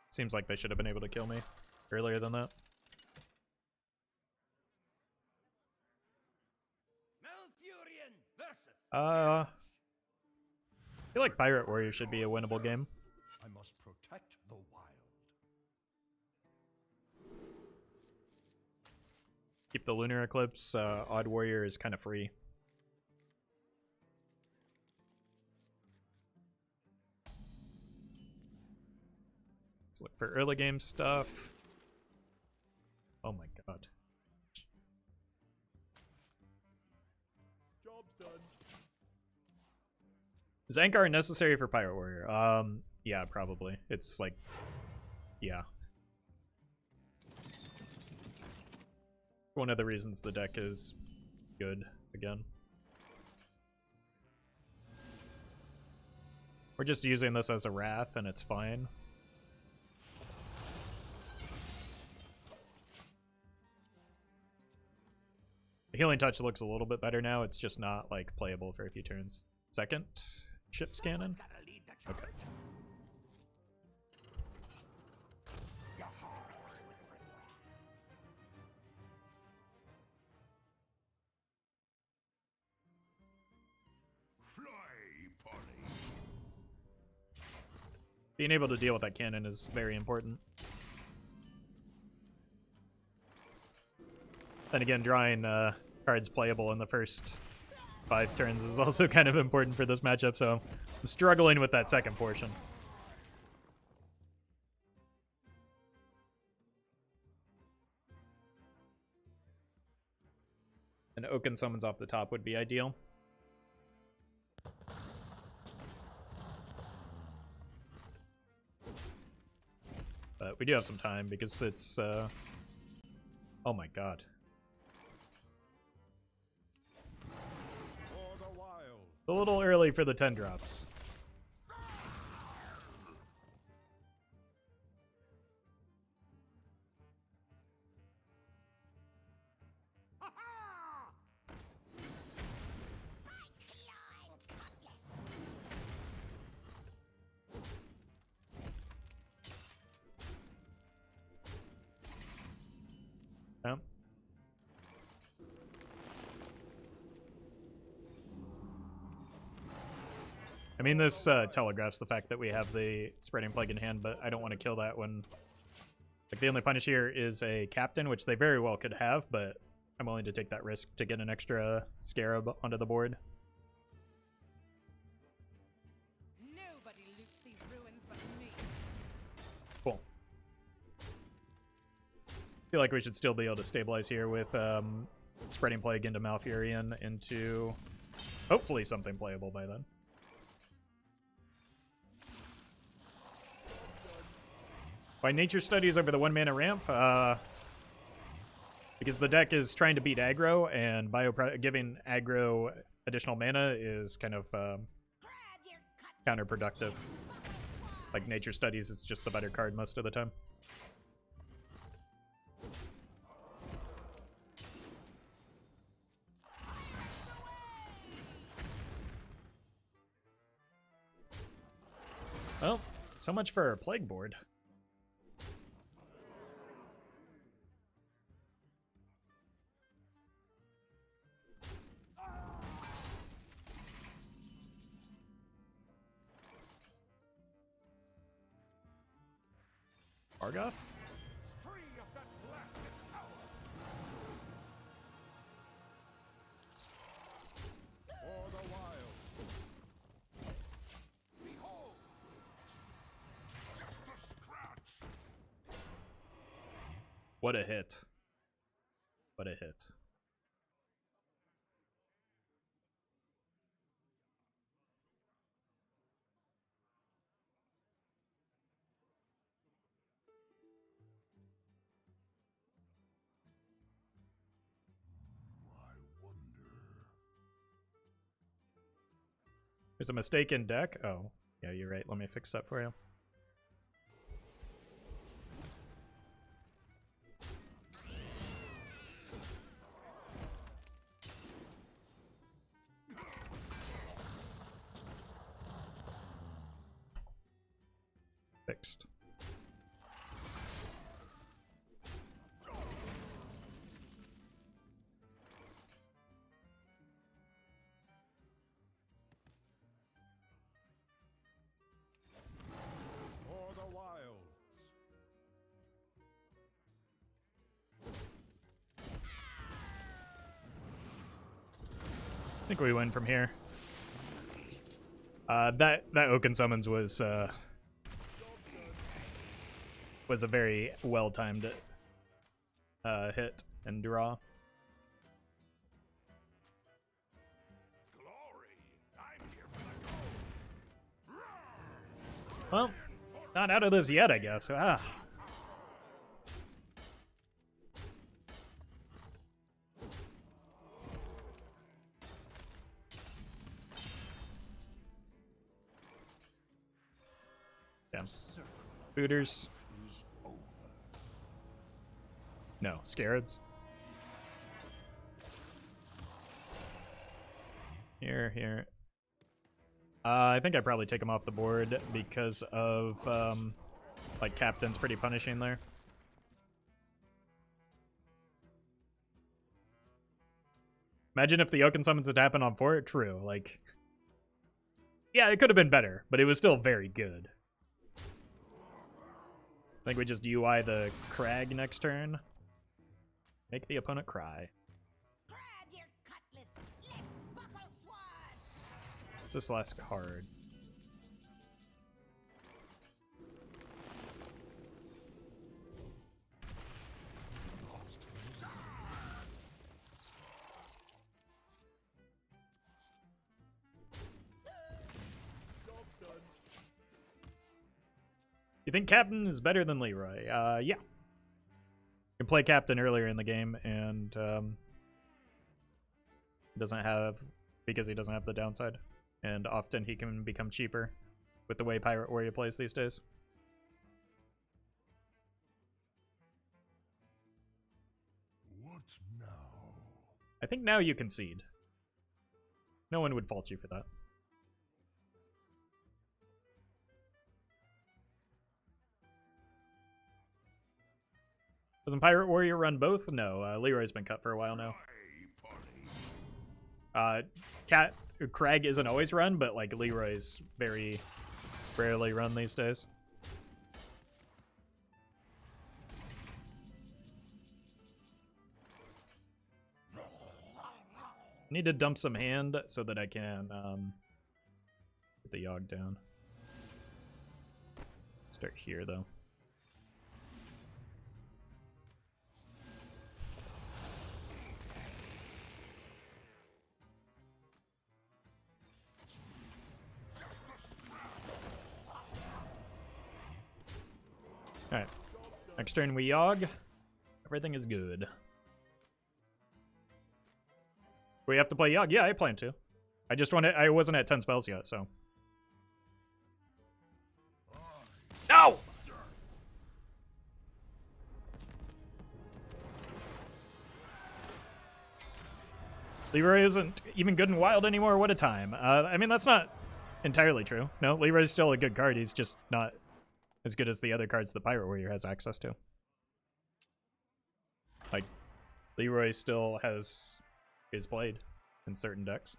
Seems like they should have been able to kill me earlier than that. Malfurion versus. I feel like Pirate Warrior should be a winnable game. I must protect the wild. Keep the Lunar Eclipse. Odd Warrior is kind of free. Let's look for early game stuff. Oh my god. Job's done. Is Ankar necessary for Pirate Warrior? Yeah, probably. It's like, yeah. One of the reasons the deck is good again. We're just using this as a Wrath and it's fine. The Healing Touch looks a little bit better now. It's just not like playable for a few turns. Second, Ship's Cannon. Gotta lead the Okay. charge. Fly, Polly. Being able to deal with that cannon is very important. Then again, drawing cards playable in the first 5 turns is also kind of important for this matchup, so I'm struggling with that second portion. An Oaken summons off the top would be ideal. But we do have some time because it's, oh my god. For the wild. A little early for the 10 drops. Yeah. I mean, this telegraphs the fact that we have the Spreading Plague in hand, but I don't want to kill that when... Like, the only punish here is a Captain, which they very well could have, but I'm willing to take that risk to get an extra Scarab onto the board. Nobody loots these ruins but me. Cool. Feel like we should still be able to stabilize here with Spreading Plague into Malfurion into hopefully something playable by then. Why Nature Studies over the 1-mana ramp? Because the deck is trying to beat aggro, and giving aggro additional mana is kind of counterproductive. Like Nature Studies is just the better card most of the time. Well, so much for our Plague board. Argoth? Free of that blasted tower. For the wild. Behold. Just a scratch. What a hit. What a hit. I wonder. There's a mistake in deck. Oh, yeah, you're right. Let me fix that for you. Fixed. For the wilds. I think we win from here. That Oaken Summons was a very well-timed hit and draw. Glory. I'm here for the gold. Well, not out of this yet, I guess. Ah. Damn. Booters. No, Scarabs. Here. I think I'd probably take him off the board because of, like, Captain's pretty punishing there. Imagine if the Oaken Summons had happened on 4. True, like... Yeah, it could have been better, but it was still very good. I think we just UI the Crag next turn. Make the opponent cry. Grab your cutlass. Let's buckle swash. What's this last card? You think Captain is better than Leroy? Yeah. You can play Captain earlier in the game, and doesn't have, because he doesn't have the downside, and often he can become cheaper with the way Pirate Warrior plays these days. What now? I think now you concede. No one would fault you for that. Doesn't Pirate Warrior run both? No, Leroy's been cut for a while now. Crag isn't always run, but like Leroy's very rarely run these days. Need to dump some hand so that I can get the Yogg down. Start here though. Alright. Next turn we Yogg. Everything is good. We have to play Yogg? Yeah, I plan to. I wasn't at 10 spells yet, so. No! Leroy isn't even good in Wild anymore. What a time. I mean, that's not entirely true. No, Leroy's still a good card. He's just not as good as the other cards the Pirate Warrior has access to. Like, Leroy still is played in certain decks.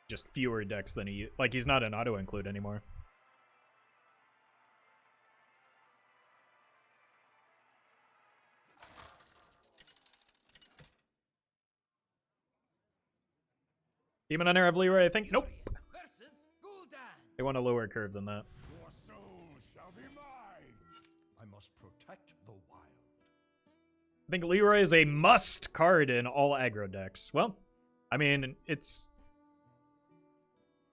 Just fewer decks than he's not an auto include anymore. Demon Hunter of Leroy, I think. Nope. Versus Gul'dan. They want a lower curve than that. Your soul shall be mine. I must protect the wild. I think Leroy is a must card in all aggro decks. Well, I mean, it's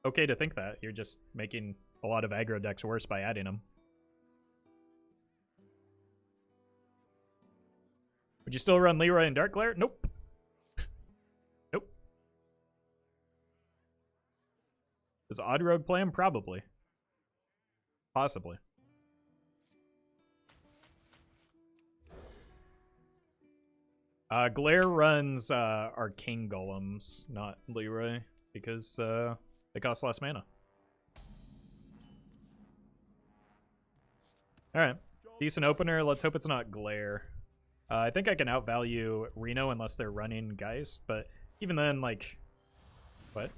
okay to think that. You're just making a lot of aggro decks worse by adding them. Would you still run Leroy in Dark Glare? Nope. Nope. Does Odd Road play him? Probably. Possibly. Glare runs Arcane Golems, not Leroy, because they cost less mana. Alright. Decent opener. Let's hope it's not Glare. I think I can outvalue Reno unless they're running Geist, but even then, like... What?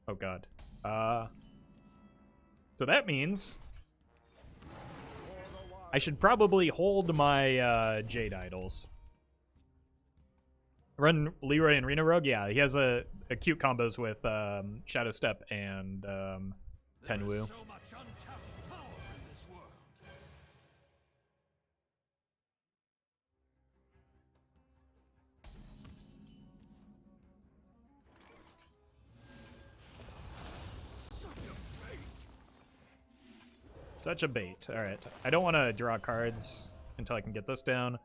Oh god. So that means... I should probably hold my Jade Idols. Run Leroy and Reno Rogue? Yeah, he has a cute combos with Shadow Step and Tenwu. So much untapped power in this world. Such a bait. Alright. I don't want to draw cards until I can get this down.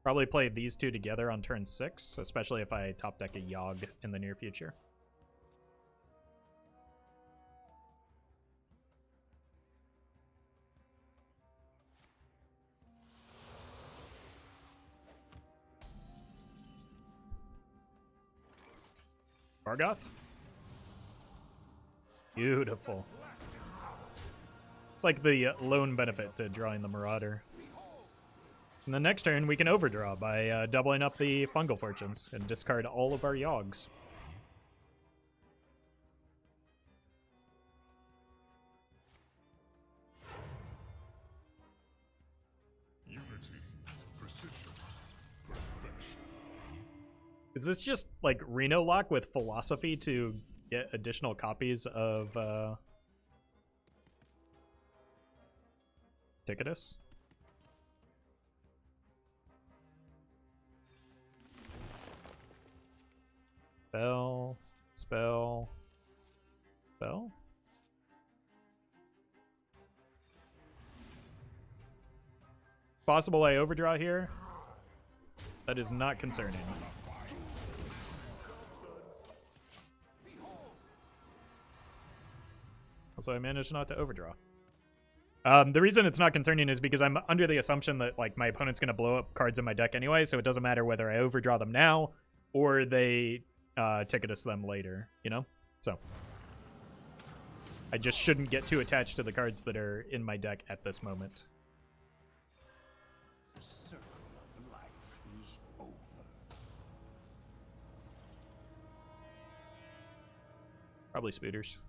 Probably play these two together on turn 6, especially if I top deck a Yogg in the near future. Bargoth? Beautiful. It's like the lone benefit to drawing the Marauder. And the next turn, we can overdraw by doubling up the Fungal Fortunes and discard all of our Yoggs. Unity, precision, perfection. Is this just like Reno lock with Philosophy to get additional copies of Ticketus? Spell, spell, spell? Possible I overdraw here? That is not concerning. Also, I managed not to overdraw. The reason it's not concerning is because I'm under the assumption that like my opponent's going to blow up cards in my deck anyway, so it doesn't matter whether I overdraw them now or they Ticketus them later, you know? So I just shouldn't get too attached to the cards that are in my deck at this moment. Probably Spooters.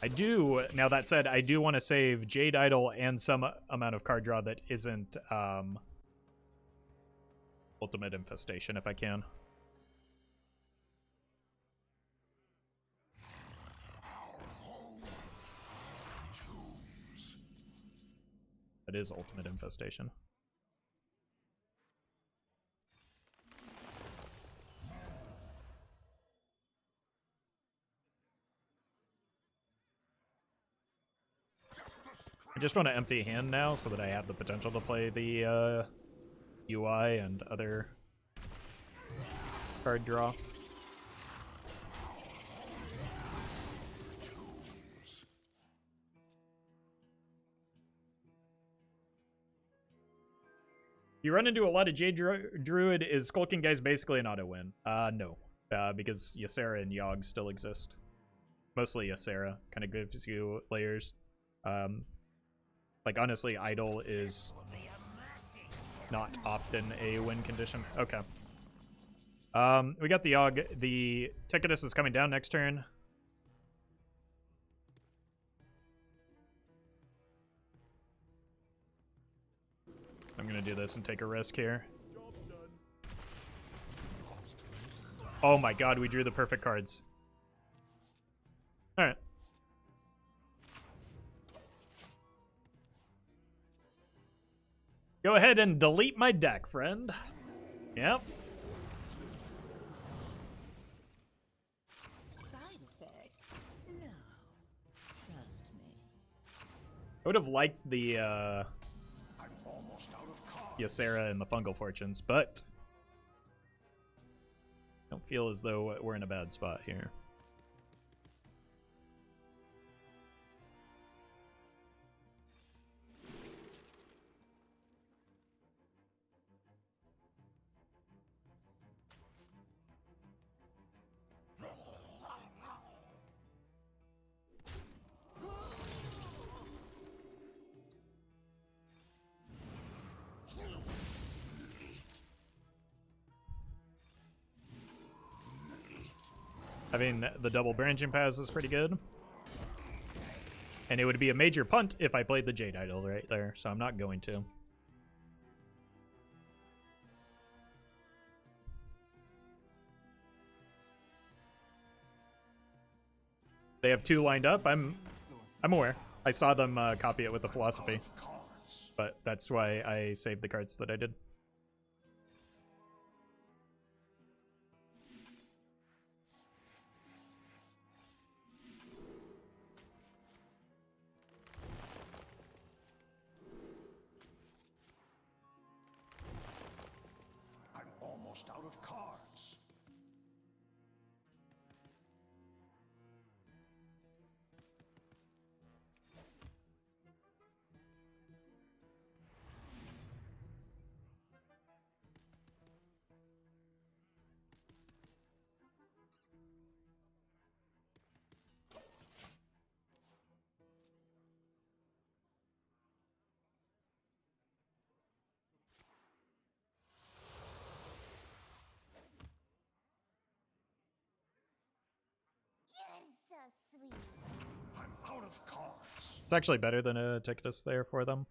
I do, now that said, I do want to save Jade Idol and some amount of card draw that isn't Ultimate Infestation if I can. That is Ultimate Infestation. I just want to empty hand now so that I have the potential to play the UI and other card draw. You run into a lot of Jade Druid. Is Skulking Guys basically an auto-win? No. Because Ysera and Yogg still exist. Mostly Ysera. Kind of gives you layers. Like, honestly, Idol is not often a win condition. Okay. We got the Yogg. The Ticketus is coming down next turn. I'm gonna do this and take a risk here. Oh my god, we drew the perfect cards. Alright. Go ahead and delete my deck, friend. Yep. Side effects? No. Trust me. I would have liked the Ysera and the Fungal Fortunes, but I don't feel as though we're in a bad spot here. Having the double branching paths is pretty good. And it would be a major punt if I played the Jade Idol right there, so I'm not going to. They have two lined up. I'm aware. I saw them copy it with the philosophy. But that's why I saved the cards that I did. Almost out of cards. You're so sweet. I'm out of cards. It's actually better than a Ticketus there for them.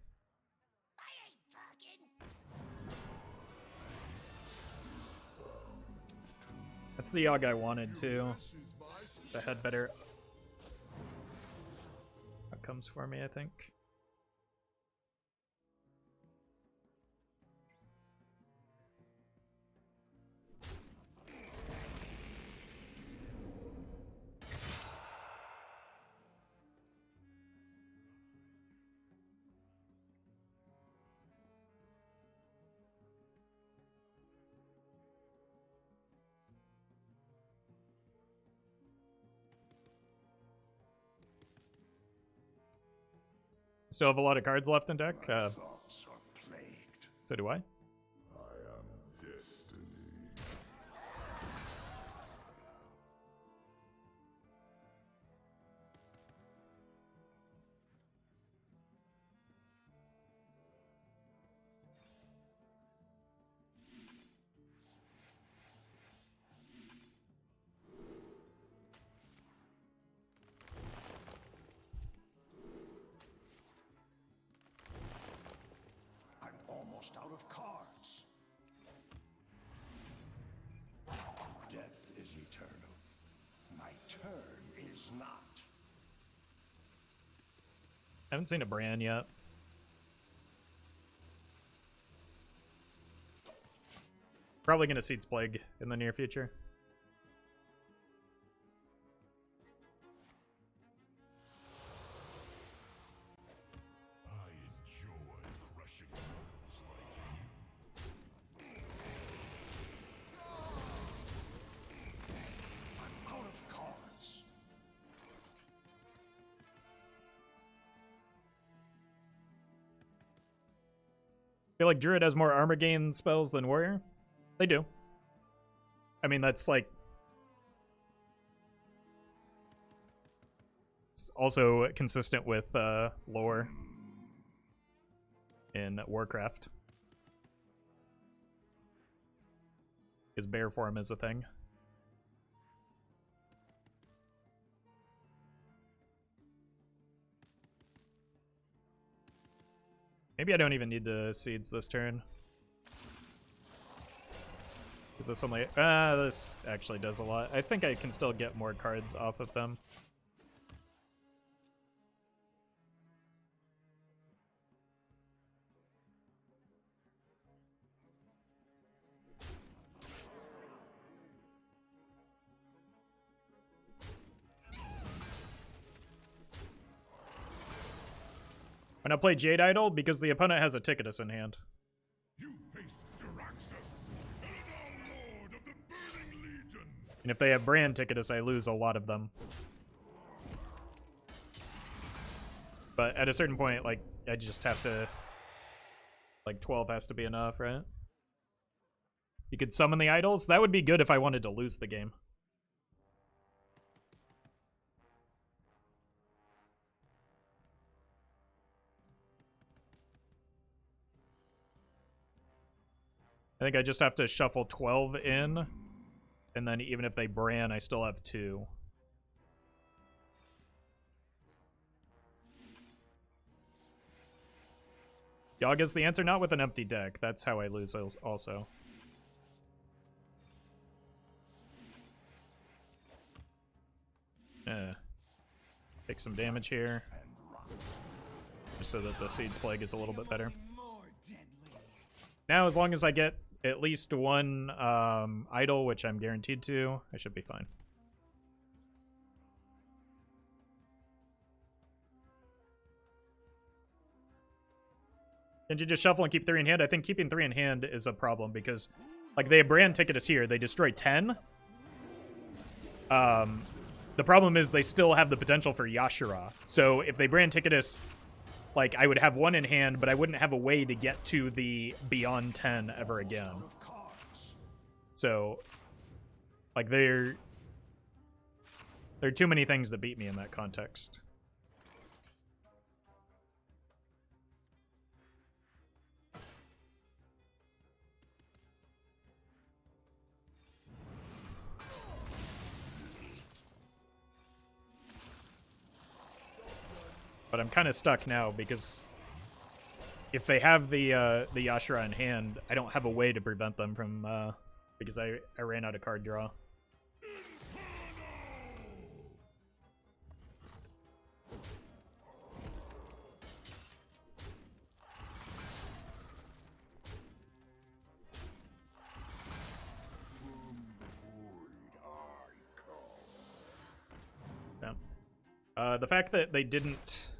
I ain't talking. That's the Yogg I wanted too. That had better outcomes for me, I think. Still have a lot of cards left in deck. Thoughts are plagued. So do I. I am destiny. almost out of cards. Death is eternal. My turn is not. I haven't seen a Bran yet. Probably gonna Seeds Plague in the near future. I enjoy crushing mortals like you. I'm out of cards. I feel like Druid has more armor gain spells than Warrior. They do. I mean, that's like... It's also consistent with lore in Warcraft. His bear form is a thing. Maybe I don't even need to Seeds this turn. Is this only... this actually does a lot. I think I can still get more cards off of them. When I play Jade Idol, because the opponent has a Ticketus in hand. You face Jaraxxus, Eldar Lord of the Burning Legion. And if they have Brand Ticketus, I lose a lot of them. But at a certain point, like, I just have to... Like, 12 has to be enough, right? You could summon the idols? That would be good if I wanted to lose the game. I think I just have to shuffle 12 in, and then even if they Bran, I still have 2. Yaga's the answer, not with an empty deck. That's how I lose also. Take some damage here, just so that the Seeds Plague is a little bit better. More deadly. Now, as long as I get at least one idol, which I'm guaranteed to, I should be fine. Can you just shuffle and keep 3 in hand? I think keeping 3 in hand is a problem because, like, they have Brand Ticketus here. They destroy 10. The problem is they still have the potential for Yashara. So if they Brand Ticketus, like, I would have 1 in hand, but I wouldn't have a way to get to the beyond 10 ever again. So, like, there are too many things that beat me in that context. But I'm kind of stuck now because if they have the Yashara in hand, I don't have a way to prevent them from because I ran out of card draw. Yeah. The fact that they didn't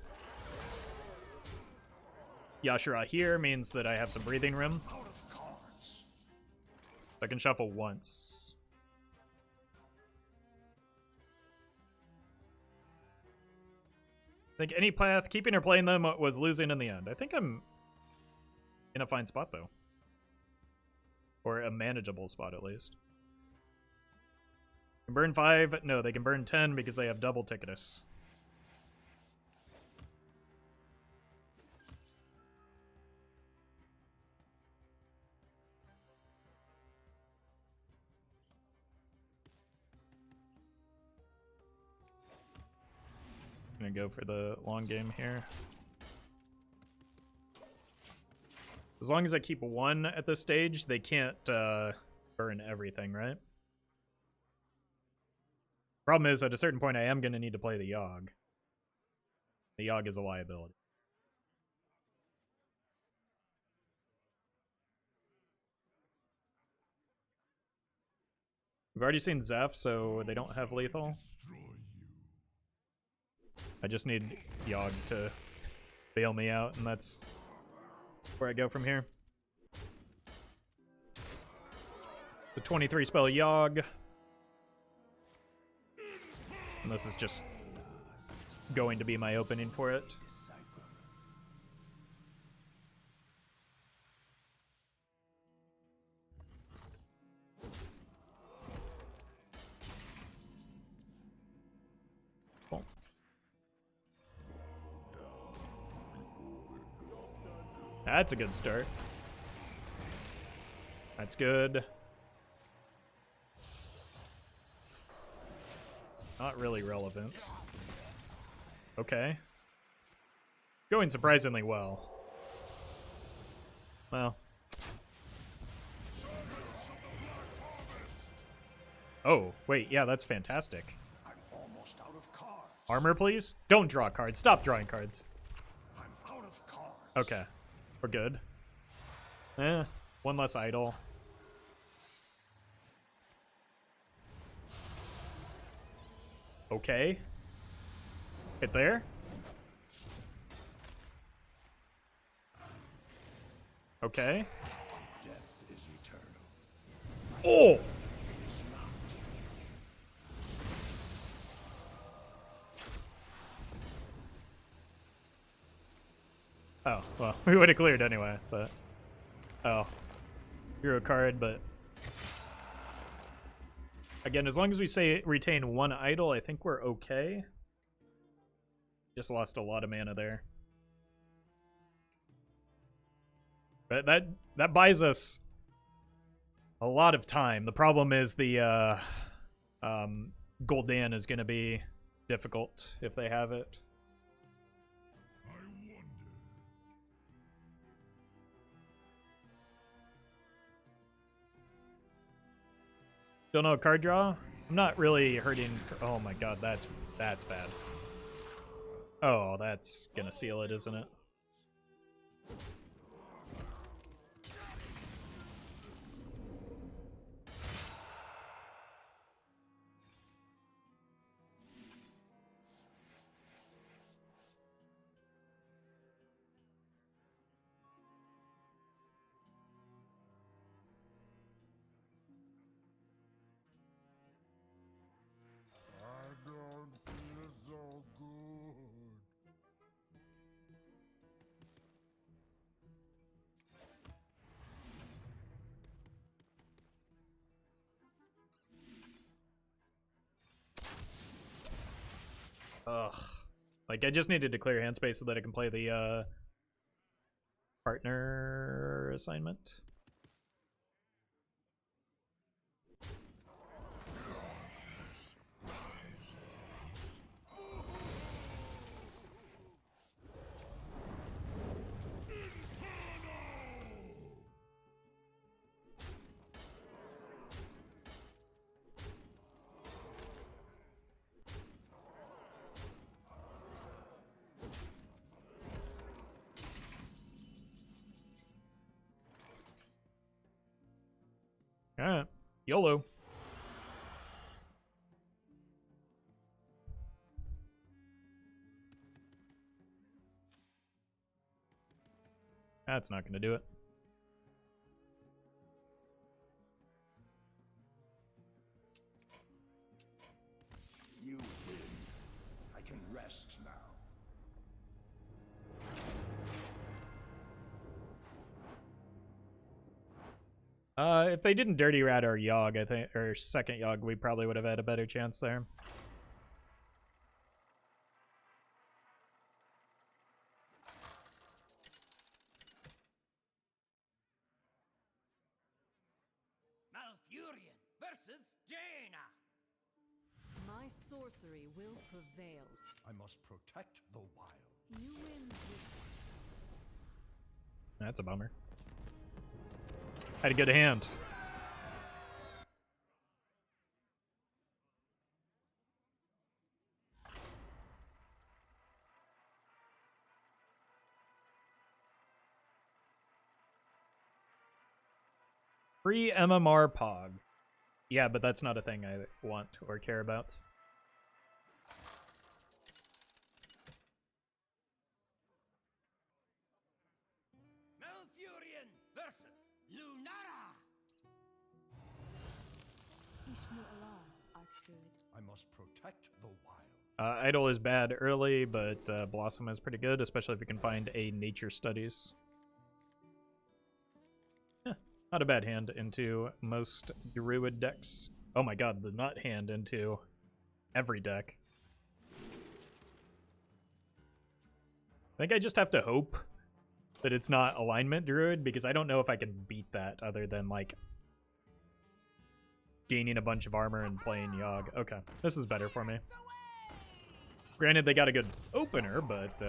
Yashara here means that I have some breathing room. I can shuffle once. I think any path, keeping or playing them, was losing in the end. I think I'm in a fine spot, though. Or a manageable spot, at least. Can burn 5? No, they can burn 10 because they have double Ticketus. I'm gonna go for the long game here. As long as I keep one at this stage, they can't burn everything, right? Problem is, at a certain point, I am going to need to play the Yogg. The Yogg is a liability. We've already seen Zeph, so they don't have lethal. I just need Yogg to bail me out, and that's where I go from here. The 23 spell Yogg. And this is just going to be my opening for it. Cool. That's a good start. That's good. It's not really relevant. Okay. Going surprisingly well. Well. Oh, wait, yeah, that's fantastic. I'm almost out of cards. Armor, please? Don't draw cards. Stop drawing cards. I'm out of cards. Okay. We're good. One less idol. Okay. Hit there. Okay. Death is eternal. Oh! Oh, well, we would have cleared anyway, but... Oh. Drew a card, but... Again, as long as we say retain one idol, I think we're okay. Just lost a lot of mana there. But that buys us a lot of time. The problem is the Gul'dan is going to be difficult if they have it. Still no card draw? I'm not really hurting for, oh my god, that's bad. Oh, that's gonna seal it, isn't it? I don't feel so good. Ugh. Like, I just needed to clear hand space so that I can play the partner assignment. Alright. YOLO. That's not gonna do it. You win. I can rest now. If they didn't dirty rat our Yogg, I think, or second Yogg, we probably would have had a better chance there. Malfurion versus Jaina. My sorcery will prevail. I must protect the wild. You win this one. That's a bummer. Had a good hand. Free MMR Pog. Yeah, but that's not a thing I want or care about. Malfurion versus Lunara. Ishnu Allah, Archdruid. I must protect the wild. Idol is bad early, but Blossom is pretty good, especially if you can find a Nature Studies. Not a bad hand into most Druid decks. Oh my god, the nut hand into every deck. I think I just have to hope that it's not Alignment Druid, because I don't know if I can beat that other than, like, gaining a bunch of armor and playing Yogg. Okay, this is better for me. Granted, they got a good opener, but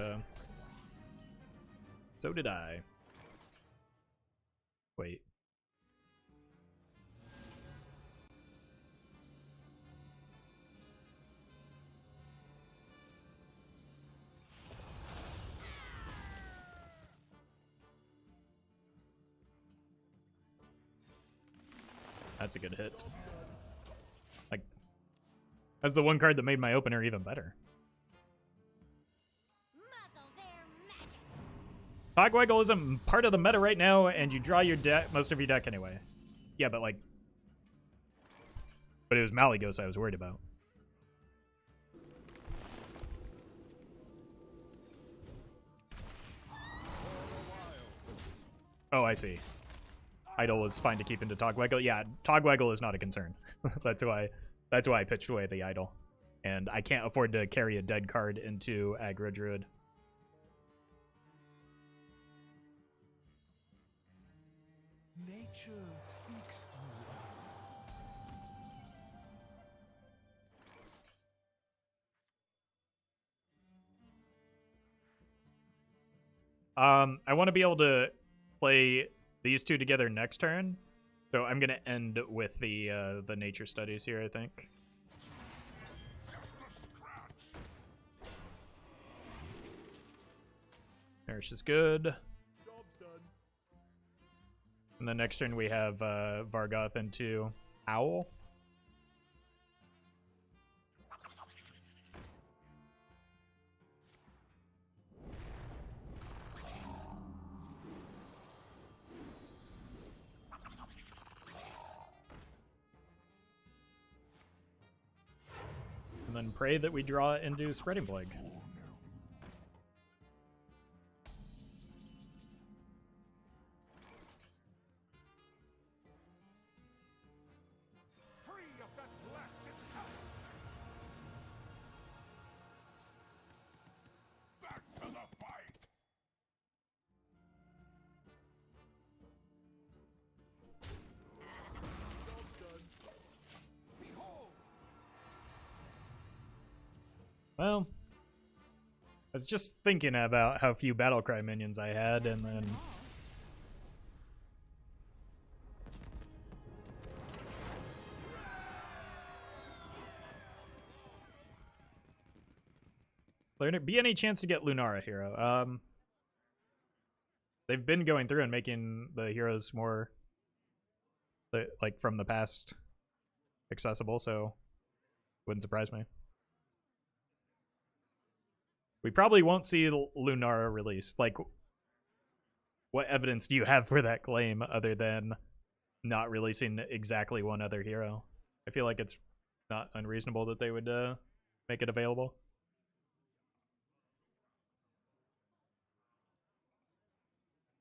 so did I. Wait. That's a good hit. Like, that's the one card that made my opener even better. Muzzle their magic. Cogwaggle isn't part of the meta right now, and you draw your deck, most of your deck anyway. Yeah, but like, but it was Malygos I was worried about. Oh, I see. Idol was fine to keep into Togwaggle. Yeah, Togwaggle is not a concern. That's why I pitched away the Idol. And I can't afford to carry a dead card into Aggro Druid. Nature speaks through us. I want to be able to play these two together next turn, so I'm gonna end with the Nature Studies here, I think. Nourish is good. And then next turn we have Vargoth into Owl. And then pray that we draw into Spreading Plague. Free of that blasted tower. Back to the fight. Behold. Well, I was just thinking about how few Battlecry minions I had, and then will there be any chance to get Lunara hero? They've been going through and making the heroes more, like, from the past accessible, so wouldn't surprise me. We probably won't see Lunara released. Like, what evidence do you have for that claim other than not releasing exactly one other hero? I feel like it's not unreasonable that they would make it available.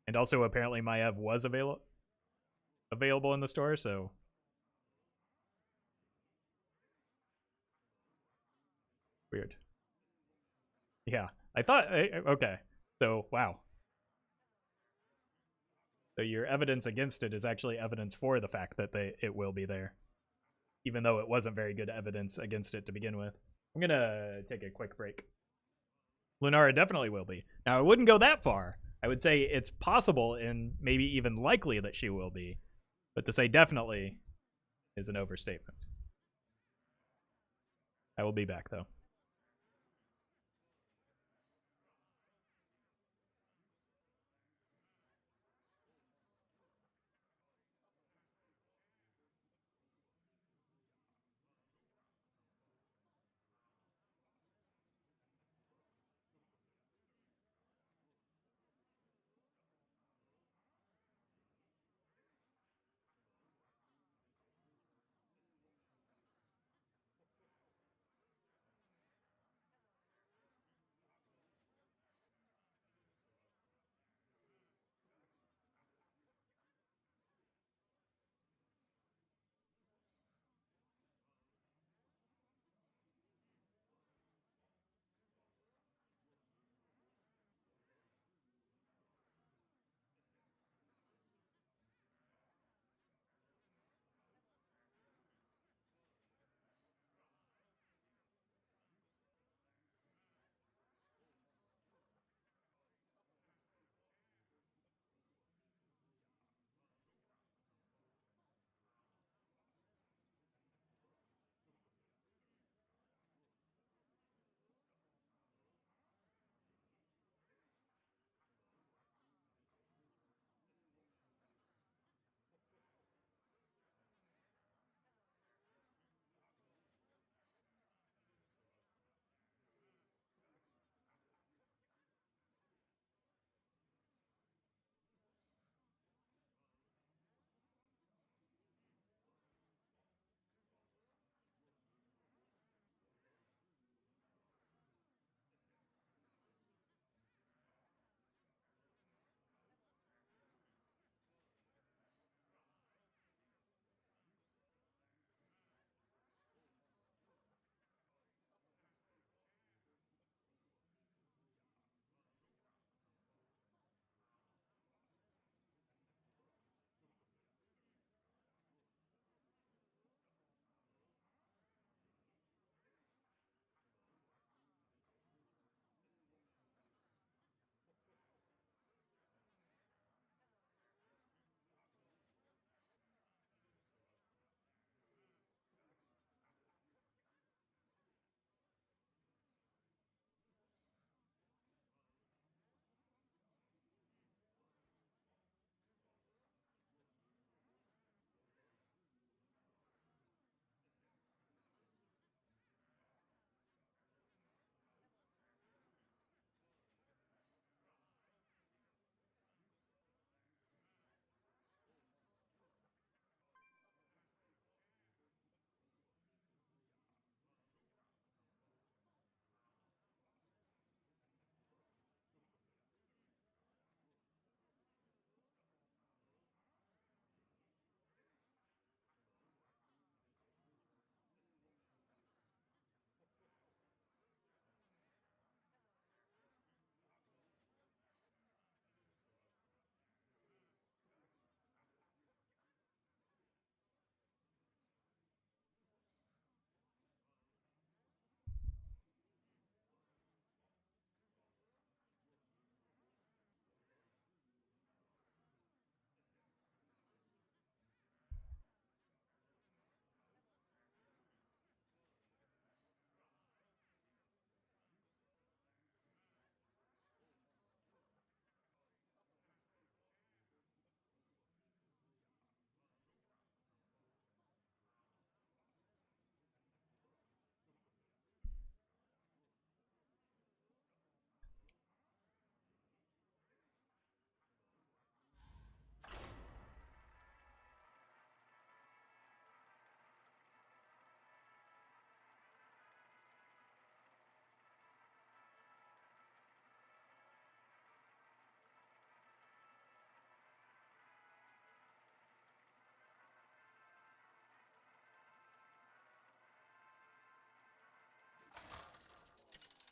And also, apparently, Maiev was available in the store, so weird. Yeah, I thought, okay, so, wow. So your evidence against it is actually evidence for the fact that it will be there, even though it wasn't very good evidence against it to begin with. I'm gonna take a quick break. Lunara definitely will be. Now, I wouldn't go that far. I would say it's possible and maybe even likely that she will be, But to say definitely is an overstatement. I will be back, though.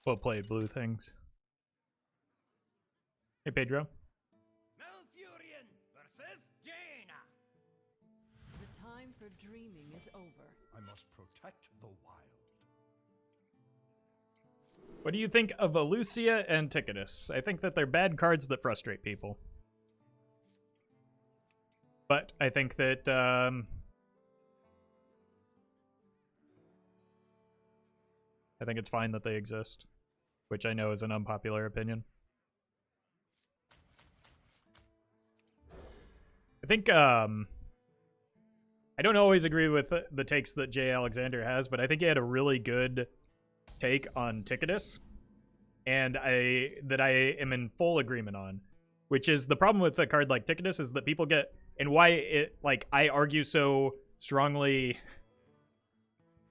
We'll play blue things. Hey, Pedro. Malfurion versus Jaina. The time for dreaming is over. I must protect the wild. What do you think of Alucia and Ticketus? I think that they're bad cards that frustrate people. But I think that I think it's fine that they exist, which I know is an unpopular opinion. I think I don't always agree with the takes that Jay Alexander has, but I think he had a really good take on Ticketus, and I am in full agreement on, which is the problem with a card like Ticketus is that people get, and why it, like, I argue so strongly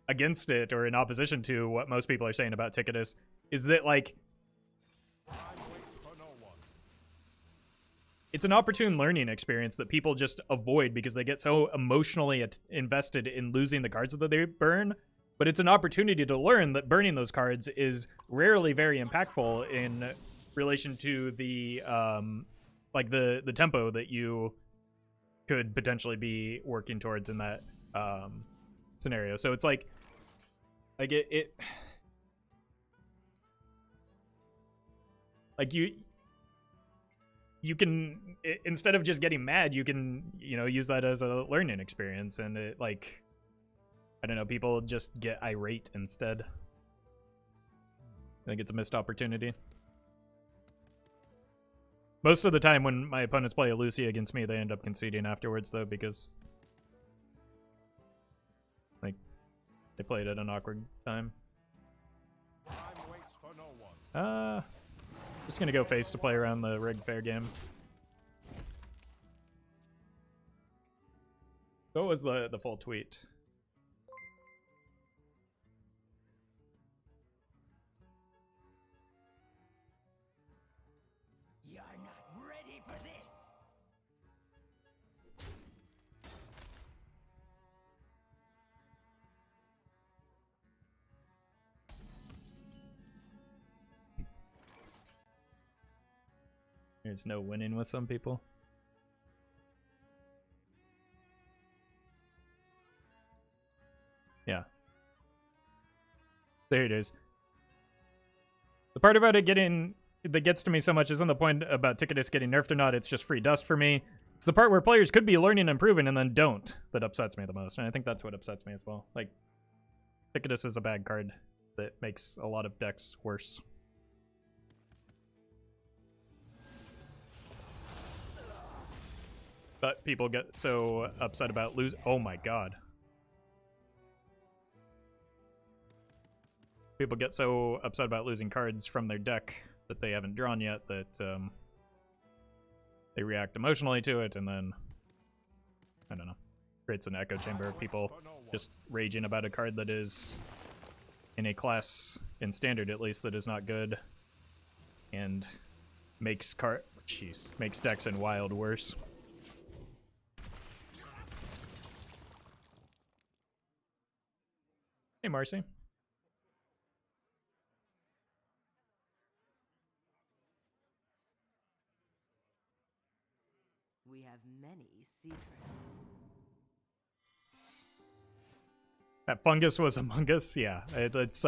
against it or in opposition to what most people are saying about Ticketus, is that, like, it's an opportune learning experience that people just avoid because they get so emotionally invested in losing the cards that they burn. But it's an opportunity to learn that burning those cards is rarely very impactful in relation to the like the tempo that you could potentially be working towards in that scenario. So it's like it like you can, instead of just getting mad, you can, you know, use that as a learning experience, and it, like, I don't know, people just get irate instead. I think it's a missed opportunity. Most of the time when my opponents play a Lucy against me, they end up conceding afterwards, though, because, like, they played at an awkward time. Just gonna go face to play around the rigged fair game. What was the full tweet? You're not ready for this. There's no winning with some people. Yeah. There it is. The part about it that gets to me so much isn't the point about Ticketus getting nerfed or not, it's just free dust for me. It's the part where players could be learning and improving and then don't that upsets me the most. And I think that's what upsets me as well. Like, Ticketus is a bad card that makes a lot of decks worse. But people get so upset about losing. Oh my god. People get so upset about losing cards from their deck that they haven't drawn yet that they react emotionally to it, and then, I don't know, creates an echo chamber of people just raging about a card that is in a class, in standard at least, that is not good, and makes decks in wild worse. Hey, Marcy. We have many secrets. That fungus was Among Us? Yeah, it's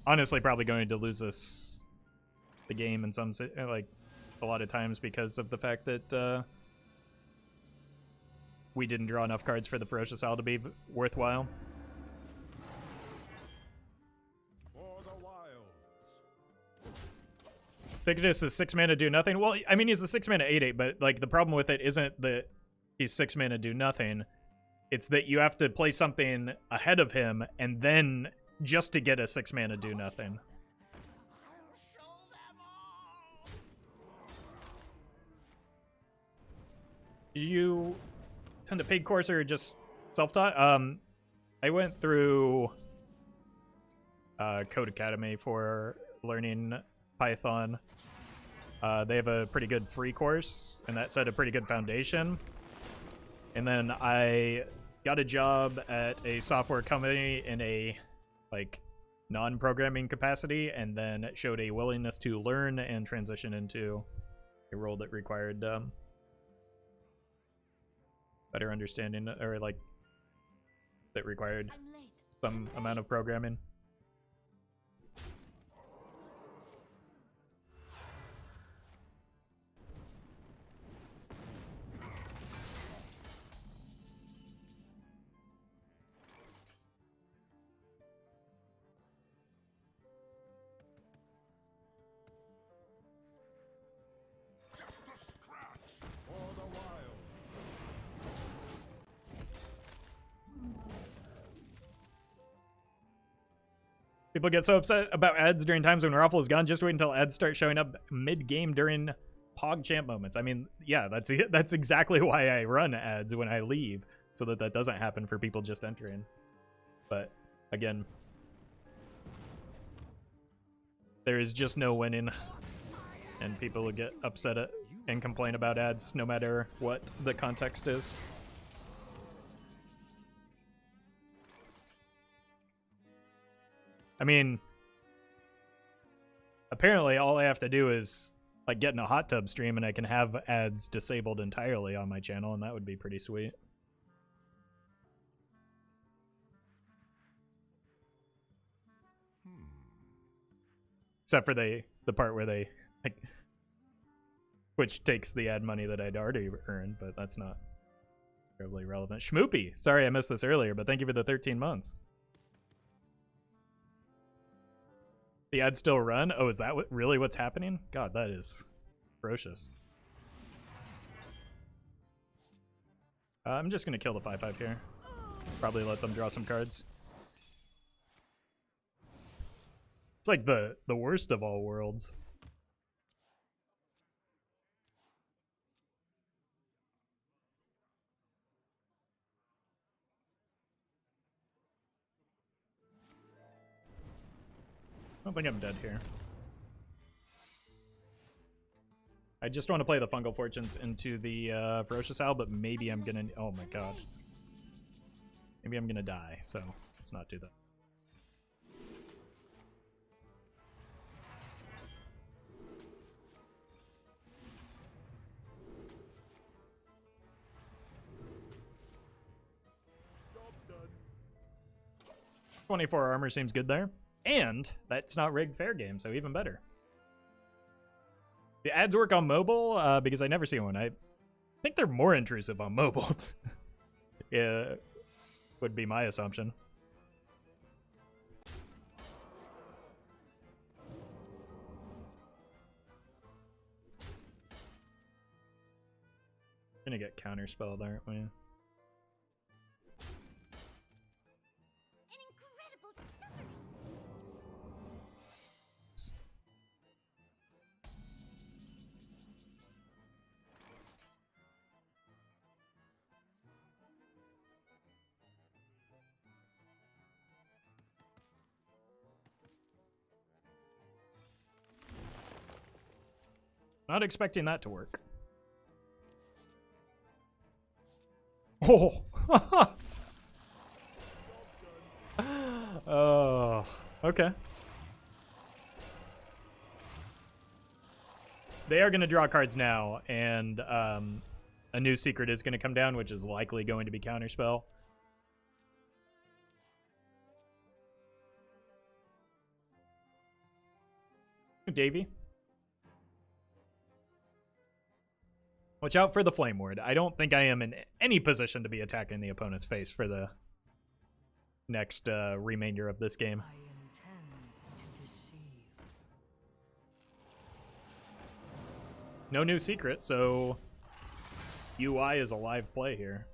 honestly probably going to lose us the game in some, like, a lot of times because of the fact that we didn't draw enough cards for the Ferocious Owl to be worthwhile. For the wilds. Ticketus is 6 mana, do nothing. Well, I mean, he's a 6 mana 8/8, but, like, the problem with it isn't that he's 6 mana, do nothing. It's that you have to play something ahead of him and then just to get a 6 mana, do nothing. You tend to paid course or just self-taught? I went through Code Academy for learning Python. They have a pretty good free course, and that set a pretty good foundation. And then I got a job at a software company in a, like, non-programming capacity, and then showed a willingness to learn and transition into a role that required better understanding, or, like, that required some amount of programming. People get so upset about ads during times when Roffle is gone. Just wait until ads start showing up mid-game during PogChamp moments. I mean, yeah, that's exactly why I run ads when I leave, so that that doesn't happen for people just entering. But again, there is just no winning, and people will get upset at and complain about ads no matter what the context is. I mean, apparently all I have to do is like get in a hot tub stream and I can have ads disabled entirely on my channel, and that would be pretty sweet. Except for the part where they like, which takes the ad money that I'd already earned, but that's not terribly relevant. Schmoopy, sorry I missed this earlier, but thank you for the 13 months. The ads still run? Oh, is that really what's happening? God, that is ferocious. I'm just going to kill the 5/5 here. Probably let them draw some cards. It's like the worst of all worlds. I don't think I'm dead here. I just want to play the Fungal Fortunes into the Ferocious Owl, but maybe I'm gonna... Oh my god. Maybe I'm gonna die, so let's not do that. Job done. 24 armor seems good there. And that's not rigged fair game, so even better. The ads work on mobile because I never see one. I think they're more intrusive on mobile. Yeah, would be my assumption. Gonna get counterspelled, aren't we? An incredible discovery. Not expecting that to work. Oh! Oh, okay. They are going to draw cards now, and a new secret is going to come down, which is likely going to be Counterspell. Davey. Watch out for the Flame Ward. I don't think I am in any position to be attacking the opponent's face for the next remainder of this game. I intend to deceive. No new secret, so UI is a live play here.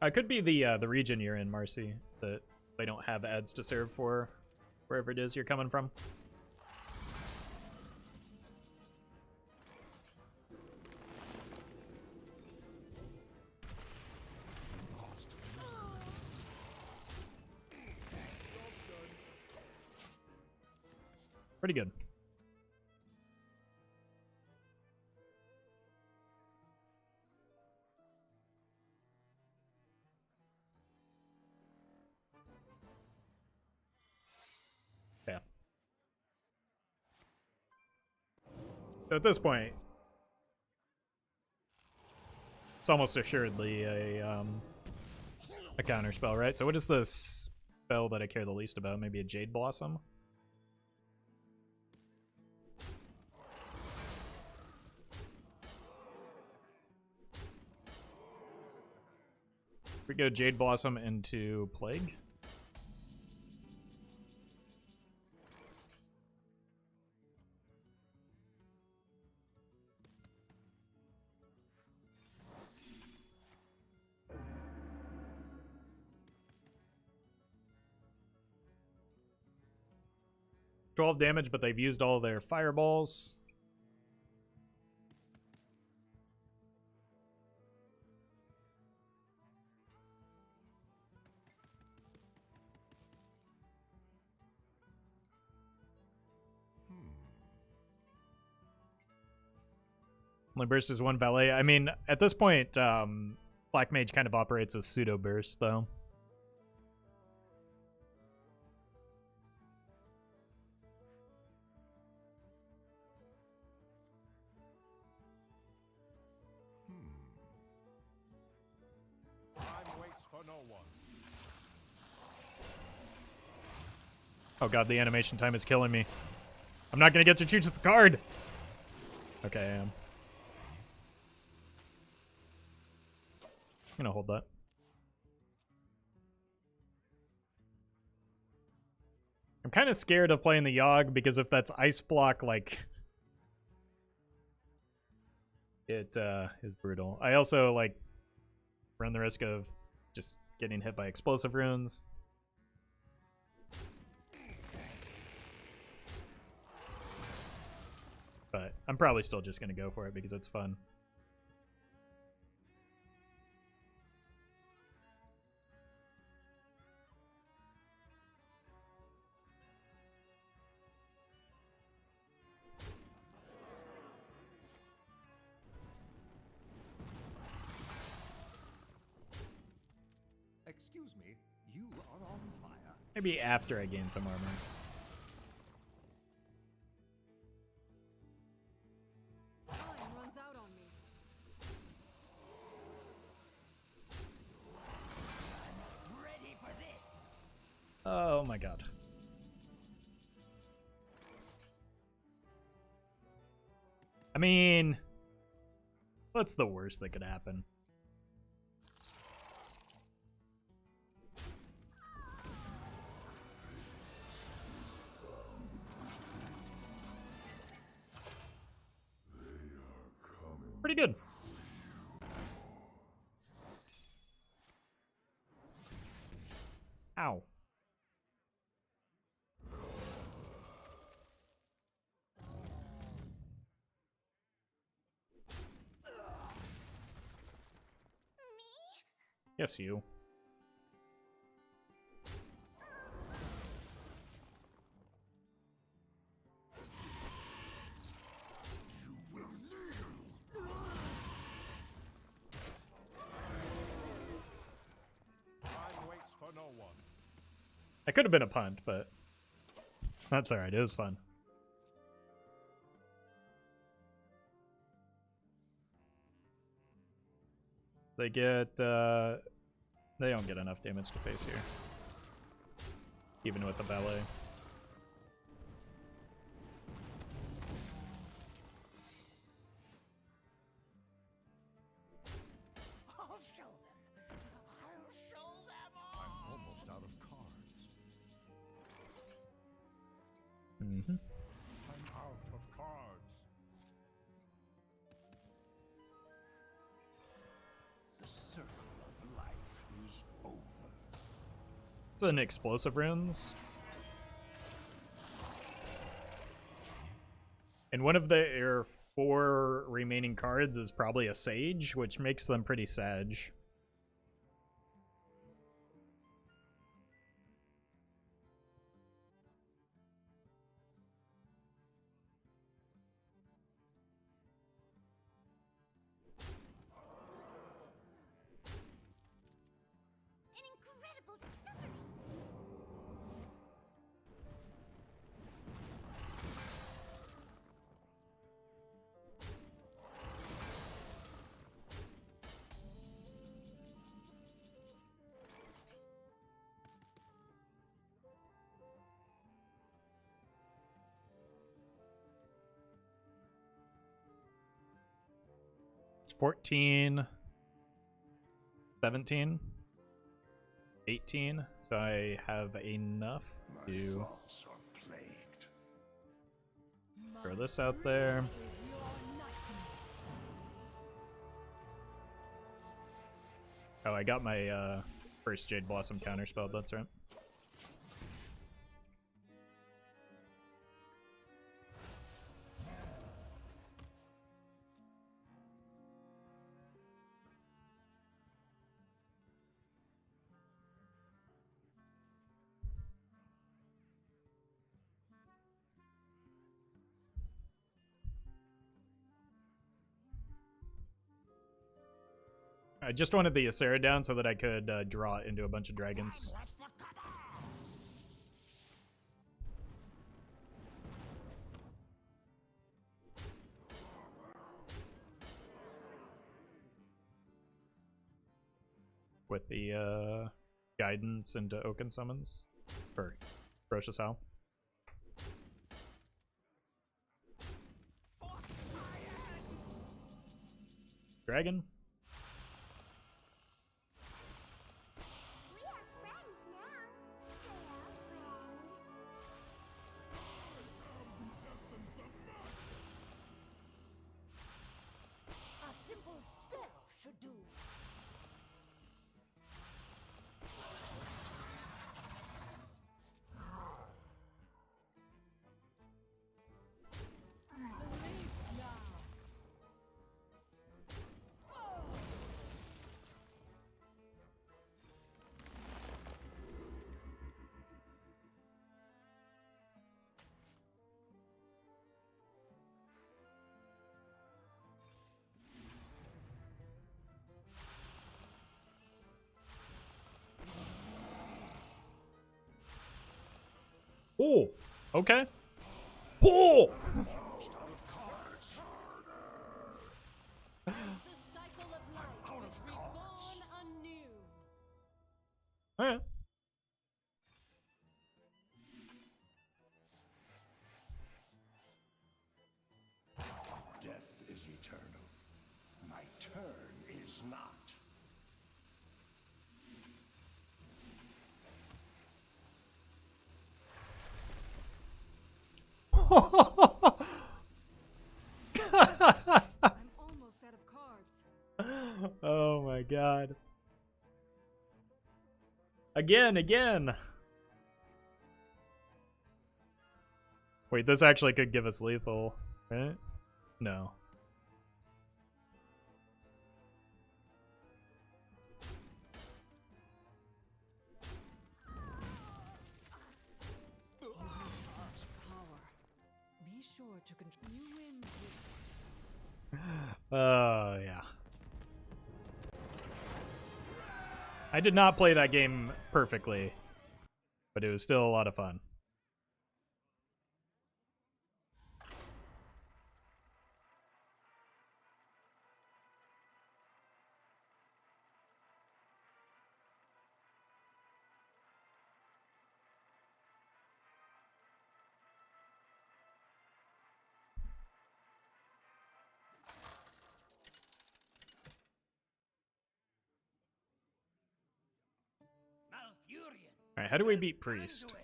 It could be the region you're in, Marcy, that they don't have ads to serve for wherever it is you're coming from. Pretty good. Yeah. So at this point, it's almost assuredly a counter spell, right? So what is the spell that I care the least about? Maybe a Jade Blossom? We go Jade Blossom into Plague. 12 damage, but they've used all their fireballs. Only burst is 1 valet. I mean, at this point, Black Mage kind of operates as pseudo burst, though. Time waits for no one. Oh god, the animation time is killing me. I'm not gonna get to choose the card! Okay, I am. I'm gonna hold that. I'm kind of scared of playing the Yogg because if that's ice block, like, it is brutal. I also like run the risk of just getting hit by explosive runes. But I'm probably still just gonna go for it because it's fun. Excuse me, you are on fire. Maybe after I gain some armor. Time runs out on me. Ready for this? Oh my god. I mean, what's the worst that could happen? Pretty good. Ow. Yes, you. Time waits for no one. That could have been a punt, but that's alright. It was fun. They get, they don't get enough damage to face here. Even with the ballet. I'll show them. I'll show them all. I'm almost out of cards. Mm-hmm. I'm out of cards. The circle of life is over. It's an explosive runes. And one of their 4 remaining cards is probably a Sage, which makes them pretty sage. An incredible discovery. It's 14, 17, 18. So I have enough to Thoughts are plagued. throw this out there. Oh, I got my first Jade Blossom counterspell, that's right. I just wanted the Ysera down so that I could draw it into a bunch of dragons. With the guidance into Oaken Summons for Ferocious Owl. Dragon. We are friends now. Hello, friend. A simple spell should do. Oh, okay. Oh! The cycle of life is reborn anew. Alright. Death is eternal. My turn is not. I'm almost out of cards. Oh my god. Again. Wait, this actually could give us lethal, right? No. Power. Be sure to control. You win this. Oh, yeah. I did not play that game perfectly, but it was still a lot of fun. Malfurion. Alright, how do we beat Priest?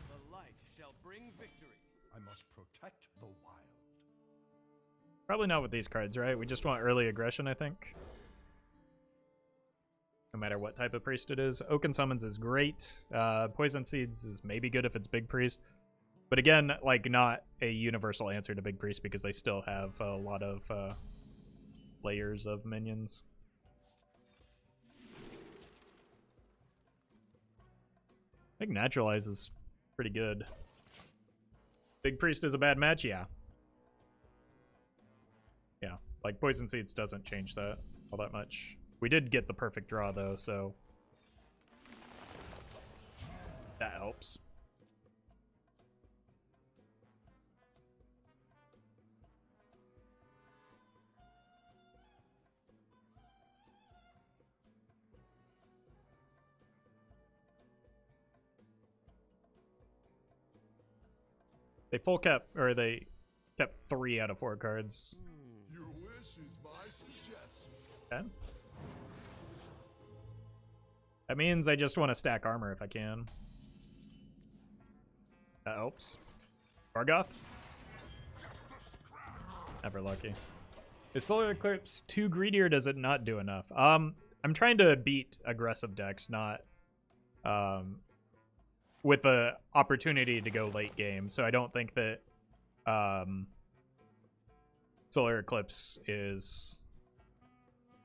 The light shall bring victory. I must protect the wild. Probably not with these cards, right? We just want early aggression, I think. No matter what type of priest it is. Oaken Summons is great. Poison Seeds is maybe good if it's Big Priest. But again, like, not a universal answer to Big Priest because they still have a lot of layers of minions. I think Naturalize is pretty good. Big Priest is a bad match? Yeah. Yeah, like Poison Seeds doesn't change that all that much. We did get the perfect draw though, so that helps. They full kept, or they kept 3 out of 4 cards. Your wish is my suggestion. Okay. That means I just want to stack armor if I can. That helps. Bargoth? Never lucky. Is Solar Eclipse too greedy or does it not do enough? I'm trying to beat aggressive decks, not with a opportunity to go late game. So I don't think that Solar Eclipse is,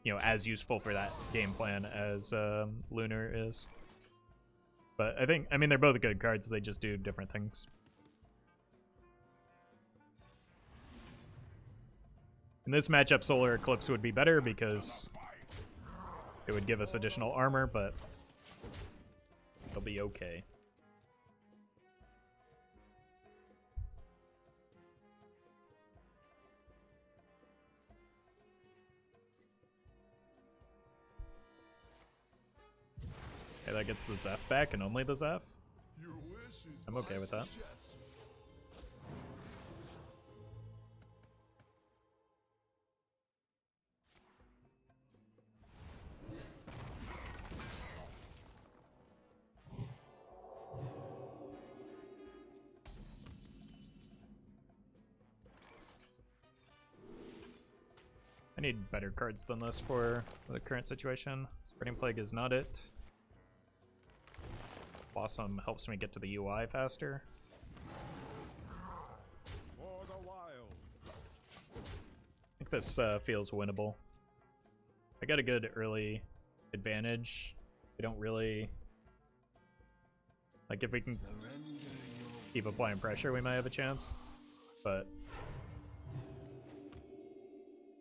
you know, as useful for that game plan as Lunar is. But I mean, they're both good cards. They just do different things. In this matchup, Solar Eclipse would be better because It would give us additional armor, but it'll be okay. Okay, that gets the Zeph back and only the Zeph. Your wish is I'm okay with that. suggestion. I need better cards than this for the current situation. Spreading Plague is not it. Blossom helps me get to the UI faster. For the wild. I think this feels winnable. I got a good early advantage. I don't really... Like, if we can keep applying pressure, we might have a chance. But...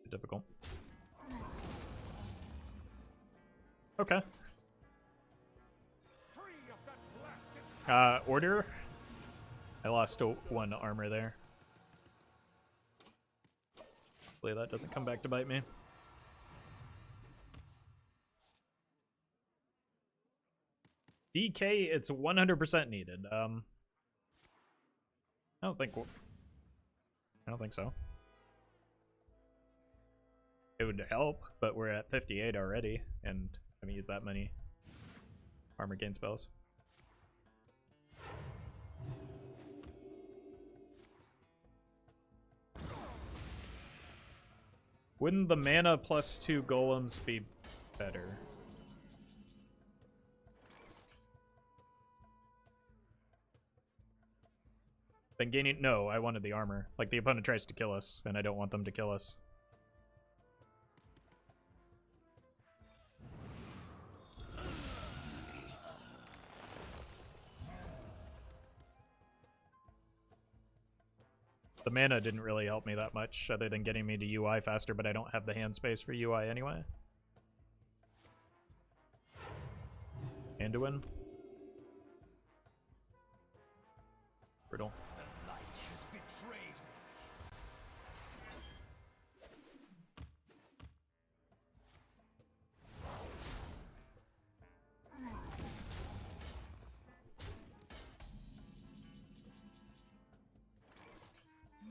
difficult. Okay. Order. I lost one armor there. Hopefully that doesn't come back to bite me. DK, it's 100% needed. I don't think so. It would help, but we're at 58 already, and I haven't used that many armor gain spells. Wouldn't the mana plus 2 golems be better? Then gaining... No, I wanted the armor. Like, the opponent tries to kill us, and I don't want them to kill us. The mana didn't really help me that much, other than getting me to UI faster, but I don't have the hand space for UI anyway. Anduin. Brittle. The light has betrayed me.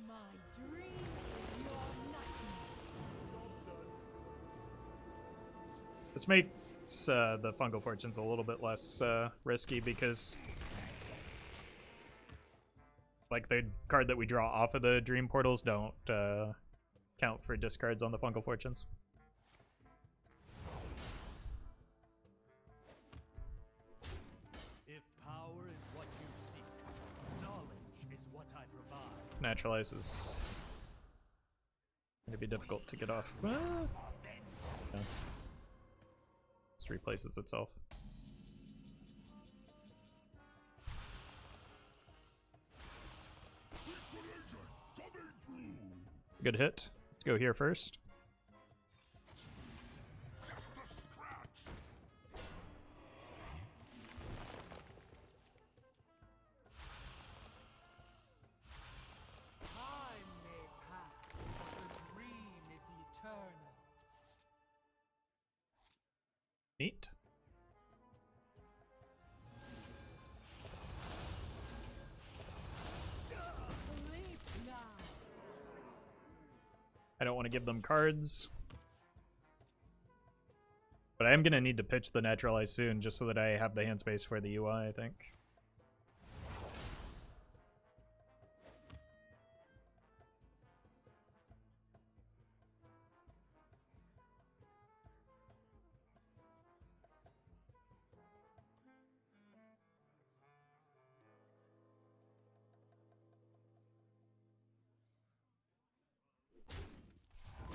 My dream is your nightmare. This makes the Fungal Fortunes a little bit less risky because, like, the card that we draw off of the Dream Portals don't count for discards on the Fungal Fortunes. If power is what you seek, knowledge is what I provide. This Naturalize is going to be difficult to get off. Yeah. It replaces itself. Good hit. Let's go here first. Time may pass, but the dream is eternal. Neat. Sleep now. I don't want to give them cards. But I am going to need to pitch the Naturalize soon, just so that I have the hand space for the UI, I think.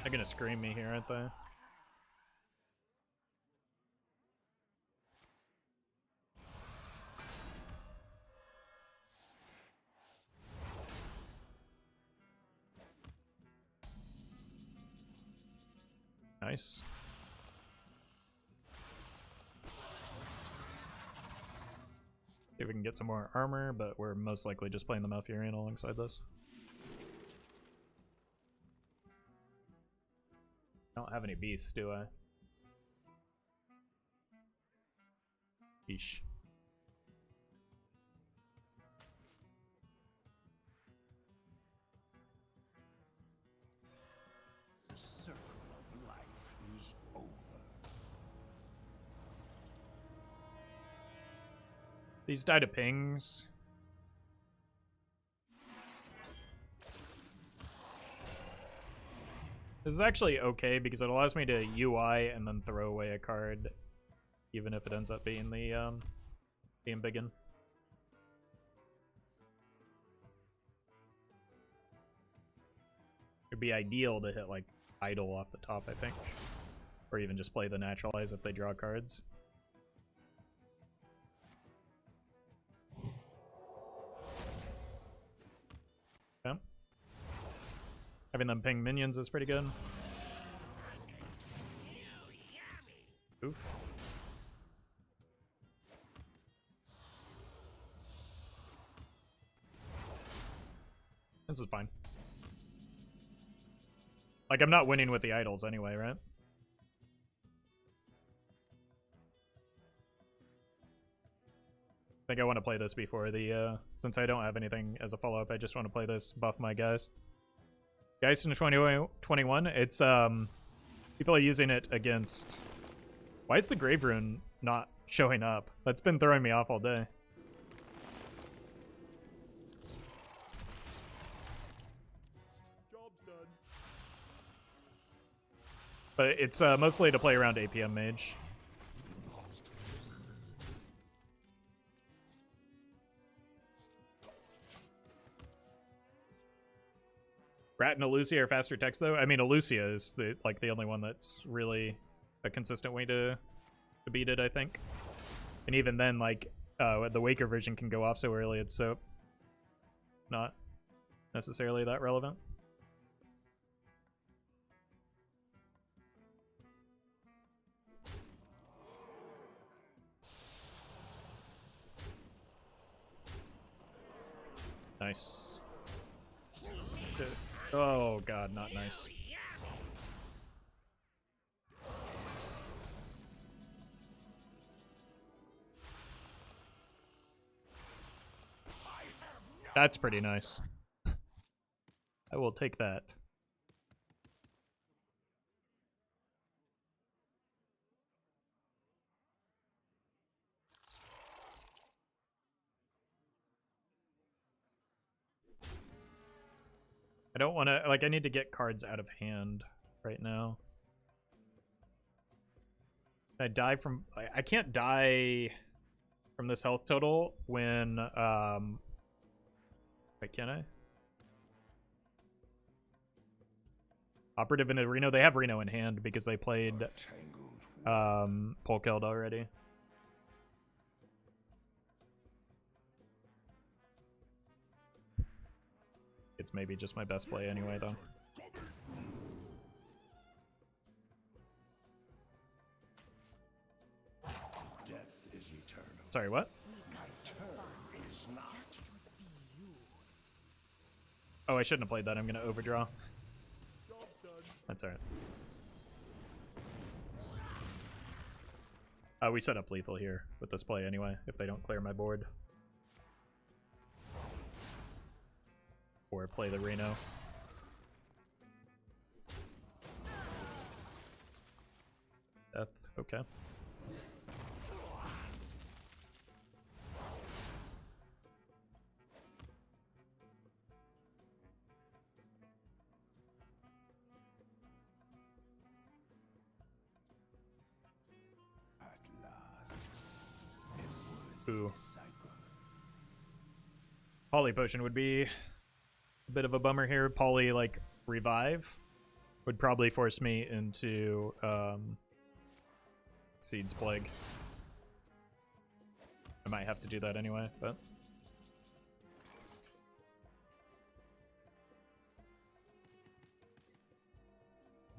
They're gonna scream me here, aren't they? Nice. See if we can get some more armor, but we're most likely just playing the Malfurion alongside this. I don't have any beasts, do I? Yeesh. The circle of life is over. These die to pings. This is actually okay because it allows me to UI and then throw away a card, even if it ends up being the being biggin. It'd be ideal to hit like idle off the top, I think, or even just play the naturalize if they draw cards. Okay. Having them ping minions is pretty good. Oof. This is fine. Like, I'm not winning with the idols anyway, right? I think I want to play this before the, since I don't have anything as a follow-up, I just want to play this, buff my guys. Geist in 2021, it's, people are using it against... Why is the Grave Rune not showing up? That's been throwing me off all day. Job's done. But it's mostly to play around APM Mage. Rat and Elucia are faster text though. I mean, Elucia is the only one that's really a consistent way to beat it, I think. And even then, like, the Waker version can go off so early, it's so not necessarily that relevant. Nice. Oh god, not nice. That's pretty nice. I will take that. I don't want to, like, I need to get cards out of hand right now. I die from, I can't die from this health total when, wait, can I? Operative and Reno, they have Reno in hand because they played, Polkeld already. It's maybe just my best play anyway, though. Death is eternal. Sorry, what? My turn is not. Oh, I shouldn't have played that. I'm gonna overdraw. That's alright. We set up lethal here with this play anyway, if they don't clear my board. Or play the Reno. Death, okay. At last. Ooh. Poly Potion would be a bit of a bummer here. Poly, like, Revive would probably force me into Seed's Plague. I might have to do that anyway, but...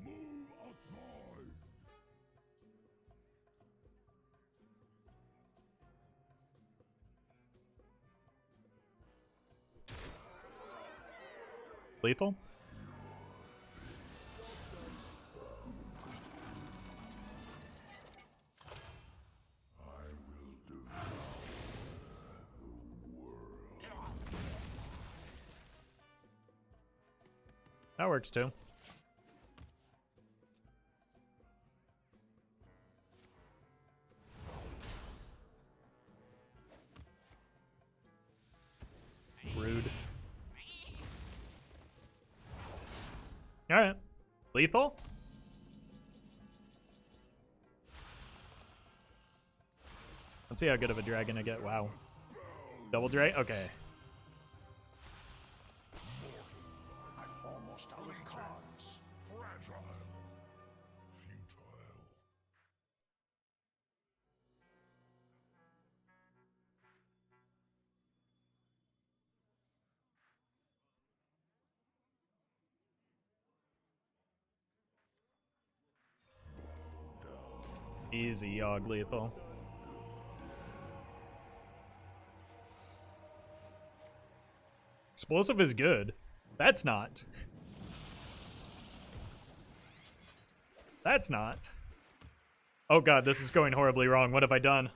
Move outside. Lethal? That works too. Rude. Alright. Lethal? Let's see how good of a dragon I get. Wow. Double drag? Okay. I'm almost out of cards. Fragile. Futile. Easy, Yogg Lethal. Explosive is good. That's not. That's not. Oh god, this is going horribly wrong. What have I done?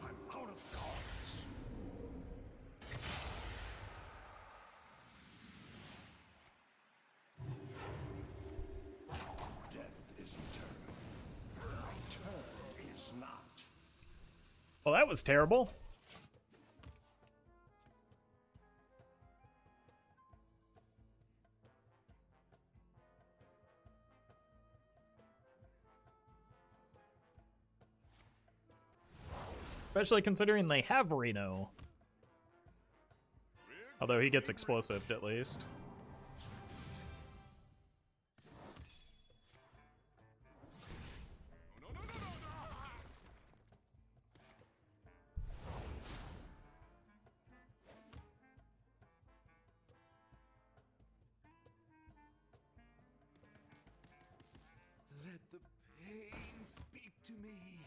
I'm out of cards. Death is eternal. My turn is not. Well, that was terrible. Especially considering they have Reno. Although he gets explosive at least. Let the pain speak to me.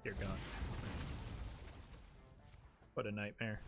You're gone. What a nightmare.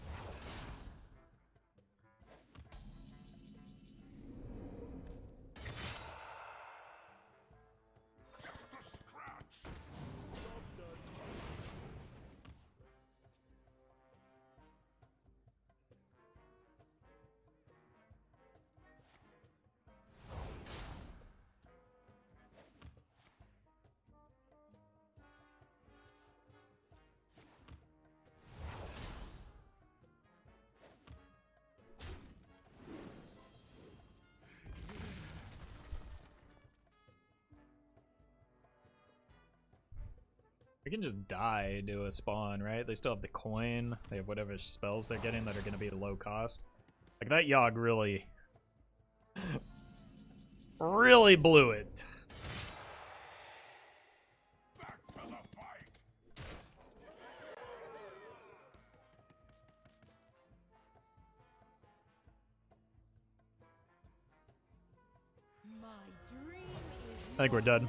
We can just die to a spawn, right? They still have the coin. They have whatever spells they're getting that are going to be low cost. Like, that Yogg really... really blew it. Back to the fight. My dream is I think we're done.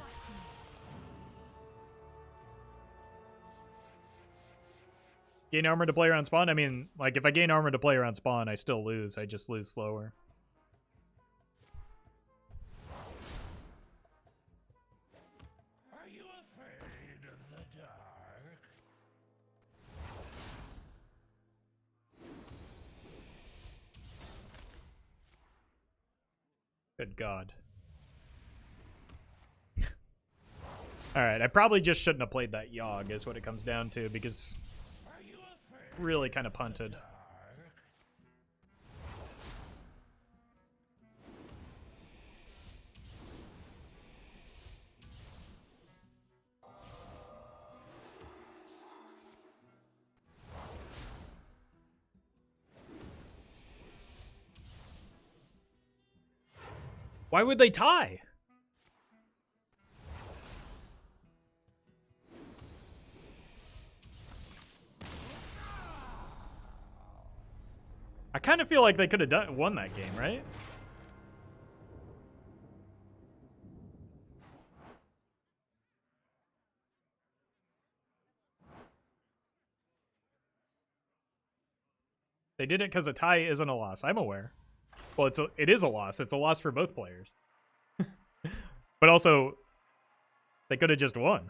Gain armor to play around spawn? I mean, like, if I gain armor to play around spawn, I still lose. I just lose slower. Are you afraid of the dark? Good God. Alright, I probably just shouldn't have played that Yogg, is what it comes down to, because Are you afraid? really kind of punted. Dark. Why would they tie? I kind of feel like they could have won that game, right? They did it because a tie isn't a loss. I'm aware. Well, it is a loss. It's a loss for both players. But also, they could have just won.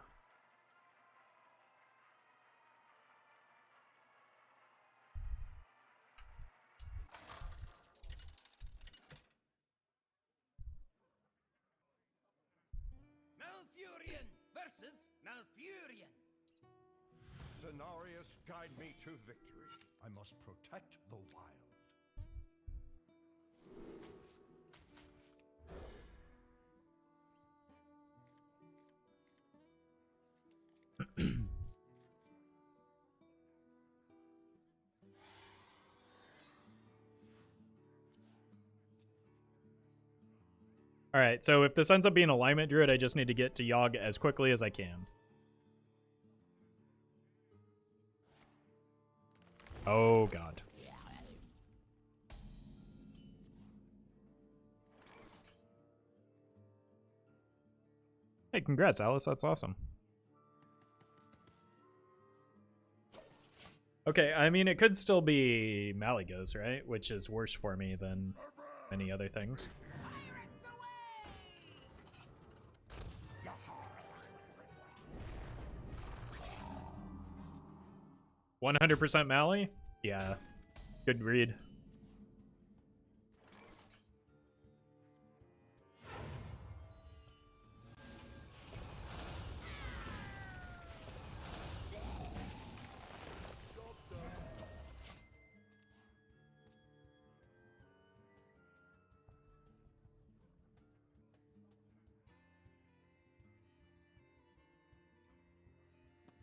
Malfurion versus Malfurion. Cenarius, guide me to victory. I must protect the wild. All right, so if this ends up being alignment druid, I just need to get to Yogg as quickly as I can. Oh, God. Hey, congrats, Alice. That's awesome. Okay, I mean, it could still be Malygos, right? Which is worse for me than many other things. 100% Mally? Yeah. Good read.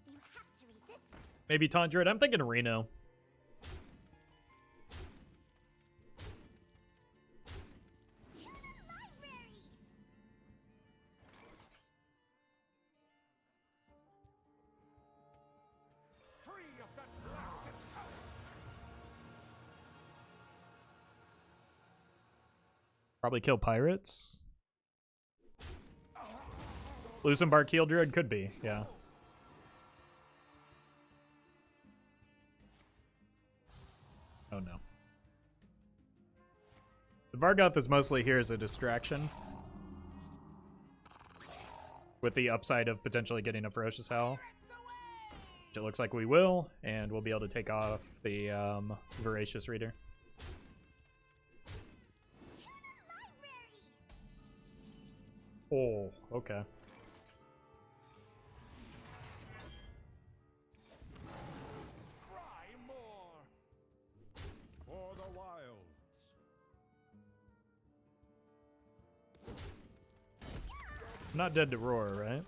You have to read this one. Maybe Taunt Druid. I'm thinking Reno. To the library! Free of that blasted tower! Probably kill pirates. Lucenbark Heal Druid could be, yeah. Oh no. The Vargoth is mostly here as a distraction. With the upside of potentially getting a Ferocious Howl. Which it looks like we will, and we'll be able to take off the Voracious Reader. To the library! Oh, okay. Scry more! For the wilds. I'm not dead to Roar, right?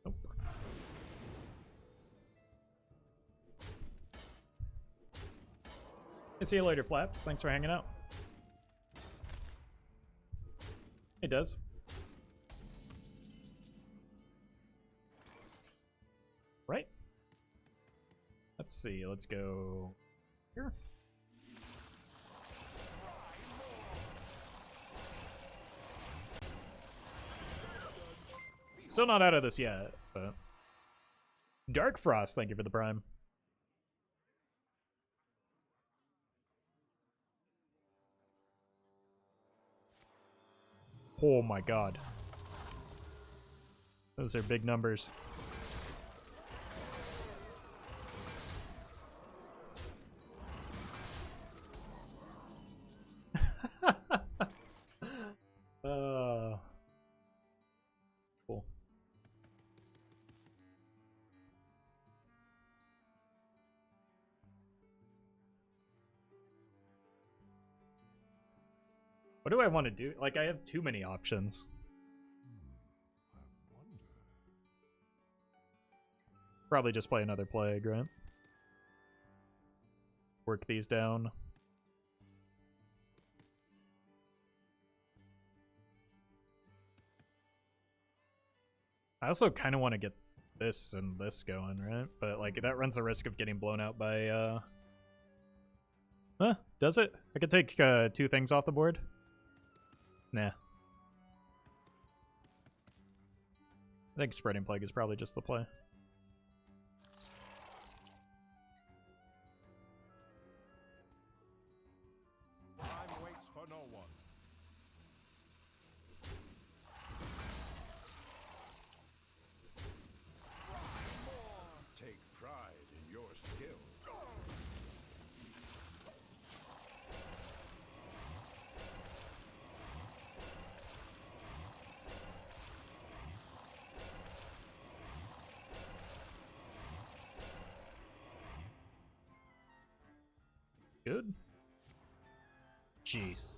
Nope. Hey, see you later, Flaps. Thanks for hanging out. It does. Right? Let's see. Let's go here. Still not out of this yet, but Dark Frost, thank you for the prime. Oh my god. Those are big numbers. Cool. What do I want to do? Like, I have too many options. I wonder. Probably just play another plague, right? Work these down. I also kind of want to get this and this going, right? But like that runs the risk of getting blown out by does it? I could take 2 things off the board. Nah. I think Spreading Plague is probably just the play. Time waits for no one. Take pride in your skill. Good. Jeez.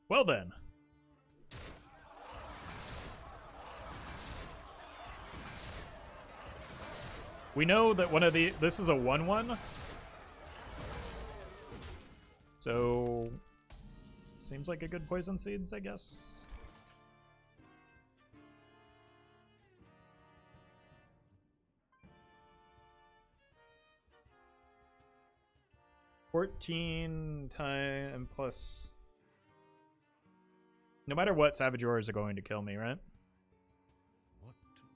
Well then. We know that one of this is a 1/1. So seems like a good poison seeds, I guess. $14 plus. No matter what, Savage Roars are going to kill me, right? What to do?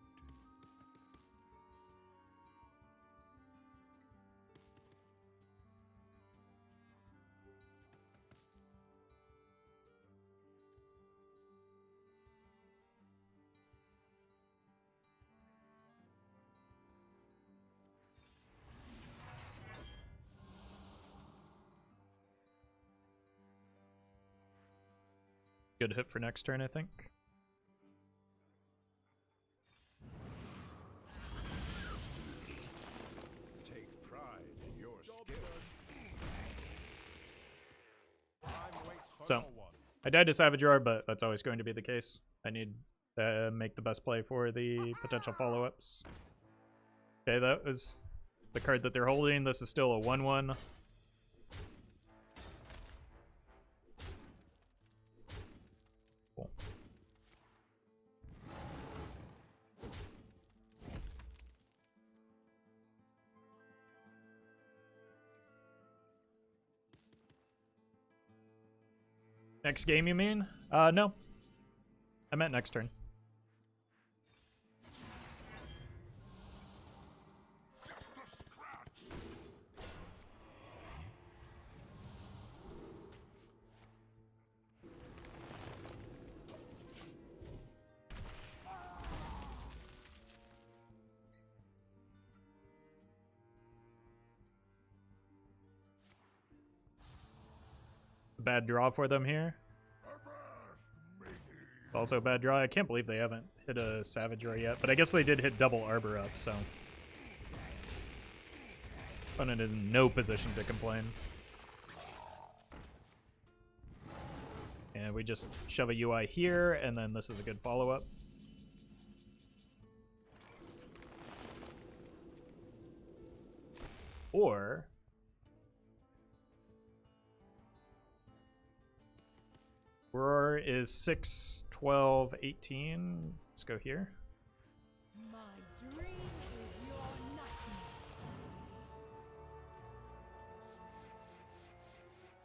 Good hit for next turn, I think. Take pride in your skill. Time waits for So, no one. I died to Savage Roar, but that's always going to be the case. I need to make the best play for the potential follow-ups. Okay, that was the card that they're holding. This is still a 1/1. Cool. Next game, you mean? No. I meant next turn. Bad draw for them here. Also a bad draw. I can't believe they haven't hit a Savage Roar yet, but I guess they did hit double Arbor up, so opponent is in no position to complain. And we just shove a UI here, and then this is a good follow-up. Or Roar is 6, 12, 18. Let's go here. My dream is your nightmare.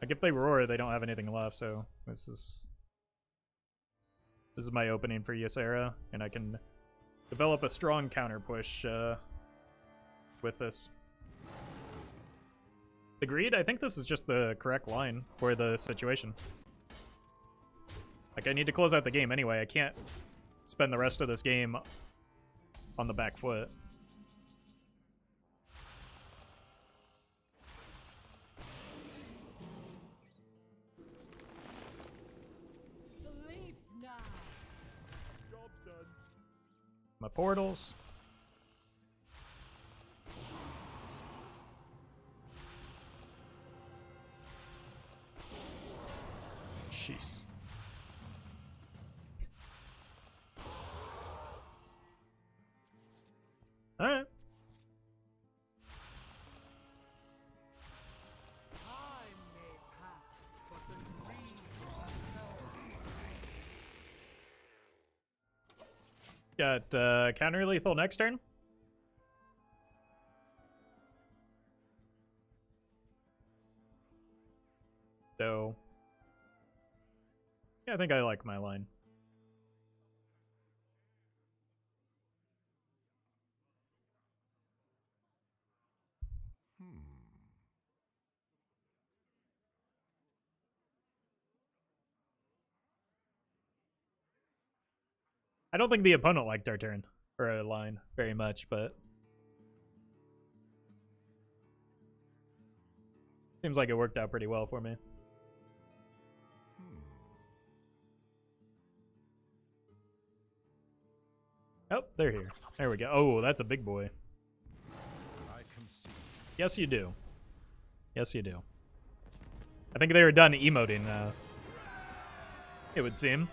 Like if they roar, they don't have anything left, so this is my opening for Ysera, and I can develop a strong counter push with this. Agreed, I think this is just the correct line for the situation. Like, I need to close out the game anyway. I can't spend the rest of this game on the back foot. Sleep now. Job's done. My portals. Jeez. Alright. Time may pass, but the dream Got counter lethal next turn. So, yeah, I think I like my line. I don't think the opponent liked our turn or our line very much, but seems like it worked out pretty well for me. Oh, they're here. There we go. Oh, that's a big boy. Yes, you do. Yes, you do. I think they were done emoting, it would seem.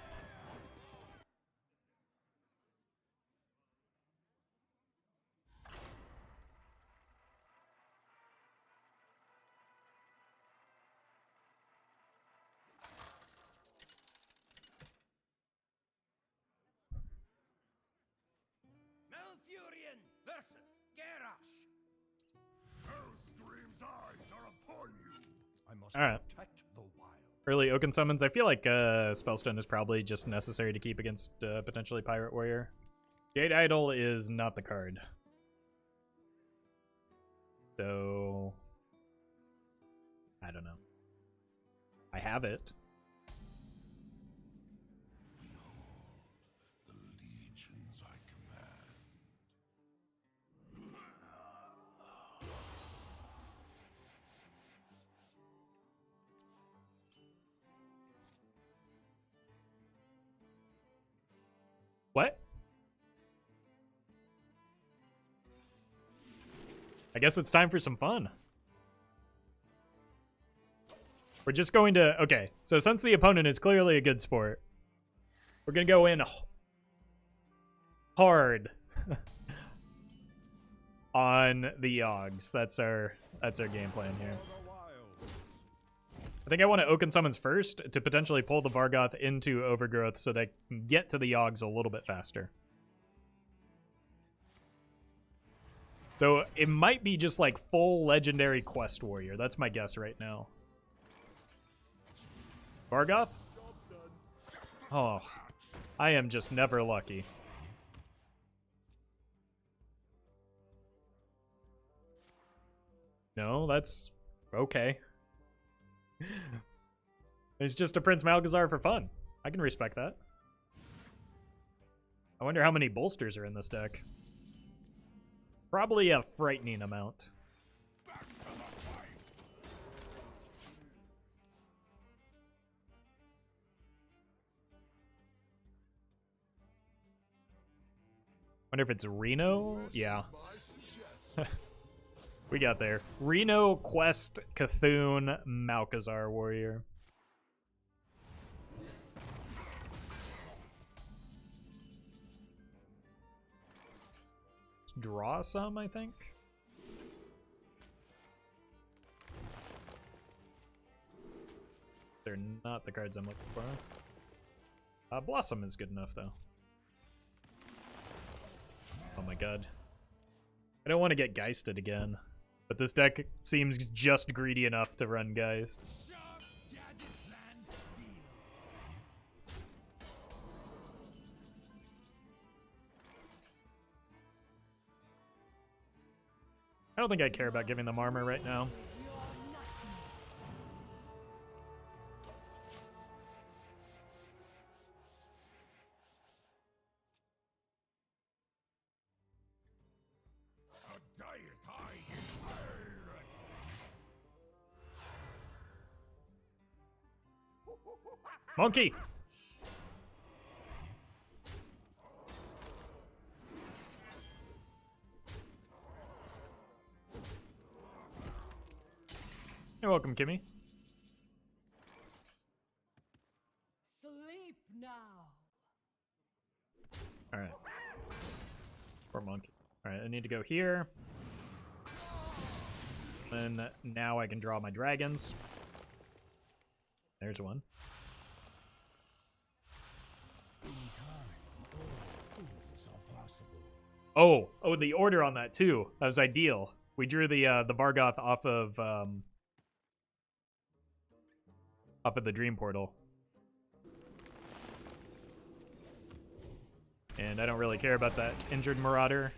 Malfurion versus Garrosh. Hellscream's eyes are upon you. I must All right. protect the wild. Early Oaken summons. I feel like Spellstone is probably just necessary to keep against potentially Pirate Warrior. Jade Idol is not the card. So, I don't know. I have it. The legions I command. What? I guess it's time for some fun. We're just going to... Okay, so since the opponent is clearly a good sport, we're going to go in hard on the Yogs. That's our game plan here. I think I want to Oaken Summons first to potentially pull the Vargoth into Overgrowth so they can get to the Yogs a little bit faster. So it might be just like full Legendary Quest Warrior. That's my guess right now. Vargoth? Oh, I am just never lucky. No, that's okay. It's just a Prince Malgazar for fun. I can respect that. I wonder how many bolsters are in this deck. Probably a frightening amount. Wonder if it's Reno? Yeah. We got there. Reno, Quest, Cthulhu, Malkazar Warrior. Let's draw some, I think. They're not the cards I'm looking for. Blossom is good enough, though. Oh my god. I don't want to get Geisted again. But this deck seems just greedy enough to run Geist. I don't think I care about giving them armor right now. Monkey! You're welcome, Kimmy. Sleep now. Alright. Poor monkey. Alright, I need to go here. And now I can draw my dragons. There's one. Oh, the order on that too. That was ideal. We drew the Vargoth off of the Dream Portal. And I don't really care about that injured Marauder.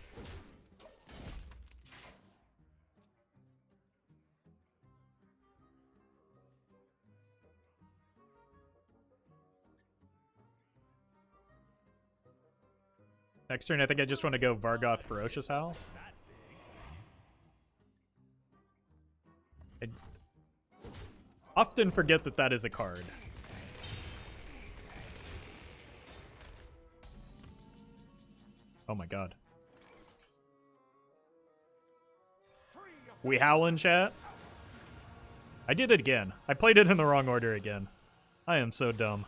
Next turn, I think I just want to go Vargoth Ferocious Howl. I often forget that that is a card. Oh my god. We howl in chat? I did it again. I played it in the wrong order again. I am so dumb.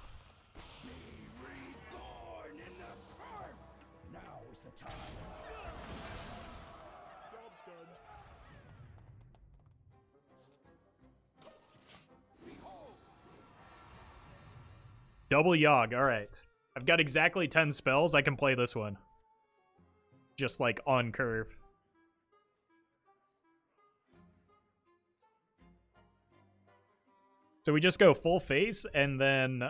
Double Yogg, alright. I've got exactly 10 spells. I can play this one. Just like on curve. So we just go full face and then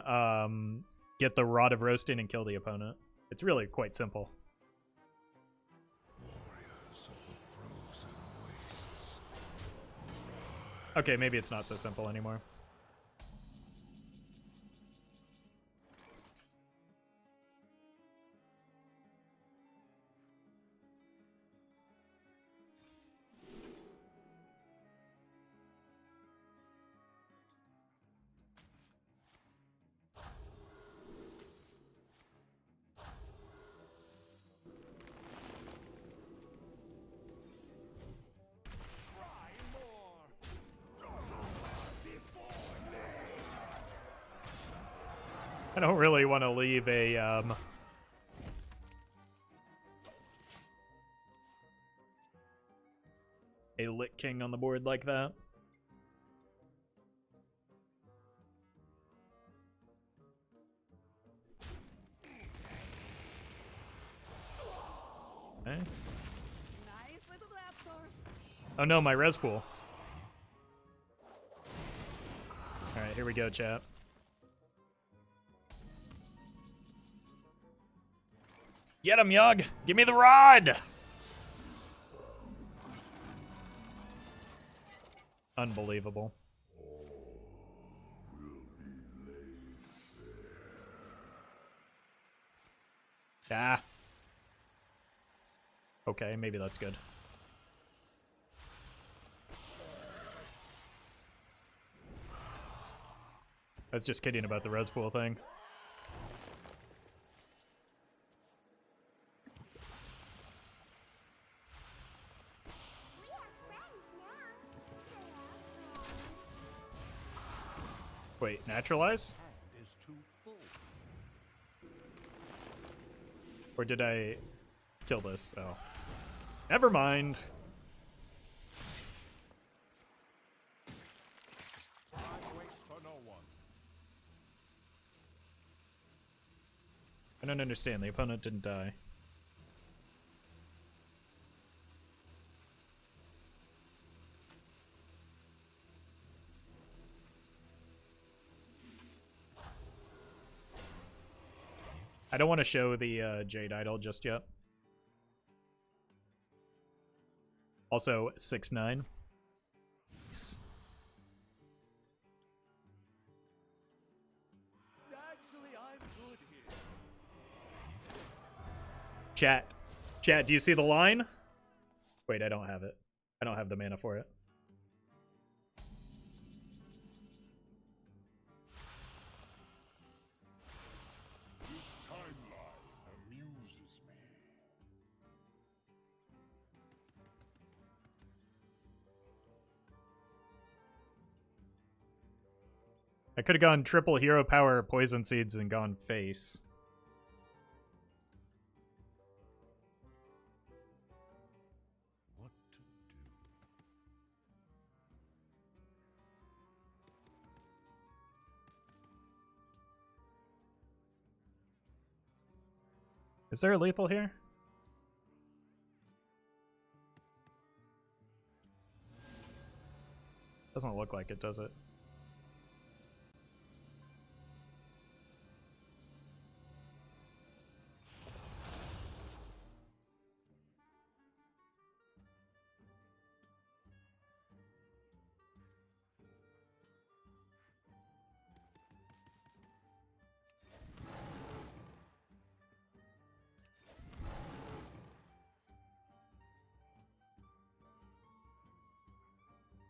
get the Rod of Roasting and kill the opponent. It's really quite simple. Okay, maybe it's not so simple anymore. I don't really want to leave a Lit King on the board like that. Okay. Nice little lapdoors. Oh no, my res pool. Alright, here we go, chat. Get him, Yogg! Give me the rod! Unbelievable. Ah. Okay, maybe that's good. I was just kidding about the res pool thing. We are friends now. Hello, friend. Wait, naturalize? Hand is too full. Or did I kill this? Oh. Never mind. Time waits for no one. I don't understand. The opponent didn't die. I don't want to show the Jade Idol just yet. Also, 6-9. Nice. Actually, I'm good here. Chat, do you see the line? Wait, I don't have it. I don't have the mana for it. This timeline amuses me. I could have gone triple hero power poison seeds and gone face. What to do? Is there a lethal here? Doesn't look like it, does it?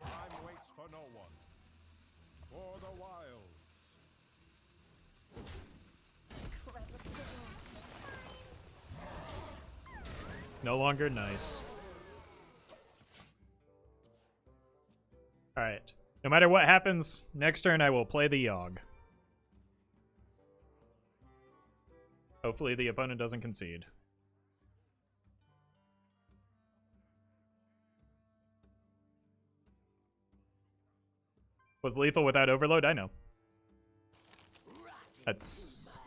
Time waits for no one. For the wild. No longer nice. Alright. No matter what happens, next turn I will play the Yogg. Hopefully the opponent doesn't concede. Was lethal without overload? I know. That's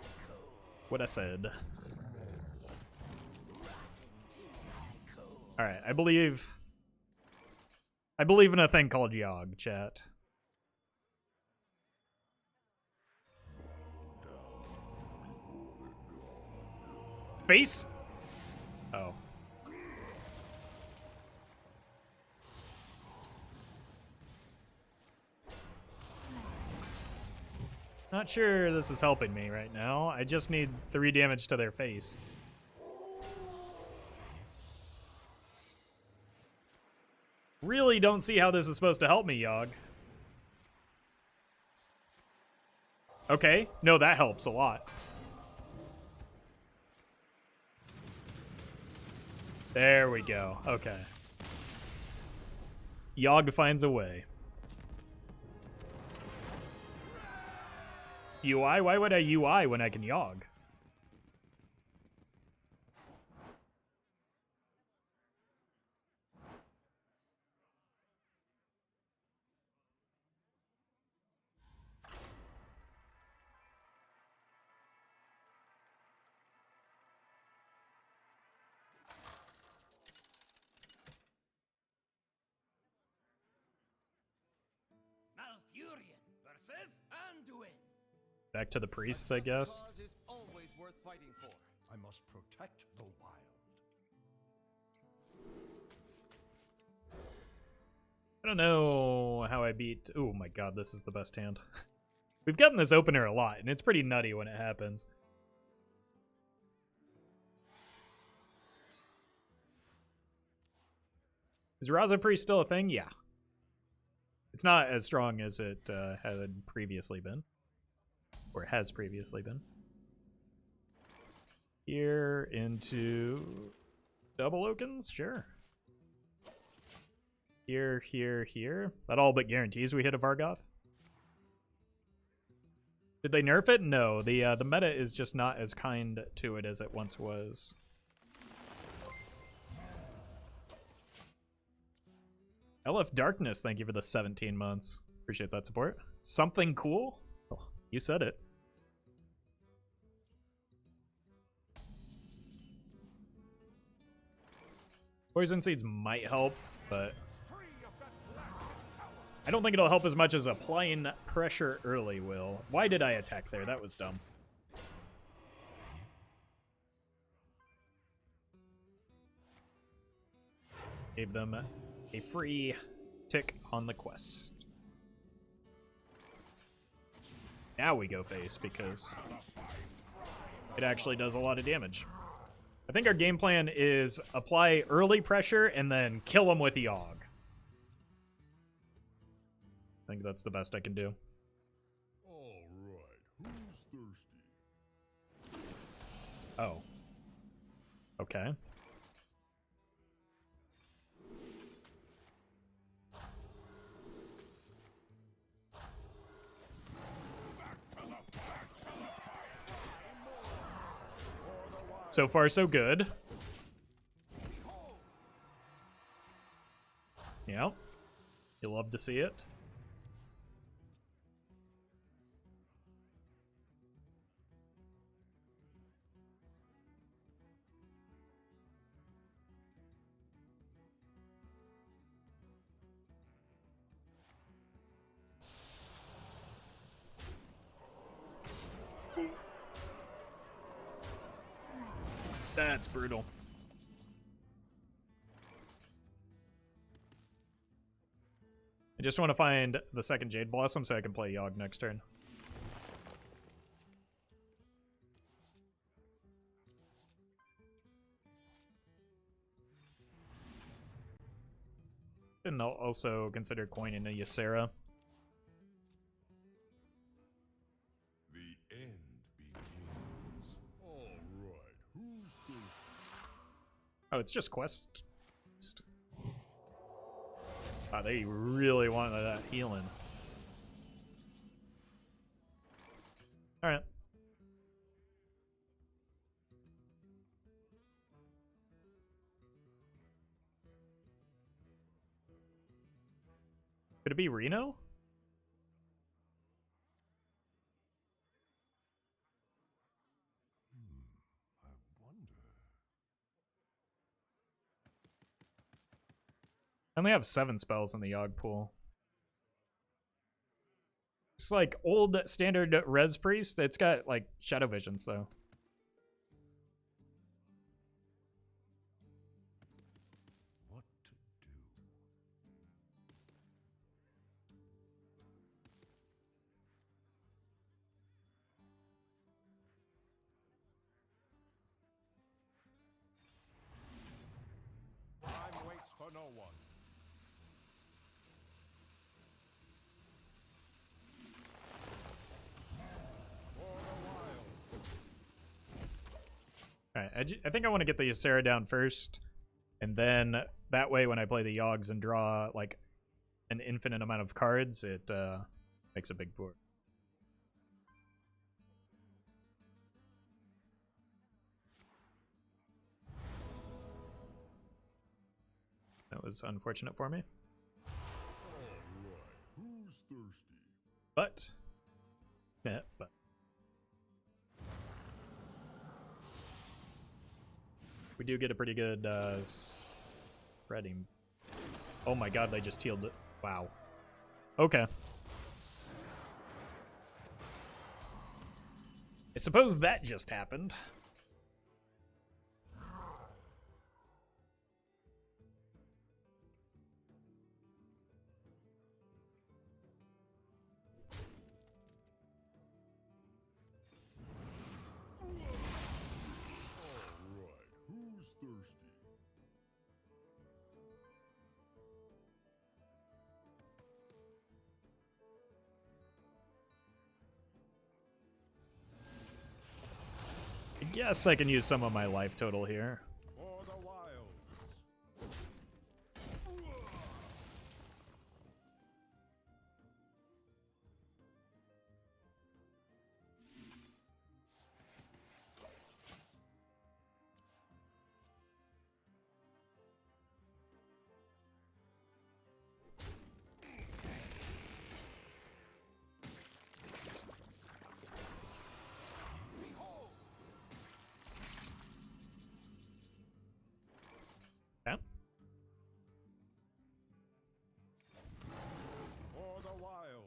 what I said. Alright, I believe in a thing called Yogg, chat. Face? Oh. Not sure this is helping me right now. I just need 3 damage to their face. Really don't see how this is supposed to help me, Yogg. Okay, no, that helps a lot. There we go, okay. Yogg finds a way. UI? Why would I UI when I can Yogg? Malfurion versus Anduin. Back to the priests, I guess. Cause is always worth fighting for. I must protect the wild. I don't know how I beat... Oh my god, this is the best hand. We've gotten this opener a lot, and it's pretty nutty when it happens. Is Raza Priest still a thing? Yeah. It's not as strong as it had previously been. Or has previously been. Here into... Double Okins? Sure. Here, here, here. That all but guarantees we hit a Vargoth. Did they nerf it? No. The meta is just not as kind to it as it once was. LF Darkness, thank you for the 17 months. Appreciate that support. Something cool? Oh, you said it. Poison Seeds might help, but I don't think it'll help as much as applying pressure early will. Why did I attack there? That was dumb. Gave them a free tick on the quest. Now we go face because it actually does a lot of damage. I think our game plan is apply early pressure and then kill them with Yogg. I think that's the best I can do. All right, who's thirsty? Oh. Okay. So far, so good. Yeah. You love to see it. That's brutal. I just want to find the second Jade Blossom so I can play Yogg next turn. And I'll also consider coining a Ysera. The end begins. All right, who's thirsty? Oh, it's just quest. Oh, they really wanted that healing. Alright. Could it be Reno? I wonder. I only have 7 spells in the Yogg pool. It's like old standard Res Priest. It's got like Shadow Visions though. What to do? Time waits for no one. For the wild. Alright, I think I want to get the Ysera down first. And then that way when I play the Yoggs and draw like an infinite amount of cards, it makes a big board. That was unfortunate for me. All right, who's thirsty? But we do get a pretty good spreading. Oh my god, they just healed it. Wow. Okay. I suppose that just happened. All right, who's thirsty? I guess I can use some of my life total here. For the wilds. Yeah. For the wilds.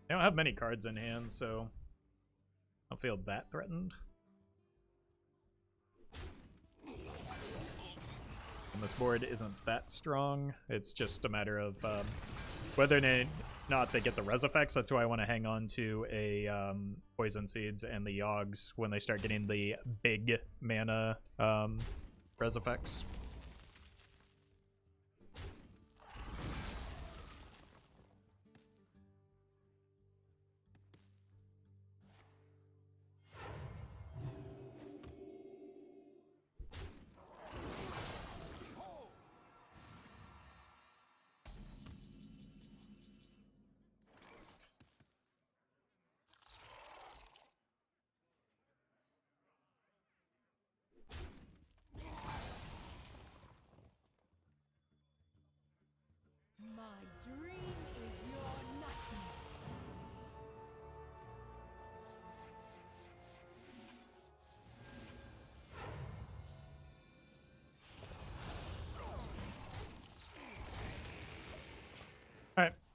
I don't have many cards in hand, so I don't feel that threatened. And this board isn't that strong. It's just a matter of whether or not they get the res effects. That's why I want to hang on to a Poison Seeds and the Yogs when they start getting the big mana res effects.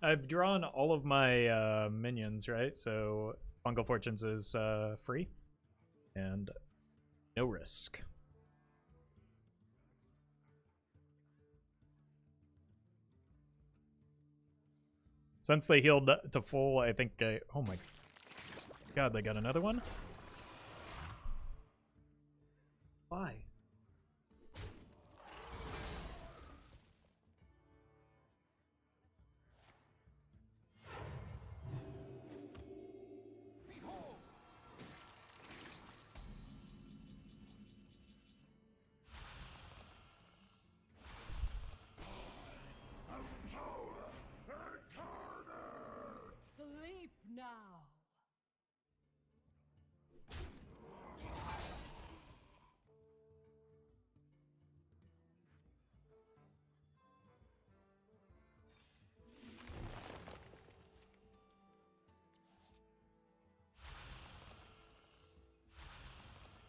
I've drawn all of my minions, right? So Fungal Fortunes is free and no risk. Since they healed to full, I think oh my god, they got another one? Why? Sleep now.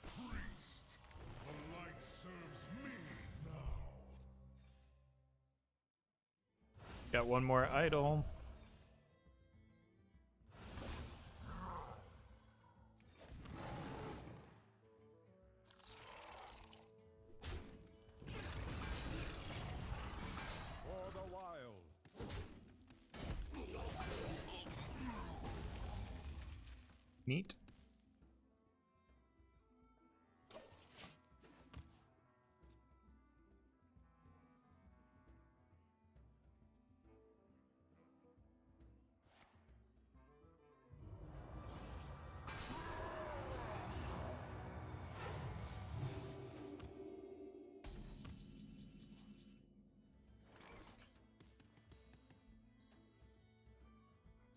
Priest, the light serves me now. Got one more idol. For the wild. Neat.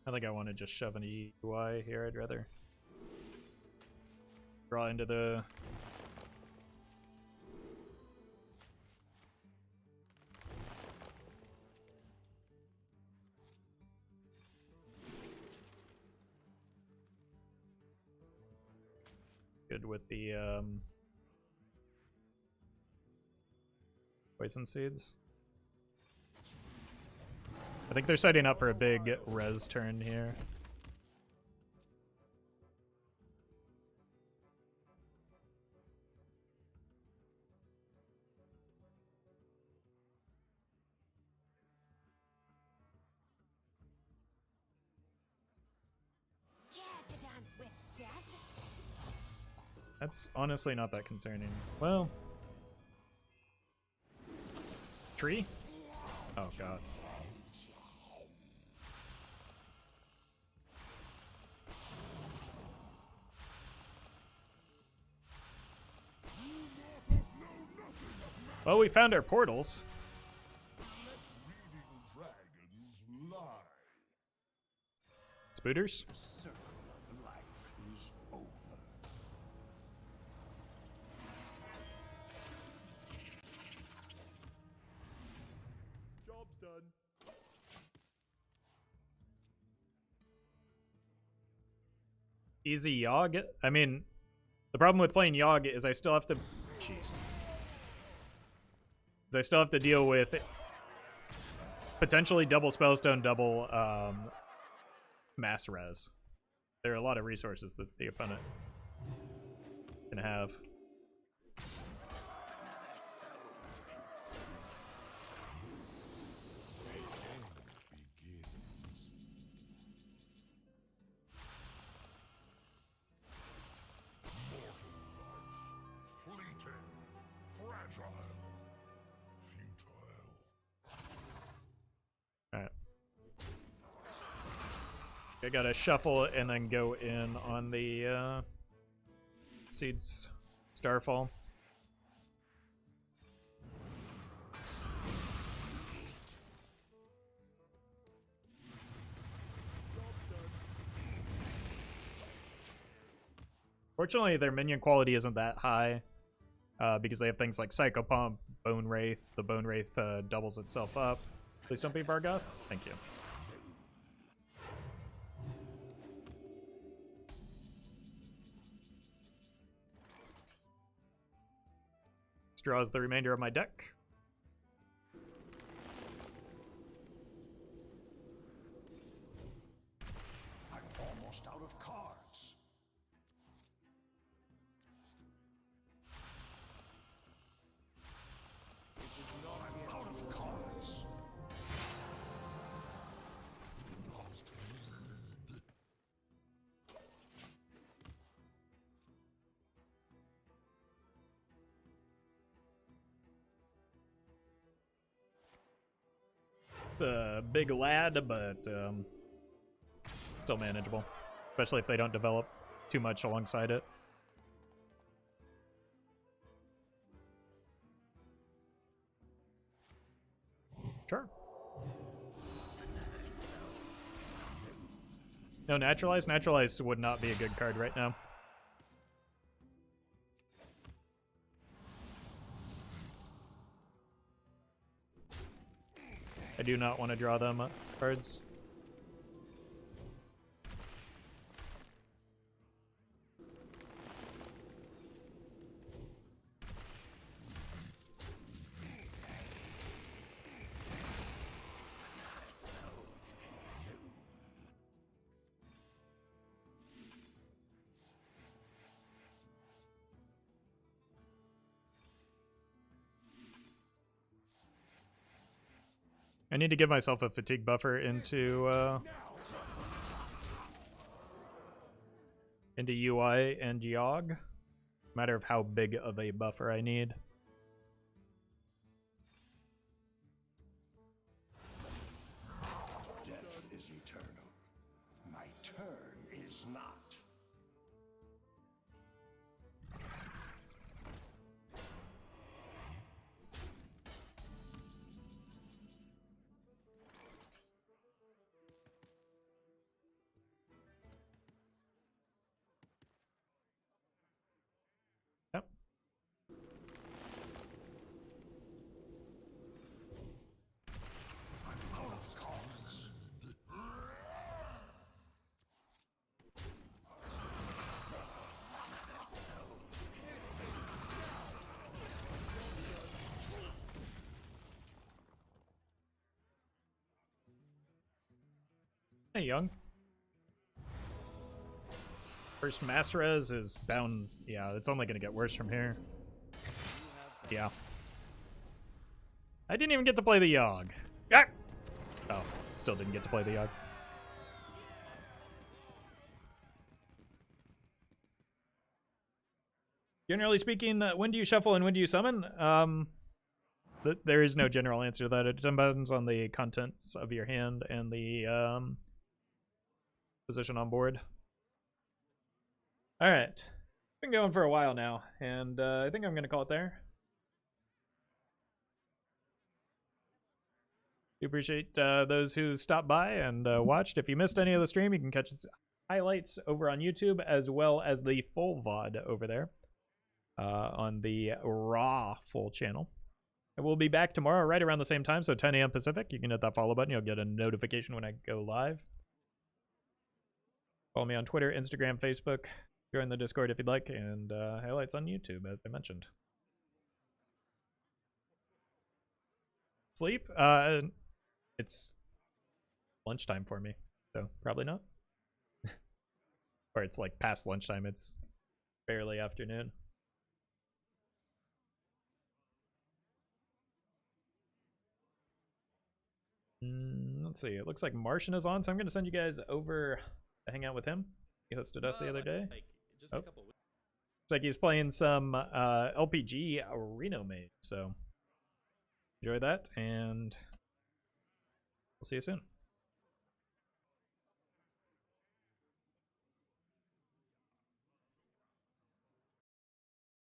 I think I want to just shove an UI here. I'd rather draw into the... Good with the poison seeds. I think they're setting up for a big res turn here. Care to dance with death? That's honestly not that concerning. Well... Tree? Oh god. Well, we found our portals. Reading dragons lie. Spooters? The circle of life is over. Job's done. Easy Yogg? I mean, the problem with playing Yogg is I still have to... Jeez. I still have to deal with potentially double Spellstone, double mass res. There are a lot of resources that the opponent can have. Fleeting, fragile, futile. Alright. I gotta shuffle and then go in on the Seeds Starfall. Fortunately, their minion quality isn't that high because they have things like Psycho Pump, Bone Wraith. The Bone Wraith doubles itself up. Please don't be Bargoth. Thank you. This draws the remainder of my deck. It's a big lad, but still manageable, especially if they don't develop too much alongside it. Sure. No, Naturalize? Naturalize would not be a good card right now. I do not want to draw them cards. I need to give myself a fatigue buffer into UI and Yogg. Matter of how big of a buffer I need. Death is eternal. My turn is not. Yep. Hey, Young. First Mass Res is bound. Yeah, it's only going to get worse from here. Yeah. I didn't even get to play the Yogg. Ah! Oh, still didn't get to play the Yogg. Generally speaking, when do you shuffle and when do you summon? There is no general answer to that. It depends on the contents of your hand and the position on board. All right, been going for a while now, and I think I'm gonna call it there. We appreciate those who stopped by and watched. If you missed any of the stream, you can catch highlights over on YouTube as well as the full VOD over there on the Roffle channel. And we'll be back tomorrow right around the same time, so 10 a.m. Pacific. You can hit that follow button. You'll get a notification when I go live. Follow me on Twitter, Instagram, Facebook. Join the Discord if you'd like, and highlights on YouTube, as I mentioned. Sleep? It's lunchtime for me, so probably not. Or it's like past lunchtime. It's barely afternoon. Let's see. It looks like Martian is on, so I'm going to send you guys over to hang out with him. He hosted us the other day. Like, just a couple weeks. Looks like he's playing some LPG Reno made, so enjoy that, and we'll see you soon.